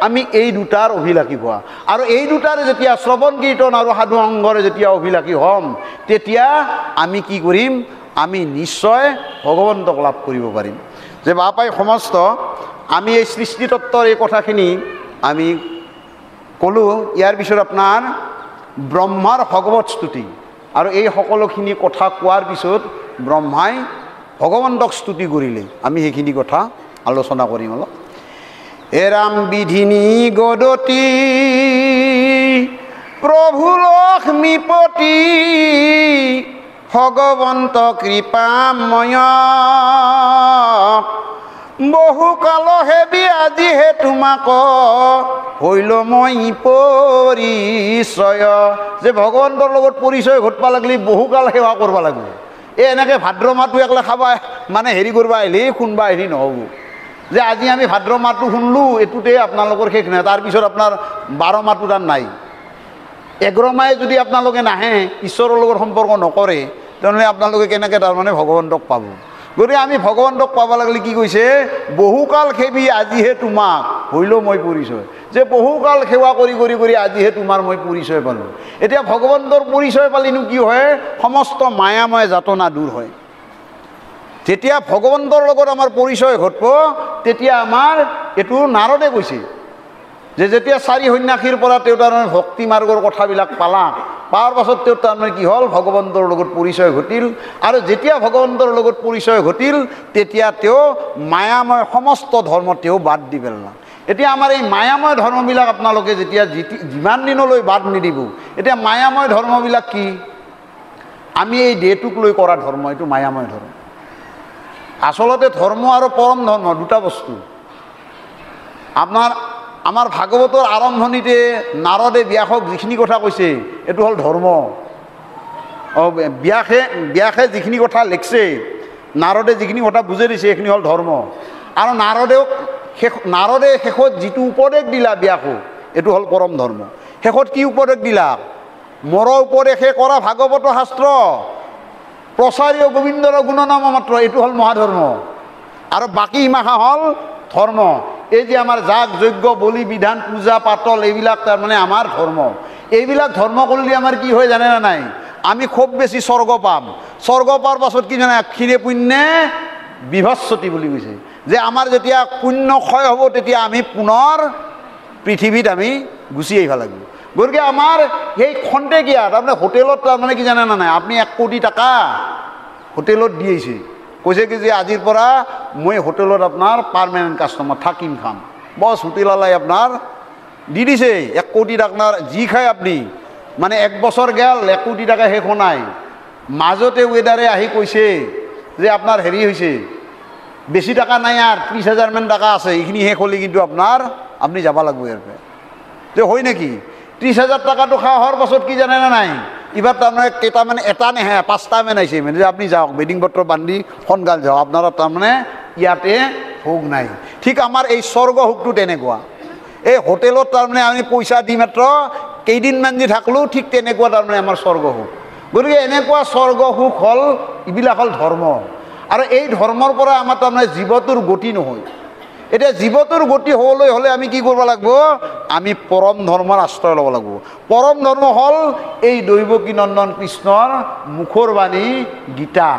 আমি এই দুটাৰ অভিলাষী হোৱা। আৰু এই দুটাৰ যেতিয়া শ্ৰৱণ কীৰ্তন আৰু সাধু সংগৰে যেতিয়া অভিলাষী হ'ম, তেতিয়া আমি কি কৰিম, আমি নিশ্চয় ভগৱন্তক লাভ কৰিব পাৰিম। যে বাপাই সমস্ত আমি এই সৃষ্টি তত্ত্বৰ এই কথাখিনি আমি ক'লোঁ। ইয়াৰ পিছত আপোনাৰ ব্ৰহ্মাৰ ভগৱত স্তুতি, আৰু এই সকলোখিনি কথা কোৱাৰ পিছত ব্ৰহ্মাই ভগৱন্তক স্তুতি কৰিলে। আমি সেইখিনি কথা আলোচনা কৰিম অলপ। এৰাম বিধিনী গদতি প্ৰভু লক্ষ্মীপতি, ভগৱন্ত কৃপাময়, বহু কাল হেবি আজিহে তোমাক হইল মই পৰিচয়। যে ভগৱন্তৰ লগত পৰিচয় ঘটবা লাগিলে বহুকাল সেৱা কৰিব লাগিব। এনেকৈ ভাদ্ৰ মাহটো একলা খাবা মানে হেৰি কৰিব আহিলে শুনবা আহিলে নহ'ব। যে আজি আমি ভাদ্ৰ মাহটো শুনলোঁ, এইটোতে আপোনালোকৰ শেষ নাই। তাৰপিছত আপোনাৰ 12 মাহটো তাত নাই। 11 মাহে যদি আপোনালোকে নাহে, ঈশ্বৰৰ লগত সম্পৰ্ক নকৰে, তেনেহ'লে আপোনালোকে কেনেকৈ তাৰমানে ভগৱন্তক পাব। গতিকে আমি ভগৱন্তক পাব লাগিলে কি কৈছে, বহুকাল সেবি আজিহে তোমাক হইল মই পৰিচয়। যে বহুকাল সেৱা কৰি কৰি কৰি আজিহে তোমাৰ মই পৰিচয় পালোঁ। এতিয়া ভগৱন্তৰ পৰিচয় পালিনো কি হয়, সমস্ত মায়াময় যাতনা দূৰ হয়। যেতিয়া ভগৱন্তৰ লগত আমাৰ পৰিচয় ঘটব, তেতিয়া আমাৰ এইটো নাৰদে কৈছে যে যেতিয়া 4 সন্যাসীৰ পৰা তেওঁ তাৰমানে ভক্তি মাৰ্গৰ কথাবিলাক পোৱাৰ পাছত তেওঁ তাৰমানে কি হ'ল, ভগৱন্তৰ লগত পৰিচয় ঘটিল। আৰু যেতিয়া ভগৱন্তৰ লগত পৰিচয় ঘটিল, তেতিয়া তেওঁ মায়াময় সমস্ত ধৰ্ম তেওঁ বাদ দি পেলাল। এতিয়া আমাৰ এই মায়াময় ধৰ্মবিলাক আপোনালোকে যেতিয়া যিমান দিনলৈ বাদ নিদিব, এতিয়া মায়াময় ধৰ্মবিলাক কি, আমি এই দেহটোক লৈ কৰা ধৰ্ম, এইটো মায়াময় ধৰ্ম। আচলতে ধৰ্ম আৰু পৰম ধৰ্ম দুটা বস্তু। আমাৰ ভাগৱতৰ আৰম্ভণিতে নাৰদে ব্যাসক যিখিনি কথা কৈছে, এইটো হ'ল ধৰ্ম। ব্যাসে যিখিনি কথা লিখছে, নাৰদে যিখিনি কথা বুজাই দিছে, এইখিনি হ'ল ধৰ্ম। আৰু নাৰদেও নাৰদে শেষত যিটো উপদেশ দিলা ব্যাসক, এইটো হ'ল পৰম ধৰ্ম। শেষত কি উপদেশ দিলা? মৰ উপদেশে কৰা ভাগৱত শাস্ত্ৰ, প্ৰচাৰীয় গোবিন্দৰ গুণনাম মাত্ৰ, এইটো হ'ল মহাধৰ্ম। আৰু বাকী ইমাখা হ'ল ধৰ্ম। এই যে আমাৰ যাগ যজ্ঞ বলি বিধান পূজা পাতল এইবিলাক তাৰমানে আমাৰ ধৰ্ম। এইবিলাক ধৰ্ম কৰিলে আমাৰ কি হয় জানে না নাই? আমি খুব বেছি স্বৰ্গ পাম। স্বৰ্গ পোৱাৰ পাছত কি জানে? ক্ষীণে পুণ্যে বিভৎসতি বুলি কৈছে, যে আমাৰ যেতিয়া পুণ্য ক্ষয় হ'ব তেতিয়া আমি পুনৰ পৃথিৱীত আমি গুচি আহিব লাগিব। গতিকে আমাৰ সেই খন্তেকীয়া তাৰমানে হোটেলত তাৰমানে কি জানে না নাই? আপুনি 1 কোটি টকা হোটেলত দি আহিছে, কৈছে কি যে আজিৰ পৰা মই হোটেলত আপোনাৰ পাৰ্মানেণ্ট কাষ্টমাৰ থাকিম খাম। বছ হোটেলৱালাই আপোনাৰ দি দিছে 1 কোটি টকাৰ যি খায় আপুনি, মানে 1 বছৰ গেল 1 কোটি টকা শেষ হোৱা নাই। মাজতে ৱেডাৰে আহি কৈছে যে আপোনাৰ হেৰি হৈছে, বেছি টকা নাই আর 30,000 মান টাকা আছে, এইখিনি শেষ হ'লে কিন্তু আপনি যাব লাগব ইয়াৰ পৰা। যে হয় নাকি? 30,000 টাকাটো খাওয়া হওয়াৰ পাছত কি জানে না নাই? এবাৰ তাৰমানে কেইটামান এটা নেহে 5টা মান আইছে, মানে যে আপনি যাওক বেডিং পত্র বান্ধি সোনকাল যাওক, আপনারা তাৰমানে ইয়াতে ভোগ নাই। ঠিক আমাৰ এই স্বৰ্গ সুখটো তেনেকুৱা। এই হোটেলত তাৰমানে আমি পইচা দি মাত্ৰ কেইদিনমান যে থাকলো, ঠিক তেনেকুৱা তাৰমানে আমাৰ স্বৰ্গ সুখ। গতিকে এনেকুৱা স্বৰ্গ সুখ হ'ল, এইবিলাক হ'ল ধৰ্ম। আৰু এই ধৰ্মৰ পৰা আমাৰ তাৰমানে জীৱটোৰ গতি নহয়। এতিয়া জীৱটোৰ গতি হ'বলৈ হ'লে আমি কি কৰিব লাগিব? আমি পৰম ধৰ্মৰ আশ্ৰয় ল'ব লাগিব। পৰম ধৰ্ম হ'ল এই দৈৱকী নন্দন কৃষ্ণৰ মুখৰ বাণী গীতা,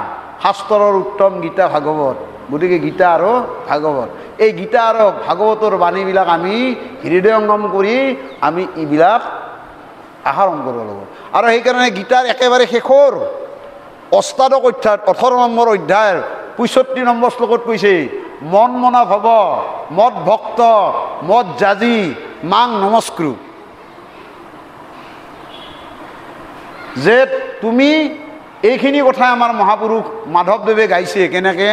শাস্ত্ৰৰ উত্তম গীতা ভাগৱত। গতিকে গীতা আৰু ভাগৱত, এই গীতা আৰু ভাগৱতৰ বাণীবিলাক আমি হৃদয়ঙ্গম কৰি আমি এইবিলাক আহৰণ কৰিব লাগিব। আৰু সেইকাৰণে গীতাৰ একেবাৰে শেষৰ অষ্টাদশ অধ্যায় 18 নম্বৰ অধ্যায়ৰ 65 নম্বৰ শ্লোকত কৈছে, মন মনা ভৱ মদ ভক্ত মদ জাজি মাং নমস্কৃ। যে তুমি এইখিনি কথা আমাৰ মহাপুৰুষ মাধৱদেৱে গাইছে কেনেকে?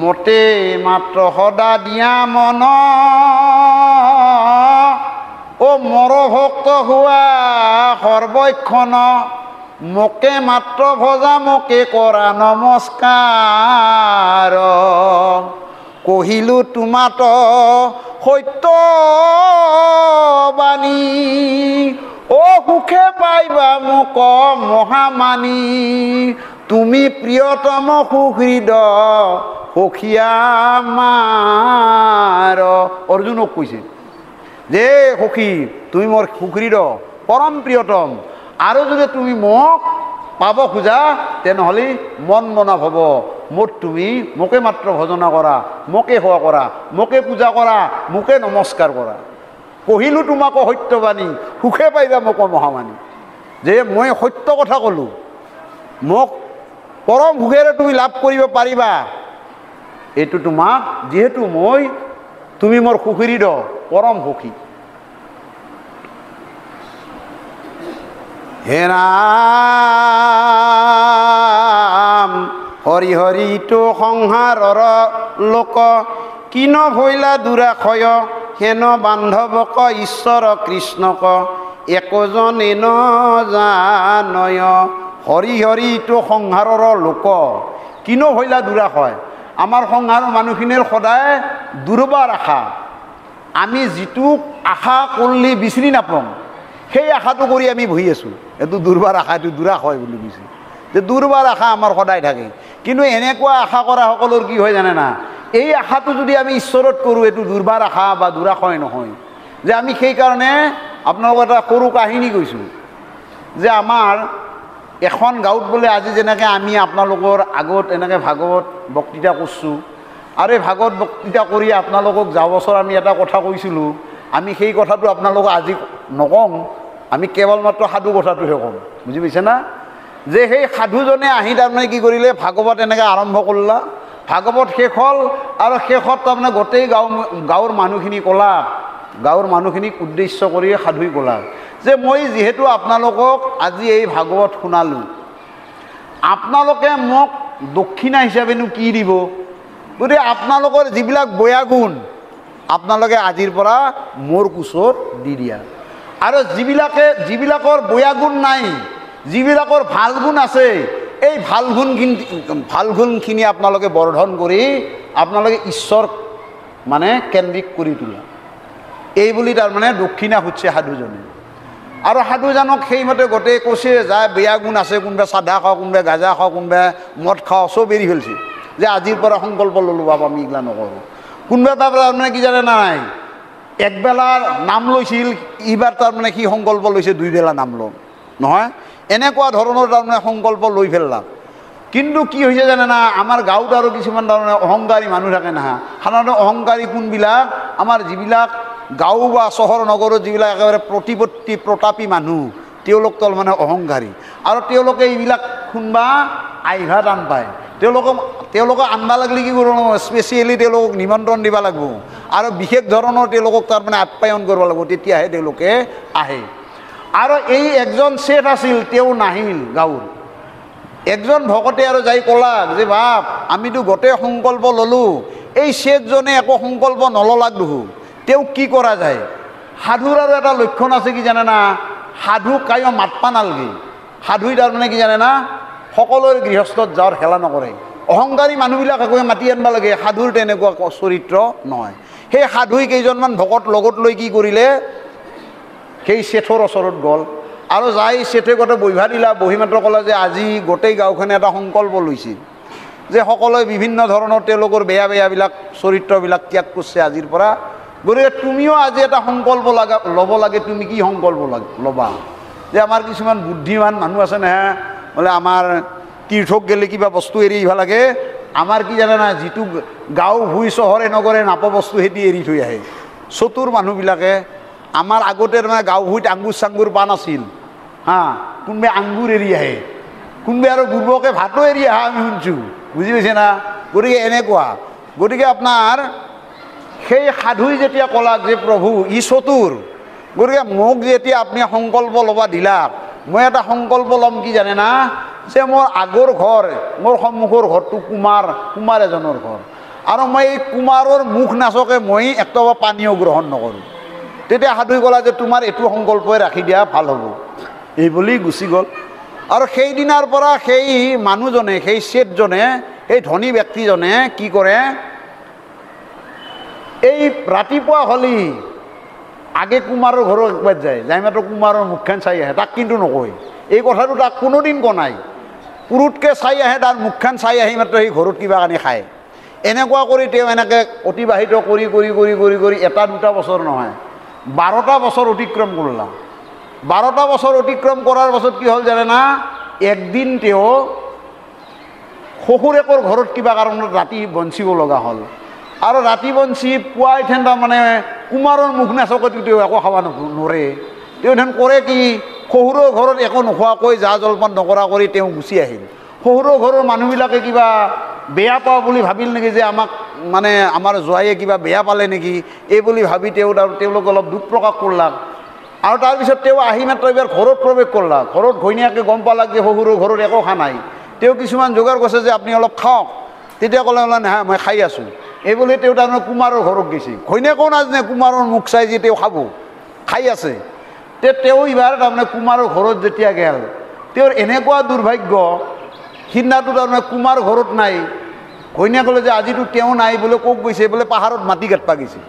মতে মাত্ৰ সদা দিয়া মন, অ মৰ ভক্ত হোৱা সৰ্বক্ষণ, মোকে মাত্ৰ ভজা মোকে কৰা নমস্কাৰ, কহিলো তোমাত সত্য বাণী, অ সুখে পাইবা মোক মহামানী, তুমি প্ৰিয়তম সুহৃদ সখীয়া মাৰ। অৰ্জুনক কৈছে যে সখী তুমি মোৰ সুহৃদ পৰম প্ৰিয়তম, আৰু যদি তুমি মোক পাব খোজা তেনেহ'লে মন মনা ভৱ, মোৰ তুমি মোকে মাত্ৰ ভজনা কৰা, মোকে সেৱা কৰা, মোকে পূজা কৰা, মোকে নমস্কাৰ কৰা। কহিলো তোমাকো সত্যবাণী, সুখে পাইবা মোক মহামানী। যে মই সত্য কথা ক'লোঁ, মোক পৰম সুখেৰে তুমি লাভ কৰিব পাৰিবা, এইটো তোমাক যিহেতু তুমি মোৰ সুহৃদ পৰম সুখী। হে ৰাম হৰি হৰি তো সংসাৰৰ লোক, কিন ভৈলা দুৰাশয়, হেন বান্ধৱক ঈশ্বৰ কৃষ্ণক, একোজনে নজানয়। হৰি হৰি তো সংসাৰৰ লোক, কিন ভৈলা দুৰাশয়। আমাৰ সংসাৰৰ মানুহখিনিৰ সদায় দুৰ্বাৰ আশা, আমি যিটো আশা কৰিলে বিচাৰি নাপাওঁ সেই আশাটো কৰি আমি বহি আছোঁ। এইটো দুৰ্বাৰ আশা, এইটো দুৰাশয় বুলি কৈছে। যে দুৰ্বাৰ আশা আমাৰ সদায় থাকে। কিন্তু এনেকুৱা আশা কৰা সকলৰ কি হয় জানে না? এই আশাটো যদি আমি ঈশ্বৰত কৰোঁ, এইটো দুৰ্বাৰ আশা বা দুৰাশয় নহয়। যে আমি সেইকাৰণে আপোনালোকক এটা সৰু কাহিনী কৈছোঁ, যে আমাৰ এখন গাঁৱত বোলে আজি যেনেকৈ আমি আপোনালোকৰ আগত এনেকৈ ভাগৱত বক্তৃতা কৰিছোঁ, আৰু এই ভাগৱত বক্তৃতা কৰি আপোনালোকক যোৱা বছৰ আমি এটা কথা কৈছিলোঁ, আমি সেই কথাটো আপোনালোকক আজি নকওঁ, আমি কেৱল মাত্ৰ সাধু কথাটোহে ক'ম। বুজি পাইছে না? যে সেই সাধুজনে আহি তাৰমানে কি কৰিলে, ভাগৱত এনেকৈ আৰম্ভ কৰিলা, ভাগৱত শেষ হ'ল, আৰু শেষত তাৰমানে গোটেই গাঁৱৰ মানুহখিনি ক'লা, গাঁৱৰ মানুহখিনিক উদ্দেশ্য কৰি সাধুই ক'লা যে মই যিহেতু আপোনালোকক আজি এই ভাগৱত শুনালোঁ, আপোনালোকে মোক দক্ষিণা হিচাপেনো কি দিব? গতিকে আপোনালোকৰ যিবিলাক বয়া গুণ আপোনালোকে আজিৰ পৰা মোৰ কোচত দি দিয়া, আৰু যিবিলাকৰ বয়া গুণ নাই, যিবিলাকৰ ভাল গুণ আছে, এই ভাল গুণখিনি আপোনালোকে বৰ্ধন কৰি আপোনালোকে ঈশ্বৰ মানে কেন্দ্ৰিক কৰি তোলা। এই বুলি তাৰমানে দক্ষিণা খুজিছে সাধুজনে। আৰু সাধুজনক সেইমতে গোটেই কৈছে যায় বেয়া গুণ আছে, কোনোবাই চাদা খাওঁ, কোনোবাই গাজা খাওঁ, কোনোবাই মদ খাওঁ, চব এৰি ফেলছে যে আজিৰ পৰা সংকল্প ল'লোঁ বাপ আমি এইগিলা নকৰোঁ। কোনোবাই তাৰমানে কি জানে নাই, একবেলাৰ নাম লৈছিল, এইবাৰ তাৰমানে সি সংকল্প লৈছে 2 বেলা নাম ল'ম নহয়, এনেকুৱা ধৰণৰ তাৰমানে সংকল্প লৈ ফেললাক। কিন্তু কি হৈছে জানে না, আমাৰ গাঁৱত আৰু কিছুমান তাৰমানে অহংকাৰী মানুহ থাকে না। সাধাৰণতে অহংকাৰী কোনবিলাক, আমাৰ যিবিলাক গাঁও বা চহৰ নগৰত যিবিলাক একেবাৰে প্ৰতিপত্তি প্ৰতাপী মানুহ, তেওঁলোক তাৰমানে অহংকাৰী। আৰু তেওঁলোকে এইবিলাক শুনবা আইভা টান পায়। তেওঁলোকক আনবা লাগিলে কি কৰিব লাগিব, স্পেচিয়েলি তেওঁলোকক নিমন্ত্ৰণ দিব লাগিব আৰু বিশেষ ধৰণৰ তেওঁলোকক তাৰমানে আপ্যায়ন কৰিব লাগিব, তেতিয়াহে তেওঁলোকে আহে। আৰু এই একজন শেঠ আছিল, তেওঁ নাহিল গাঁৱৰ। একজন ভকতে আৰু যাই ক'লাক যে বাপ আমিতো গোটেই সংকল্প ল'লোঁ, এই শেঠজনে একো সংকল্প নললাক দেখোঁ, তেওঁক কি কৰা যায়। সাধুৰ আৰু এটা লক্ষণ আছে কি জানে না, সাধু কায়ো মাতপা নালগে। সাধুই তাৰমানে কি জানে না, সকলোৰে গৃহস্থত যাওয়াৰ খেলা নকৰে। অহংকাৰী মানুহবিলাক একোৱে মাতি আনবা লাগে, সাধুৰ তেনেকুৱা চৰিত্ৰ নহয়। সেই সাধুই কেইজনমান ভকত লগত লৈ কি কৰিলে, সেই শেঠৰ ওচৰত গ'ল আৰু যাই শেঠে গোটেই বহিবা দিলা। বহি মাত্ৰ ক'লে যে আজি গোটেই গাঁওখনে এটা সংকল্প লৈছিল যে সকলোৱে বিভিন্ন ধৰণৰ তেওঁলোকৰ বেয়া বেয়াবিলাক চৰিত্ৰবিলাক ত্যাগ কৰিছে আজিৰ পৰা, গতিকে তুমিও আজি এটা সংকল্প ল'ব লাগে। তুমি কি সংকল্প ল'বা? যে আমাৰ কিছুমান বুদ্ধিমান মানুহ আছে নহয়, বোলে আমাৰ তীৰ্থক গেলে কিবা বস্তু এৰি আহিব লাগে, আমাৰ কি জানে না, যিটো গাঁও ভুঁই চহৰে নগৰে নাপা বস্তু সেটি এৰি থৈ আহে চতুৰ মানুহবিলাকে। আমাৰ আগতে মানে গাঁও ভুঁইত আঙ্গুৰ চাঙ্গুৰ পা নাছিল হা, কোনোবাই আঙ্গুৰ এৰি আহে, কোনোবাই আৰু গুৰুবকে ভাতো এৰি আহা আমি শুনছোঁ, বুজি পাইছে না। গতিকে এনেকুৱা, গতিকে আপোনাৰ সেই সাধুই যেতিয়া ক'লাক যে প্ৰভু ই চতুৰ, গতিকে মোক যেতিয়া আপুনি সংকল্প ল'ব দিলাক, মই এটা সংকল্প ল'ম কি জানে না, যে মোৰ আগৰ ঘৰ, মোৰ সন্মুখৰ ঘৰটো কুমাৰ এজনৰ ঘৰ, আৰু মই এই কুমাৰৰ মুখ নাচকে মই একটবা পানীও গ্ৰহণ নকৰোঁ। তেতিয়া সাধুই ক'লা যে তোমাৰ এইটো সংকল্পই ৰাখি দিয়া ভাল হ'ব, এই বুলি গুচি গ'ল। আৰু সেইদিনাৰ পৰা সেই মানুহজনে, সেই শেঠজনে, সেই ধনী ব্যক্তিজনে কি কৰে, এই ৰাতিপুৱা হ'লি আগে কুমাৰৰ ঘৰত একবাৰ যায়, যাই মাত্ৰ কুমাৰৰ মুখখন চাই আহে, তাক কিন্তু নকয়। এই কথাটো তাক কোনোদিন কনাই, পুৰুতকৈ চাই আহে, তাৰ মুখখন চাই আহি মাত্ৰ সেই ঘৰত কিবা কানি খায়। এনেকুৱা কৰি তেওঁ এনেকৈ অতিবাহিত কৰি কৰি কৰি কৰি কৰি 1-2 বছৰ নহয়, 12টা বছৰ অতিক্ৰম কৰিলা। 12টা বছৰ অতিক্ৰম কৰাৰ পাছত কি হ'ল জানে না, একদিন তেওঁ শহুৰেকৰ ঘৰত কিবা কাৰণত ৰাতি বঞ্চিব লগা হ'ল। আৰু ৰাতি বঞ্চি পুৱাই ঠেন তাৰমানে কুমাৰৰ মুখ নাচকতো তেওঁ একো খাব নোৱাৰে। তেওঁ ঠেন কৰে কি, শহুৰৰ ঘৰত একো নোখোৱাকৈ জা জলপান নকৰা কৰি তেওঁ গুচি আহিল। শহুৰৰ ঘৰৰ মানুহবিলাকে কিবা বেয়া পাওঁ বুলি ভাবিল নেকি, যে আমাক মানে আমাৰ জোৱাইয়ে কিবা বেয়া পালে নেকি, এই বুলি ভাবি তেওঁলোক অলপ দুখ প্ৰকাশ কৰলাক। আৰু তাৰপিছত তেওঁ আহি মাত্ৰ এইবাৰ ঘৰত প্ৰৱেশ কৰলাক। ঘৰত ঘৈণীয়াকে গম পালাক যে শহুৰৰ ঘৰত একো খা নাই। তেওঁ কিছুমান যোগাৰ কৰিছে যে আপুনি অলপ খাওক, তেতিয়া ক'লে নহয় মই খাই আছোঁ, এই বুলি তেওঁ তাৰমানে কুমাৰৰ ঘৰত গৈছে। ঘৈণীয়েকো নাজানে কুমাৰৰ মুখ চাই যে তেওঁ খাব, খাই আছে। তেওঁ এইবাৰ তাৰমানে কুমাৰৰ ঘৰত যেতিয়া গেল, তেওঁৰ এনেকুৱা দুৰ্ভাগ্য, সিদিনাটো তাৰমানে কুমাৰ ঘৰত নাই। ঘৈণীয়ে ক'লে যে আজিতো তেওঁ নাই, বোলে ক'ত গৈছে, বোলে পাহাৰত মাটি কাটবা গৈছে।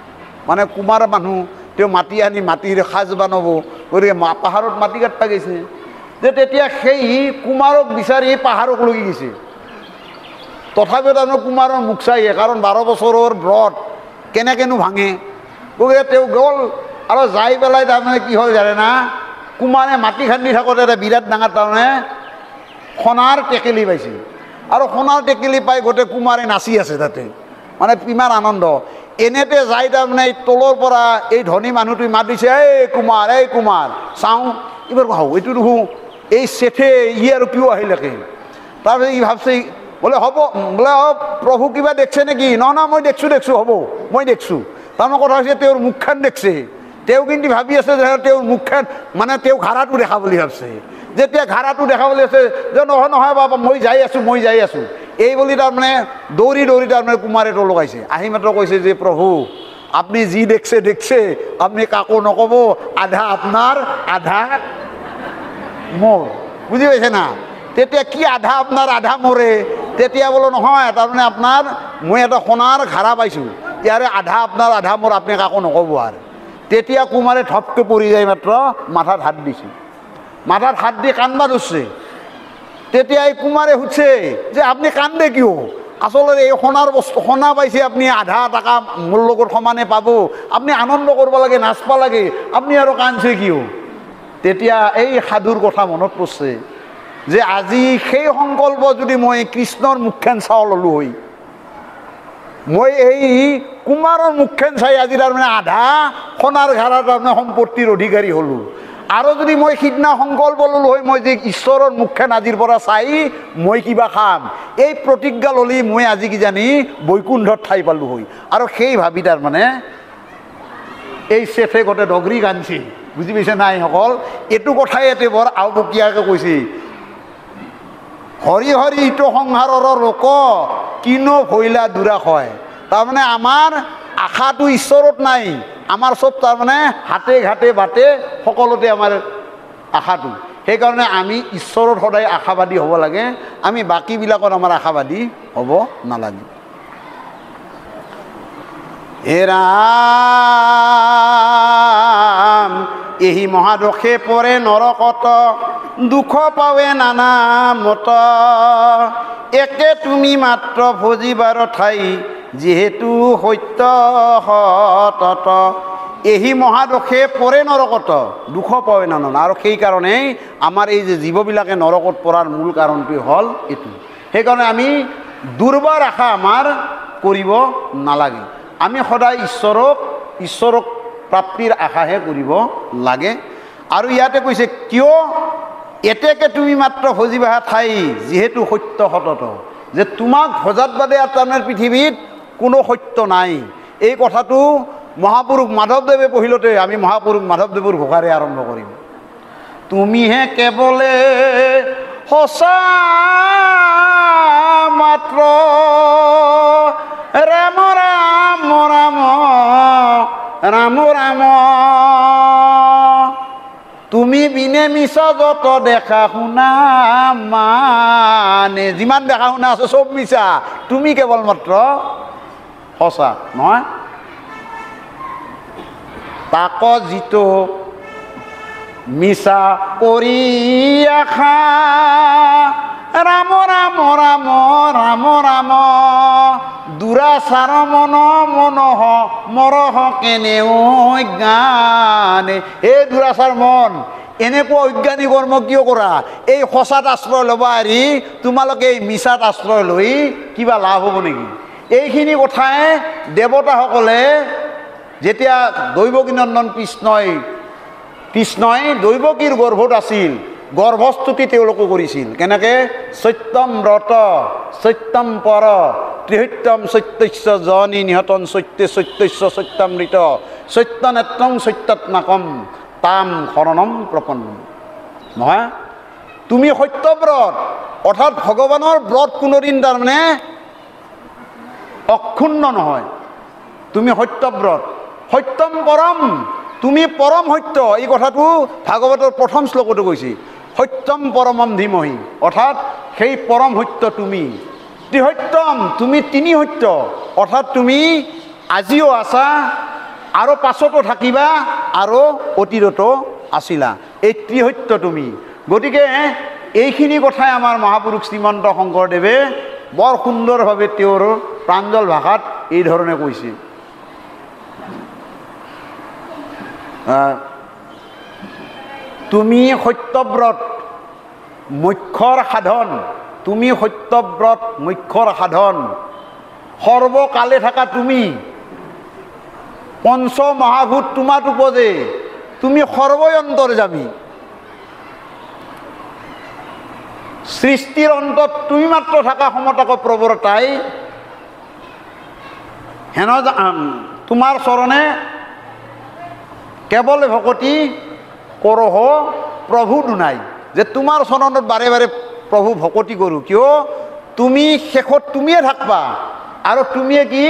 মানে কুমাৰ মানুহ, তেওঁ মাটি আনি মাটিৰ সাজ বনাব, গতিকে পাহাৰত মাটি কাটবা গৈছে। যে তেতিয়া সেই কুমাৰক বিচাৰি পাহাৰক লৈ গৈছে। তথাপিও তাৰমানে কুমাৰৰ মুখ চাইহে, কাৰণ 12 বছৰৰ ব্ৰত কেনেকৈনো ভাঙে। গতিকে তেওঁ গ'ল আৰু যাই পেলাই তাৰমানে কি হ'ল জানে না, কুমাৰে মাটি খান্দি থাকোঁতে এটা বিৰাট ডাঙৰ তাৰমানে সোণাৰ টেকেলি পাইছে। আৰু সোণাৰ টেকেলি পাই গোটেই কুমাৰে নাচি আছে তাতে, মানে ইমান আনন্দ। এনেতে যাই তাৰমানে তলৰ পৰা এই ধনী মানুহটোৱে মাত দিছে, এই কুমাৰ চাওঁ, এইবাৰ ভাবোঁ এইটো দেখোঁ এই শেঠে ই আৰু কিয় আহিলেকে। তাৰপিছত ই ভাবছে বোলে হ'ব, বোলে প্ৰভু কিবা দেখছে নেকি, নহয় মই দেখছোঁ হ'ব মই দেখছোঁ। তাৰমানে কথা হৈছে তেওঁৰ মুখখন দেখছে। তেওঁ কিন্তু ভাবি আছে যে তেওঁৰ মুখখন মানে তেওঁ ঘাৰাটো দেখা বুলি ভাবছে। যেতিয়া ঘাৰাটো দেখা বুলি আছে যে নহয় বাবা মই যাই আছোঁ, এই বুলি তাৰমানে দৌৰি তাৰমানে কুমাৰে তো লগাইছে। আহি মাত্ৰ কৈছে যে প্ৰভু আপুনি যি দেখছে আপুনি কাকো নক'ব, আধা আপোনাৰ আধা মোৰ, বুজি পাইছে না। তেতিয়া কি আধা আপোনাৰ আধা মোৰে, তেতিয়া বোলো নহয় তাৰমানে আপোনাৰ মই এটা সোণাৰ ঘাৰা পাইছোঁ, ইয়াৰে আধা আপোনাৰ আধা মোৰ, আপুনি কাকো নক'ব আৰু। তেতিয়া কুমাৰে ধপকৈ পৰি যায়, মাত্ৰ মাথাত হাত দিছে, মাথাত হাত দি কান্দবা ধৰছে। তেতিয়া এই কুমাৰে সুধছে যে আপুনি কান্দে কিয়? আচলতে এই সোণাৰ বস্তু, সোণা পাইছে আপুনি, আধা টকা মোৰ লগত সমানে পাব, আপুনি আনন্দ কৰিব লাগে, নাচবা লাগে, আপুনি আৰু কান্দছে কিয়? তেতিয়া এই সাধুৰ কথা মনত পৰিছে যে আজি সেই সংকল্প যদি মই কৃষ্ণৰ মুখখন চাওঁ ল'লোঁ হয়, মই এই কুমাৰৰ মুখখন চাই আজি তাৰমানে আধা সোণাৰ ঘাৰাৰ তাৰমানে সম্পত্তিৰ অধিকাৰী হ'লোঁ। আৰু যদি মই সিদিনা সংকল্প ল'লোঁ হয়, মই যে ঈশ্বৰৰ মুখখন আজিৰ পৰা চাই মই কিবা খাম, এই প্ৰতিজ্ঞা ল'লি মই আজি কিজানি বৈকুণ্ঠত ঠাই পালোঁ হয়। আৰু সেই ভাবি তাৰমানে এই চেফে গোটেই ডগৰি কান্দছি, বুজি পাইছে নাই সকল? এইটো কথাই এতে বৰ আওবকীয়াকৈ কৈছে, হৰি হৰি ইটো সংসাৰৰ লোক কিনো ভৈলা দুৰা হয়। তাৰমানে আমাৰ আশাটো ঈশ্বৰত নাই, আমাৰ চব তাৰমানে হাতে ঘাটে বাটে সকলোতে আমাৰ আশাটো। সেইকাৰণে আমি ঈশ্বৰত সদায় আশাবাদী হ'ব লাগে, আমি বাকীবিলাকত আমাৰ আশাবাদী হ'ব নালাগে। হে ৰাম এহি মহাদোষে পৰে নৰকত, দুখ পাৱে নানা মত, একে তুমি মাত্ৰ ভজিবাৰ ঠাই, যিহেতু সত্য সতত। এহি মহাদোষে পৰে নৰকত, দুখ পাৱে নানা। আৰু সেইকাৰণেই আমাৰ এই যে জীৱবিলাকে নৰকত পৰাৰ মূল কাৰণটোৱে হ'ল এইটো। সেইকাৰণে আমি দুৰ্বাৰ আশা আমাৰ কৰিব নালাগে, আমি সদায় ঈশ্বৰক প্ৰাপ্তিৰ আশাহে কৰিব লাগে। আৰু ইয়াতে কৈছে কিয়? এতেকে তুমি মাত্ৰ ভজিবা ঠাই, যিহেতু সত্য সতত, যে তোমাক ভজাত বাদে তাৰমানে পৃথিৱীত কোনো সত্য নাই। এই কথাটো মহাপুৰুষ মাধৱদেৱে পঢ়িলতে আমি মহাপুৰুষ মাধৱদেৱৰ ঘোষাৰে আৰম্ভ কৰিম। তুমিহে কেৱলে সঁচা মাত্ৰ, ৰাম ৰাম ৰাম ৰাম ৰাম, তুমি বিনে মিছা যত দেখা শুনা মানে, যিমান দেখা শুনা আছে চব মিছা, তুমি কেৱল মাত্ৰ সঁচা নহয়। তাক যিটো মিছা কৰি আশা, ৰাম ৰাম ৰাম ৰাম ৰাম, দুৰাচাৰ মন মনহ মৰহ কেনেও অজ্ঞানে। এই দুৰাচাৰ মন, এনেকুৱা অজ্ঞানী কৰ্ম কিয় কৰা? এই সঁচাত আশ্ৰয় ল'বা এৰি তোমালোকে এই মিছাত আশ্ৰয় লৈ কিবা লাভ হ'ব নেকি? এইখিনি কথাই দেৱতাসকলে যেতিয়া দৈৱকী নন্দন কৃষ্ণই দৈৱকীৰ গৰ্ভত আছিল, গৰ্ভস্তুতি তেওঁলোকে কৰিছিল। কেনেকৈ? সত্যম ব্ৰত সত্যম পৰ ত্ৰিসত্যম সত্যস্য জনী নিহতন সত্যে সত্যস্য সত্যামৃত সত্যনেত্ৰং সত্যাত্মাকম তাম শৰণম প্ৰপন্ন। নহয়, তুমি সত্যব্ৰত, অৰ্থাৎ ভগৱানৰ ব্ৰত কোনোদিন তাৰমানে অক্ষুণ্ণ নহয়। তুমি সত্যব্ৰত, সত্যম পৰম, তুমি পৰম সত্য। এই কথাটো ভাগৱতৰ প্ৰথম শ্লোকতো কৈছে, সত্যম পৰমম ধীমহি, অৰ্থাৎ সেই পৰম সত্য তুমি। ত্ৰিসত্যম, তুমি তিনি সত্য, অৰ্থাৎ তুমি আজিও আছা আৰু পাছতো থাকিবা আৰু অতীততো আছিলা, এই ত্ৰিসত্য তুমি। গতিকে এইখিনি কথাই আমাৰ মহাপুৰুষ শ্ৰীমন্ত শংকৰদেৱে বৰ সুন্দৰভাৱে তেওঁৰ প্ৰাঞ্জল ভাষাত এই ধৰণে কৈছে। তুমি সত্যব্ৰত মুখ্যৰ সাধন, তুমি সত্যব্ৰত মুখ্যৰ সাধন, সৰ্বকালে থাকা তুমি, পঞ্চ মহাভূত তোমাত উপজে, তুমি সৰ্বই অন্তৰ্যামী, সৃষ্টিৰ অন্তত তুমি মাত্ৰ থাকা সমতাক প্ৰৱৰ্তাই, হেন তোমাৰ চৰণে কেৱল ভকতি কৰহ প্ৰভু দুনাই। যে তোমাৰ চৰণত বাৰে বাৰে প্ৰভু ভকতি কৰোঁ, কিয়? তুমি শেষত তুমিয়ে থাকবা, আৰু তুমিয়ে কি?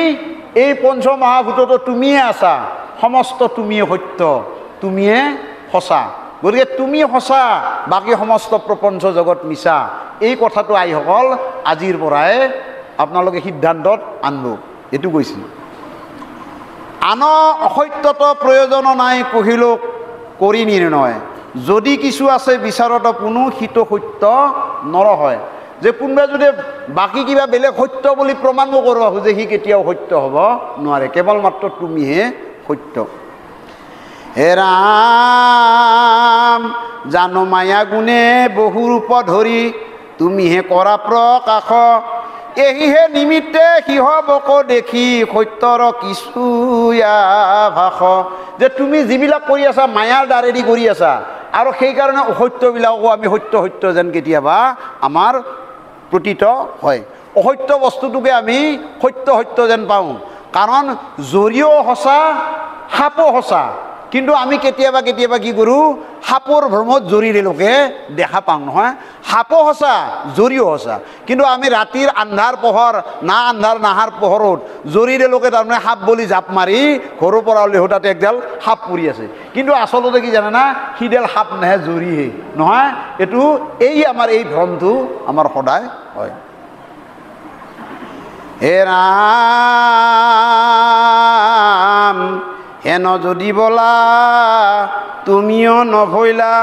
এই পঞ্চ মহাভূততো তুমিয়ে আছা, সমস্ত তুমিয়ে সত্য, তুমিয়ে সঁচা। গতিকে তুমি সঁচা, বাকী সমস্ত প্ৰপঞ্চ জগত মিছা। এই কথাটো আইসকল আজিৰ পৰাই আপোনালোকে সিদ্ধান্তত আনব, এইটো কৈছিল। আন অসত্যত প্ৰয়োজন নাই কহিলোক কৰি নিৰ্ণয়, যদি কিছু আছে বিচাৰত কোনো সিটো সত্য নৰ হয়। যে কোনোবাই যদি বাকী কিবা বেলেগ সত্য বুলি প্ৰমাণো কৰিব খোজে সি কেতিয়াও সত্য হ'ব নোৱাৰে, কেৱল মাত্ৰ তুমিহে সত্য। হে ৰাম জানো মায়া গুণে বহু ৰূপ ধৰি, তুমিহে কৰা প্ৰকাশ, এহিহে নিমিত্তে সিহবক দেখি সত্যৰ কিছু আভাস। যে তুমি যিবিলাক কৰি আছা মায়াৰ দ্বাৰেদি কৰি আছা, আৰু সেইকাৰণে অসত্যবিলাকো আমি সত্য সত্য যেন কেতিয়াবা আমাৰ প্ৰতীত হয়। অসত্য বস্তুটোকে আমি সত্য সত্য যেন পাওঁ, কাৰণ জৰিও সঁচা সাপো সঁচা, কিন্তু আমি কেতিয়াবা কেতিয়াবা কি কৰোঁ, সাপৰ ভ্ৰমত জৰিৰে লোকে দেখা পাওঁ নহয়। সাপো সঁচা জৰিও সঁচা, কিন্তু আমি ৰাতিৰ আন্ধাৰ পোহৰ না আন্ধাৰ নাহাৰ পোহৰত জৰিৰে লোকে তাৰমানে সাপ বুলি জাপ মাৰি ঘৰৰ পৰা ওলাই তাতে একডাল সাপ পৰি আছে, কিন্তু আচলতে কি জানে না, সিডাল সাপ নাহে জৰিহে নহয়। এইটো আমাৰ এই ভ্ৰমটো আমাৰ সদায় হয়। হে ৰাম হেন যদি বলা তুমিও নভৈলা,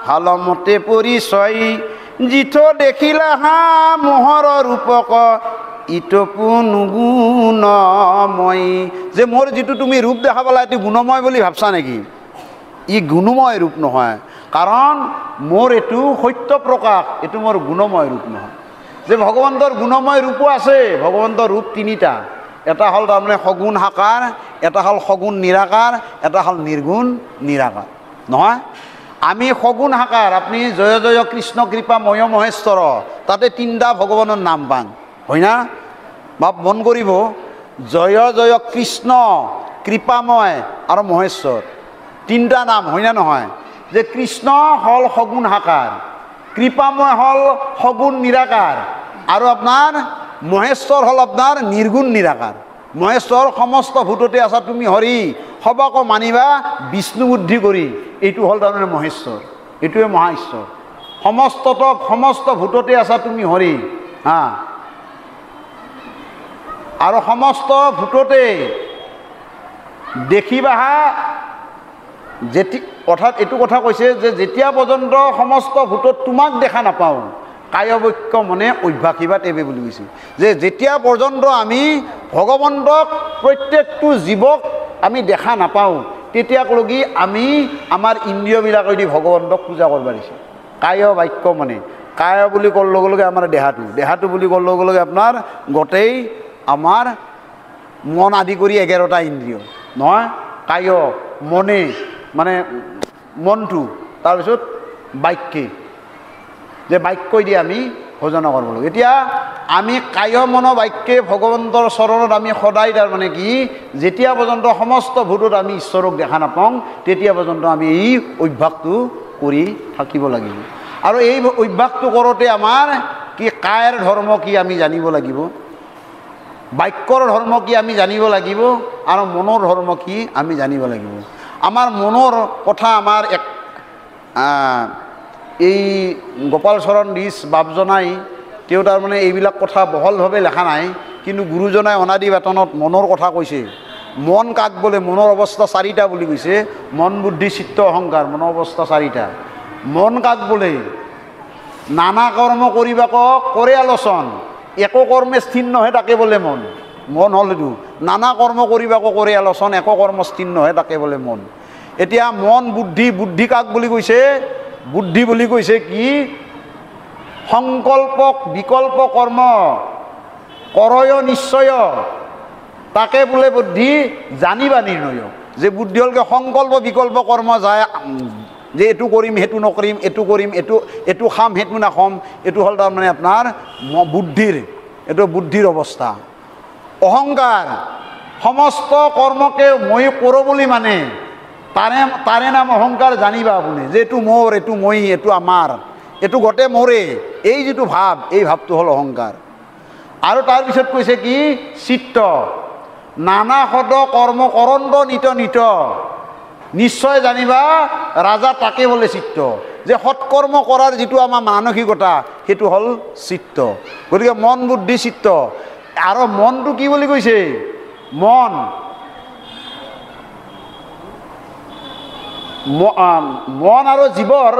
ভালমতে পৰিচয় জিথ দেখিলা হা মোহৰ ৰূপক, ইটপু নুগুণময়। যে মোৰ যিটো তুমি ৰূপ দেখা পালা এইটো গুণময় বুলি ভাবছা নেকি? ই গুণময় ৰূপ নহয়, কাৰণ মোৰ এইটো সত্য প্ৰকাশ, এইটো মোৰ গুণময় ৰূপ নহয়। যে ভগৱন্তৰ গুণময় ৰূপো আছে, ভগৱন্তৰ ৰূপ তিনিটা, এটা হ'ল তাৰমানে সগুণ সাকাৰ, এটা হ'ল সগুণ নিৰাকাৰ, এটা হ'ল নিৰ্গুণ নিৰাকাৰ নহয়। আমি সগুণ সাকাৰ, আপুনি জয় জয় কৃষ্ণ কৃপা ময় মহেশ্বৰ, তাতে তিনিটা ভগৱানৰ নাম পাং হয় না। বাপ মন কৰিব, জয় জয় কৃষ্ণ কৃপাময় আৰু মহেশ্বৰ তিনিটা নাম হয় না নহয়। যে কৃষ্ণ হ'ল সগুণ সাকাৰ, কৃপাময় হ'ল সগুণ নিৰাকাৰ, আৰু আপোনাৰ মহেশ্বৰ হ'ল আপোনাৰ নিৰ্গুণ নিৰাকাৰ। মহেশ্বৰ সমস্ত ভূততে আছা তুমি হৰি, সবাকো মানিবা বিষ্ণু বুদ্ধি কৰি, এইটো হ'ল তাৰমানে মহেশ্বৰ, এইটোৱে মহা ঈশ্বৰ। সমস্ত ভূততে আছা তুমি হৰি হা, আৰু সমস্ত ভূততে দেখিবা হা অৰ্থাৎ এইটো কথা কৈছে যে যেতিয়া পৰ্যন্ত সমস্ত ভূতত তোমাক দেখা নাপাওঁ, কায়বক্য মনে অভ্যাসীবা তেবে বুলি কৈছে। যে যেতিয়া পৰ্যন্ত আমি ভগৱন্তক প্ৰত্যেকটো জীৱক আমি দেখা নাপাওঁ, তেতিয়াকলৈকে আমি আমাৰ ইন্দ্ৰিয়বিলাকেদি ভগৱন্তক পূজা কৰিব দিছোঁ। কায় বাক্য মনে, কায় বুলি কোৱাৰ লগে লগে আমাৰ দেহাটো বুলি কোৱাৰ লগে লগে আপোনাৰ গোটেই আমাৰ মন আদি কৰি 11টা ইন্দ্ৰিয় নহয়। কায় মনে মানে মনটো, তাৰপিছত বাক্যে, যে বাক্যই দি আমি ভোজন কৰিব লাগে। এতিয়া আমি কায় মন বাক্যে ভগৱন্তৰ চৰণত আমি সদায় তাৰমানে কি, যেতিয়া পৰ্যন্ত সমস্ত ভূতত আমি ঈশ্বৰক দেখা নাপাওঁ, তেতিয়া পৰ্যন্ত আমি এই অভ্যাসটো কৰি থাকিব লাগিব। আৰু এই অভ্যাসটো কৰোঁতে আমাৰ কি কায়ৰ ধৰ্ম কি আমি জানিব লাগিব, বাক্যৰ ধৰ্ম কি আমি জানিব লাগিব, আৰু মনৰ ধৰ্ম কি আমি জানিব লাগিব। আমাৰ মনৰ কথা আমাৰ এই গোপাল চৰণ দিছ বাপজনাই তেওঁ তাৰমানে এইবিলাক কথা বহলভাৱে লেখা নাই, কিন্তু গুৰুজনাই অনাদি বাতনত মনৰ কথা কৈছে। মন কাক বোলে, মনৰ অৱস্থা 4টা বুলি কৈছে, মন বুদ্ধি চিত্ত অহংকাৰ, মনৰ অৱস্থা 4টা। মন কাক বোলে, নানা কৰ্ম কৰিবাক কৰে আলোচন, একো কৰ্মে স্থিৰ নহয় তাকে বোলে মন। মন হ'ল এইটো, নানা কৰ্ম কৰিবাক কৰে আলোচন, একো কৰ্ম স্থিৰ নহয় তাকে বোলে মন। এতিয়া মন বুদ্ধি কাক বুলি কৈছে? বুদ্ধি বুলি কৈছে কি, সংকল্প বিকল্প কৰ্ম কৰয় নিশ্চয়, তাকে বোলে বুদ্ধি জানিবা নিৰ্ণয়। যে বুদ্ধি হ'লকে সংকল্প বিকল্প কৰ্ম যায়, যে এইটো কৰিম সেইটো নকৰিম, এইটো কৰিম এইটো খাম সেইটো নাখাম, এইটো হ'ল তাৰমানে আপোনাৰ এইটো বুদ্ধিৰ অৱস্থা। অহংকাৰ সমস্ত কৰ্মকে মই কৰোঁ বুলি মানে, তাৰে নাম অহংকাৰ জানিবা আপুনি। যে এইটো মোৰ, এইটো মই, এইটো আমাৰ, এইটো গোটেই মোৰে, এই যিটো ভাৱ, এই ভাৱটো হ'ল অহংকাৰ। আৰু তাৰপিছত কৈছে কি চিত্ত, নানা সদ কৰ্ম কৰণ্ড নিত নিশ্চয় জানিবা ৰাজা তাকে বোলে চিত্ত। যে সৎকৰ্ম কৰাৰ যিটো আমাৰ মানসিকতা সেইটো হ'ল চিত্ত। গতিকে মন বুদ্ধি চিত্ত। আৰু মনটো কি বুলি কৈছে? মন মন আৰু জীৱৰ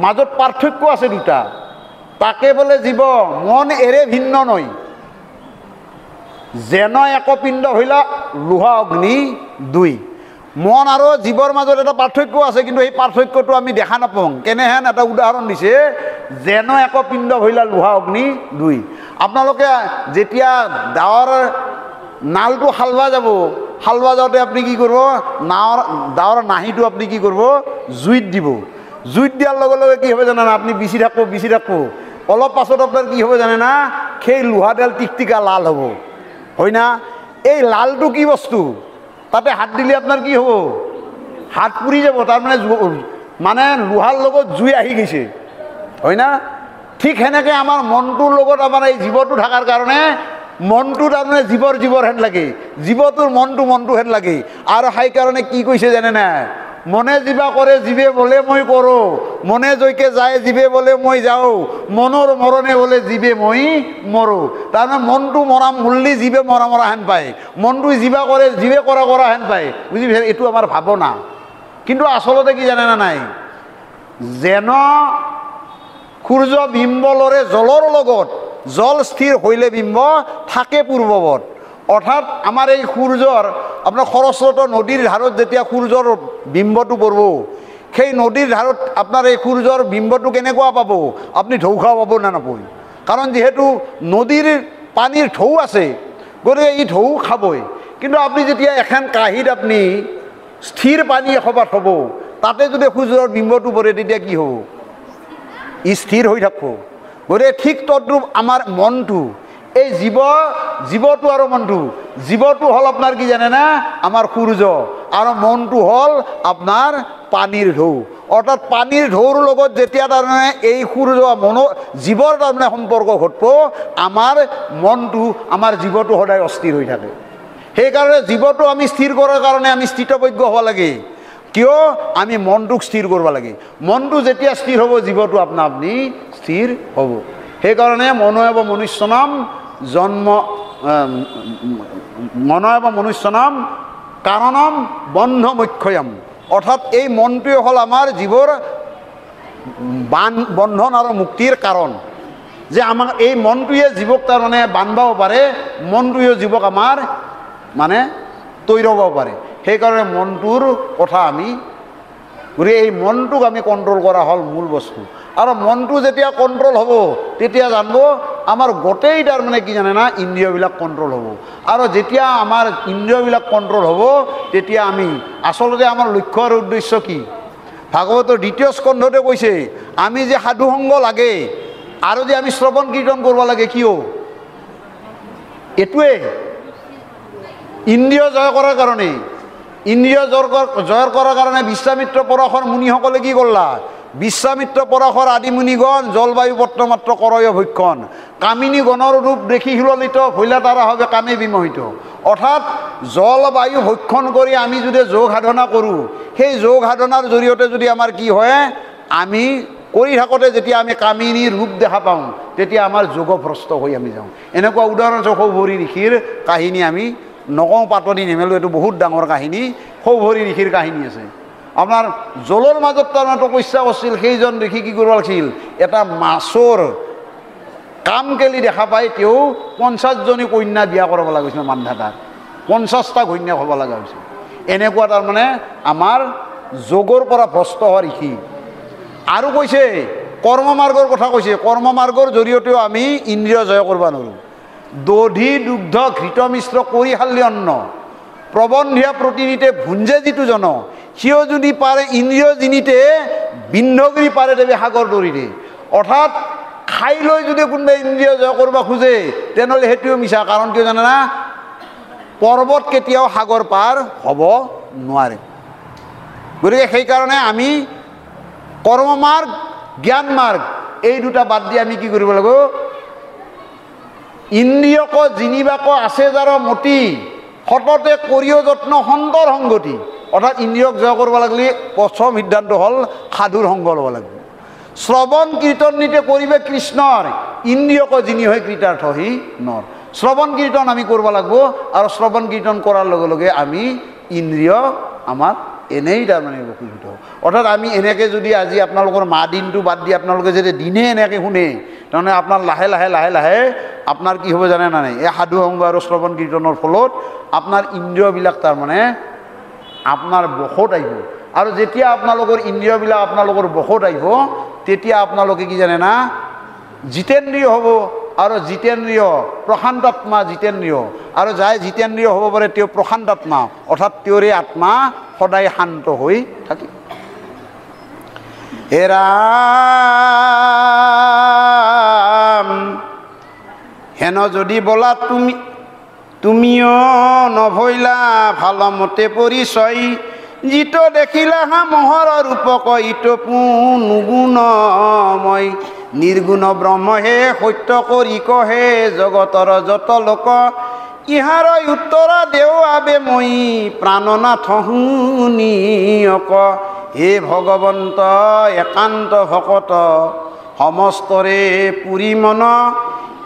মাজত পাৰ্থক্য আছে দুটা। তাকে বোলে জীৱ মন এৰে ভিন্ন নয়, যেন একপিণ্ড হইলা লোহা অগ্নি দুই। মন আৰু জীৱৰ মাজত এটা পাৰ্থক্য আছে, কিন্তু সেই পাৰ্থক্যটো আমি দেখা নাপাওঁ। কেনেহেন এটা উদাহৰণ দিছে, যেন একপিণ্ড হইলা লোহা অগ্নি দুই। আপোনালোকে যেতিয়া ডাৱৰ নালটো হালবা যাব, হালবা যাওঁতে আপুনি কি কৰিব, ডাৱৰ নাহিটো আপুনি কি কৰিব, জুইত দিব। জুইত দিয়াৰ লগে লগে কি হ'ব জানে না, আপুনি বিচি থাকব, অলপ পাছত আপোনাৰ কি হ'ব জানে না, সেই লোহাডাল টিকটিকা লাল হ'ব, হয় না? এই লালটো কি বস্তু, তাতে হাত দিলে আপোনাৰ কি হ'ব, হাত পুৰি যাব। তাৰমানে মানে লোহাৰ লগত জুই আহি গৈছে, হয় না? ঠিক সেনেকৈ আমাৰ মনটোৰ লগত আমাৰ এই জীৱটো থকাৰ কাৰণে মনটো তাৰমানে জীৱৰ হেন লাগে, জীৱটোৰ মনটো হেন লাগে। আৰু সেইকাৰণে কি কৈছে জানে না, মনে যিবা কৰে জীৱে বোলে মই কৰোঁ, মনে জৈকে যায় জীৱে বোলে মই যাওঁ, মনৰ মৰণে বোলে জীৱে মই মৰোঁ। তাৰমানে মনটো মৰা মূল্যি জীৱে মৰা হেন পায়, মনটো যিবা কৰে জীৱে কৰা হেন পায়, বুজি পাইছে? এইটো আমাৰ ভাৱনা। কিন্তু আচলতে কি জানে না নাই, যেন সূৰ্য বিম্ব লৰে জলৰ লগত, জল স্থিৰ হইলে বিম্ব থাকে পূৰ্বৱত। অৰ্থাৎ আমাৰ এই সূৰ্যৰ আপোনাৰ খৰস্ৰোত নদীৰ ধাৰত যেতিয়া সূৰ্যৰ বিম্বটো পৰব, সেই নদীৰ ধাৰত আপোনাৰ এই সূৰ্যৰ বিম্বটো কেনেকুৱা পাব, আপুনি ঢৌ খাব পাব না নাপায়? কাৰণ যিহেতু নদীৰ পানীৰ ঢৌ আছে, গতিকে এই ঢৌ খাবই। কিন্তু আপুনি যেতিয়া এখন কাঁহীত আপুনি স্থিৰ পানী এসোপা থ'ব, তাতে যদি সূৰ্যৰ বিম্বটো পৰে, তেতিয়া কি হ'ব, ই স্থিৰ হৈ থাকিব। গতিকে ঠিক তদ্ৰূপ আমাৰ মনটো, এই জীৱটো আৰু মনটো, জীৱটো হ'ল আপোনাৰ কি জানে না, আমাৰ সূৰ্য, আৰু মনটো হ'ল আপোনাৰ পানীৰ ঢৌ। অৰ্থাৎ পানীৰ ঢৌৰ লগত যেতিয়া তাৰমানে এই সূৰ্য জীৱৰ তাৰমানে সম্পৰ্ক ঘটব, আমাৰ মনটো, আমাৰ জীৱটো সদায় অস্থিৰ হৈ থাকে। সেইকাৰণে জীৱটো আমি স্থিৰ কৰাৰ কাৰণে আমি স্থিতপজ্ঞ হ'ব লাগে। কিয়, আমি মনটোক স্থিৰ কৰিব লাগে। মনটো যেতিয়া স্থিৰ হ'ব, জীৱটো আপনা আপনি স্থিৰ হ'ব। সেইকাৰণে মনয়েব মনুষ্যনাম মনুষ্যনাম কাৰণম বন্ধ মুখ্যয়ম। অৰ্থাৎ এই মনটোৱে হ'ল আমাৰ জীৱৰ বন্ধন আৰু মুক্তিৰ কাৰণ। যে আমাক এই মনটোৱে জীৱক তাৰমানে বান্ধাব পাৰে, মনটোৱে জীৱক আমাৰ মানে তৈৰাব পাৰে। সেইকাৰণে মনটোৰ কথা আমি, গতিকে এই মনটোক আমি কণ্ট্ৰল কৰা হ'ল মূল বস্তু। আৰু মনটো যেতিয়া কণ্ট্ৰল হ'ব, তেতিয়া জানিব আমাৰ গোটেই তাৰমানে কি জানে না, ইন্দ্ৰিয়বিলাক কণ্ট্ৰল হ'ব। আৰু যেতিয়া আমাৰ ইন্দ্ৰিয়বিলাক কণ্ট্ৰল হ'ব, তেতিয়া আমি আচলতে আমাৰ লক্ষ্য আৰু উদ্দেশ্য কি, ভাগৱতৰ 2য় স্কন্ধতে কৈছে, আমি যে সাধু সংগ লাগে আৰু যে আমি শ্ৰৱণ কীৰ্তন কৰিব লাগে, কিয়? এইটোৱে ইন্দ্ৰিয় জয় কৰাৰ কাৰণে। ইন্দ্ৰিয় জয়ৰ কৰাৰ কাৰণে বিশ্বামিত্ৰ পৰাশৰ মুনিসকলে কি কৰলা, বিশ্বামিত্ৰ পৰাশৰ আদি মুনিগণ জলবায়ু পত্ৰ মাত্ৰ কৰয় ভক্ষণ, কামিনী গণৰ ৰূপ দেখি হিললিত ভৈলা তাৰা হবে কামে বিমোহিত। অৰ্থাৎ জলবায়ু ভক্ষণ কৰি আমি যদি যোগ সাধনা কৰোঁ, সেই যোগ সাধনাৰ জৰিয়তে যদি আমাৰ কি হয়, আমি কৰি থাকোঁতে যেতিয়া আমি কামিনীৰ ৰূপ দেখা পাওঁ, তেতিয়া আমাৰ যোগভ্ৰষ্ট হৈ আমি যাওঁ। এনেকুৱা উদাহৰণ সৌভৰী ঋষিৰ কাহিনী আমি নকওঁ, পাতনি নেমেলোঁ, এইটো বহুত ডাঙৰ কাহিনী। সৌভৰী ঋষিৰ কাহিনী আছে। আপোনাৰ জলৰ মাজত তাৰমানে তপস্যা কৰিছিল সেইজন ঋষি, কি কৰিব লাগিছিল, এটা মাছৰ কাম কেলি দেখা পাই তেওঁ 50জনী কন্যা বিয়া কৰাব লগা হৈছিল, মান্ধাতাক 50টা কন্যা হ'ব লগা হৈছিল। এনেকুৱা তাৰমানে আমাৰ যোগৰ পৰা ভ্ৰষ্ট হোৱা ঋষি। আৰু কৈছে কৰ্মমাৰ্গৰ কথা কৈছে, কৰ্মমাৰ্গৰ জৰিয়তেও আমি ইন্দ্ৰিয় জয় কৰিব নোৱাৰোঁ। দধি দুগ্ধ ঘৃত মিশ্ৰ কৰি খালি অন্ন, প্ৰবন্ধিয়া প্ৰতিনিতে ভুঞ্জে যিটো জন, সিও যদি পাৰে ইন্দ্ৰিয় জিনিতে বিন্ধগিৰি পাৰে দেৱে সাগৰ দৰিৰে। অৰ্থাৎ খাই লৈ যদি কোনোবাই ইন্দ্ৰিয় জয় কৰিব খোজে, তেনেহ'লে সেইটোও মিছা। কাৰণ কিয় জানে না, পৰ্বত কেতিয়াও সাগৰ পাৰ হ'ব নোৱাৰে। গতিকে সেইকাৰণে আমি কৰ্মমাৰ্গ, জ্ঞান মাৰ্গ, এই দুটা বাদ দি আমি কি কৰিব লাগিব, ইন্দ্ৰিয়ক জিনিবাক আছে যাৰ মতি, সততে কৰিও যত্ন সন্তৰ সংগতি। অৰ্থাৎ ইন্দ্ৰিয়ক জয় কৰিব লাগিলে প্ৰথম সিদ্ধান্ত হ'ল সাধুৰ সংগ ল'ব লাগিব। শ্ৰৱণ কীৰ্তন নিতে কৰিবে কৃষ্ণৰ, ইন্দ্ৰিয়ক জিনি হৈ কৃতাৰ্থ সি নৰ। শ্ৰৱণ কীৰ্তন আমি কৰিব লাগিব, আৰু শ্ৰৱণ কীৰ্তন কৰাৰ লগে লগে আমি ইন্দ্ৰিয় আমাৰ এনেই তাৰমানে উপকৃত হ'ব। অৰ্থাৎ আমি এনেকৈ যদি আজি আপোনালোকৰ মা দিনটো বাদ দি আপোনালোকে যদি দিনে এনেকৈ শুনে, তাৰমানে আপোনাৰ লাহে লাহে লাহে লাহে আপোনাৰ কি হ'ব জানে নাই, এই সাধু সংগ আৰু শ্ৰৱণ কীৰ্তনৰ ফলত আপোনাৰ ইন্দ্ৰিয়বিলাক তাৰমানে আপোনাৰ বশত আহিব। আৰু যেতিয়া আপোনালোকৰ ইন্দ্ৰিয়বিলাক আপোনালোকৰ বশত আহিব, তেতিয়া আপোনালোকে কি জানে না, জিতেন্দ্ৰিয় হ'ব। আৰু জিতেন্দ্ৰিয় প্ৰশান্তাত্মা জিতেন্দ্ৰিয়, আৰু যাই জিতেন্দ্ৰিয় হ'ব পাৰে তেওঁ প্ৰশান্তাত্মা, অৰ্থাৎ তেওঁৰে আত্মা সদায় শান্ত হৈ থাকে। হে ৰাম হেন যদি বলা তুমিও নভৈলা ভালমতে পৰিচয়, যিটো দেখিলা হা মহৰ ৰূপক ইটো নুগুণময়, নিৰ্গুণ ব্ৰহ্মহে সত্য কৰি কহে জগতৰ যত লোক, ইহাৰ উত্তৰ দেও আবে মই প্ৰাণনাথ শুনিয়ক। হে ভগৱন্ত একান্ত ভকত সমস্তৰে পুৰি মন,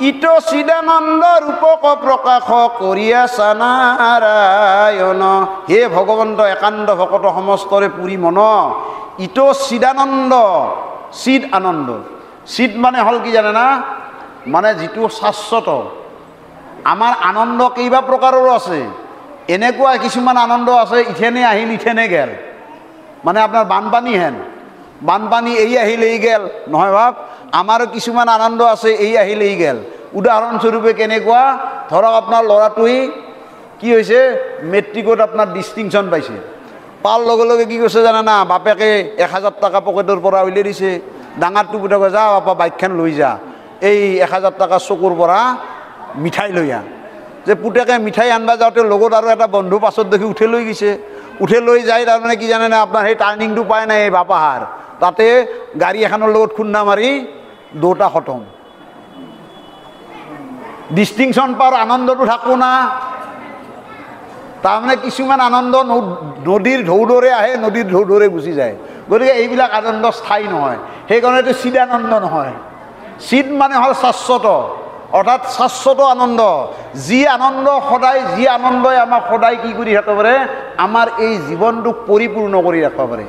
ইটো চিদানন্দ ৰূপক প্ৰকাশ কৰিয়াছা নাৰায়ণ। হে ভগৱন্ত একান্ত ভকত সমস্তৰে পুৰি মন, ইটো চিদানন্দ, চিদ আনন্দ। চিদ মানে হ'ল কি জানে না, মানে যিটো শাশ্বত। আমাৰ আনন্দ কেইবা প্ৰকাৰৰো আছে। এনেকুৱা কিছুমান আনন্দ আছে ইথেনে আহিল ইথেনে গেল, মানে আপোনাৰ বানপানী হেন, বানপানী এই আহিল এই গেল নহয় ভাব। আমাৰো কিছুমান আনন্দ আছে এই আহিল এই গেল। উদাহৰণস্বৰূপে কেনেকুৱা, ধৰক আপোনাৰ ল'ৰাটোৱে কি হৈছে, মেট্ৰিকত আপোনাৰ ডিষ্টিংশ্যন পাইছে, পাৰ লগে লগে কি কৈছে জানে না, বাপেকে 1000 টকা পকেটৰ পৰা উলিয়াই দিছে, ডাঙৰটো পুতেকে যা বাপা বাইকখন লৈ যা, এই 1000 টকা চকুৰ পৰা মিঠাই লৈ আহ। যে পুতেকে মিঠাই আনবা যাওঁতে লগত আৰু এটা বন্ধু পাছত দেখি উঠে লৈ গৈছে, উঠে লৈ যায় তাৰমানে কি জানে না, আপোনাৰ সেই টাৰ্ণিংটো পায় নাই এই বাপাহাৰ, তাতে গাড়ী এখনৰ লগত খুন্দা মাৰি দুটা খতম। ডিষ্টিংশ্যন পাৰ আনন্দটো থাকো না, তাৰমানে কিছুমান আনন্দ নদীৰ ঢৌদৰে আহে, নদীৰ ঢৌদৰে গুচি যায়। গতিকে এইবিলাক আনন্দ স্থায়ী নহয়, সেইকাৰণে এইটো চিদানন্দ নহয়। চিদ মানে হ'ল শাশ্বত, অৰ্থাৎ শাশ্বত আনন্দ। যি আনন্দ সদায়, যি আনন্দই আমাক সদায় কি কৰি ৰাখিব পাৰে, আমাৰ এই জীৱনটোক পৰিপূৰ্ণ কৰি ৰাখিব পাৰে।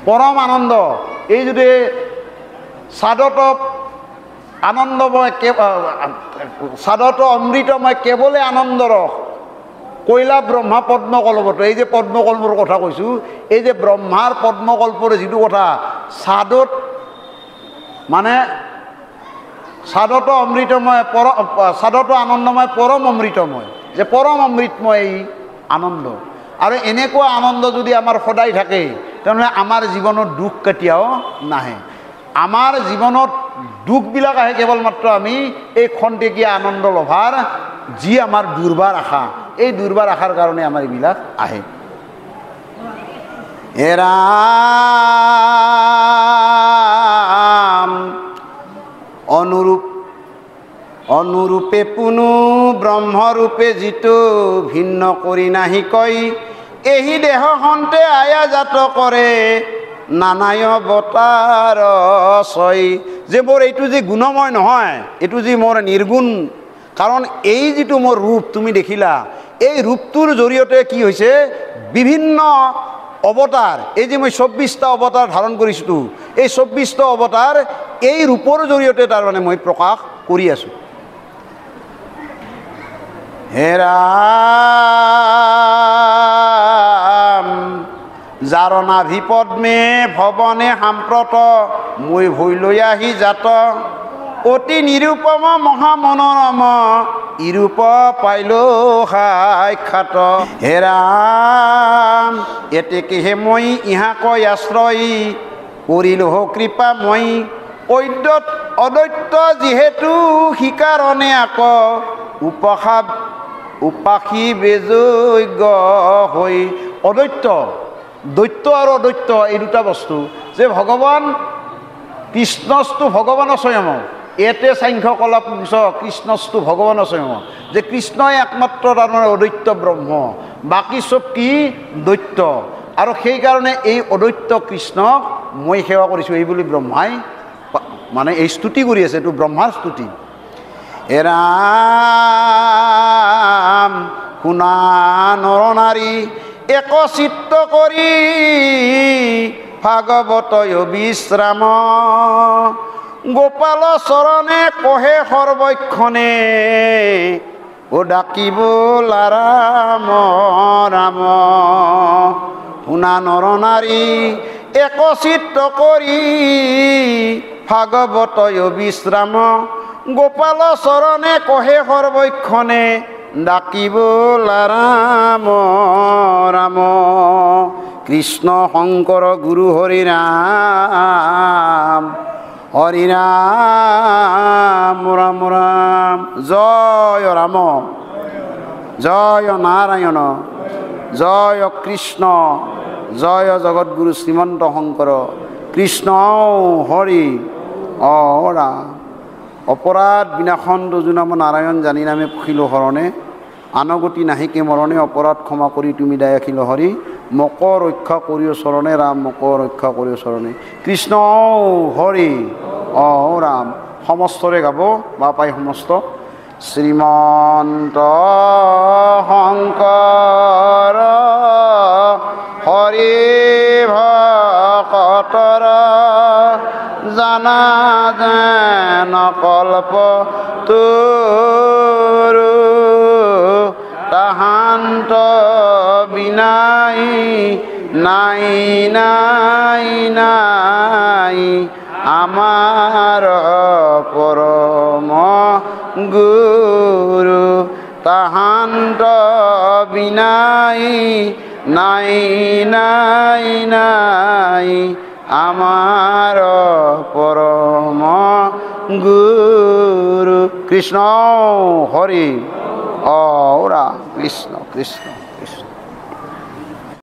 পৰম আনন্দ, এই যদি সাধত আনন্দময়, সাধত অমৃতময় কেৱলে আনন্দ ৰস, কৈলা ব্ৰহ্মা পদ্মকল্পত, এই যে পদ্মকল্পৰ কথা কৈছোঁ, এই যে ব্ৰহ্মাৰ পদ্মকল্পৰ যিটো কথা, সাধত মানে সাধত অমৃতময়, সাধত আনন্দময় পৰম অমৃতময়, যে পৰম অমৃতময় এই আনন্দ। আৰু এনেকুৱা আনন্দ যদি আমাৰ সদায় থাকে, তেনেহ'লে আমাৰ জীৱনত দুখ কেতিয়াও নাহে। আমাৰ জীৱনত দুখবিলাক আহে কেৱল মাত্ৰ আমি এই খন্তেকীয়া আনন্দ লভাৰ যি আমাৰ দুৰ্বাৰ আশা, এই দুৰ্বাৰ আশাৰ কাৰণে আমাৰ এইবিলাক আহে। হে ৰাম অনুৰূপে পুনু ব্ৰহ্মৰূপে যিটো ভিন্ন কৰি নাহি কয়, এই দেহ সন্তে আয়া জাত কৰে নানায় অৱতাৰ ছয়। যে মোৰ এইটো যে গুণময় নহয়, এইটো যে মোৰ নিৰ্গুণ, কাৰণ এই যিটো মোৰ ৰূপ তুমি দেখিলা, এই ৰূপটোৰ জৰিয়তে কি হৈছে, বিভিন্ন অৱতাৰ, এই যে মই 24টা অৱতাৰ ধাৰণ কৰিছোঁ, এই 24টা অৱতাৰ এই ৰূপৰ জৰিয়তে তাৰমানে মই প্ৰকাশ কৰি আছোঁ। হে ৰাম যাৰ নাভি পদ্মে ভৱনে সাম্প্ৰত, মই ভৈ লৈ আহি জাত, অতি নিৰূপম মহামনোৰম, ইৰূপ পাইলো সাক্ষাৎ। হে ৰাম এতেকেহে মই ইহাকৈ আশ্ৰয়, কৰিলো কৃপা মই, অদৈত্য যিহেতু সিকাৰণে আক, উপাসী বেযোগ্য হৈ। অদৈত্য, দৈত্য আৰু অদৈত্য এই দুটা বস্তু, যে ভগৱান কৃষ্ণস্তু ভগৱান স্বয়ং, এতে সাংখ্য কলা পুংস কৃষ্ণস্তু ভগৱান স্বয়ং, যে কৃষ্ণই একমাত্ৰ তাৰমানে অদৈত্য ব্ৰহ্ম, বাকী চব কি দৈত্য। আৰু সেইকাৰণে এই অদৈত্য কৃষ্ণক মই সেৱা কৰিছোঁ, এই বুলি ব্ৰহ্মাই মানে এই স্তুতি কৰি আছে, এইটো ব্ৰহ্মাৰ স্তুতি। হে ৰাম শুনা নৰ নাৰী, একচিত্ত কৰি ভাগৱত বিশ্ৰাম গোপাল চৰণে কহে সৰ্বক্ষণে ও ডাকিব ৰাম ৰাম শুনা নৰ নাৰী একচিত্ত কৰি ভাগৱত বিশ্ৰাম গোপাল চৰণে কহে সৰ্বক্ষণে ডাকিব ৰাম ৰাম কৃষ্ণ শংকৰ গুৰু হৰি ৰাম হৰি ৰাম ৰাম ৰাম জয় ৰাম জয় নাৰায়ণ জয় কৃষ্ণ জয় জগৎগুৰু শ্ৰীমন্ত শংকৰ কৃষ্ণ হৰি ৰাম অপৰাধ বিনাশন দুজনাম নাৰায়ণ জানি নামে পুখিলো শৰণে আনগতি নাহিকে মৰণে অপৰাধ ক্ষমা কৰি তুমি দায়াখিল হৰি মক ৰক্ষা কৰিও চৰণে ৰাম মক ৰক্ষা কৰিও চৰণে কৃষ্ণ হৰি ৰাম সমস্তৰে গাব বা পাই সমস্ত শ্ৰীমন্ত শংকৰ হৰি ভকতৰ জানা যেন কল্প তোৰু তাহান্ত বিনাই নাই নাই নাই আমাৰ পৰম গুৰু তাহান্ত বিনাই নাই নাই নাই আমাৰ পৰম গুৰু কৃষ্ণ হৰি ৰাম কৃষ্ণ কৃষ্ণ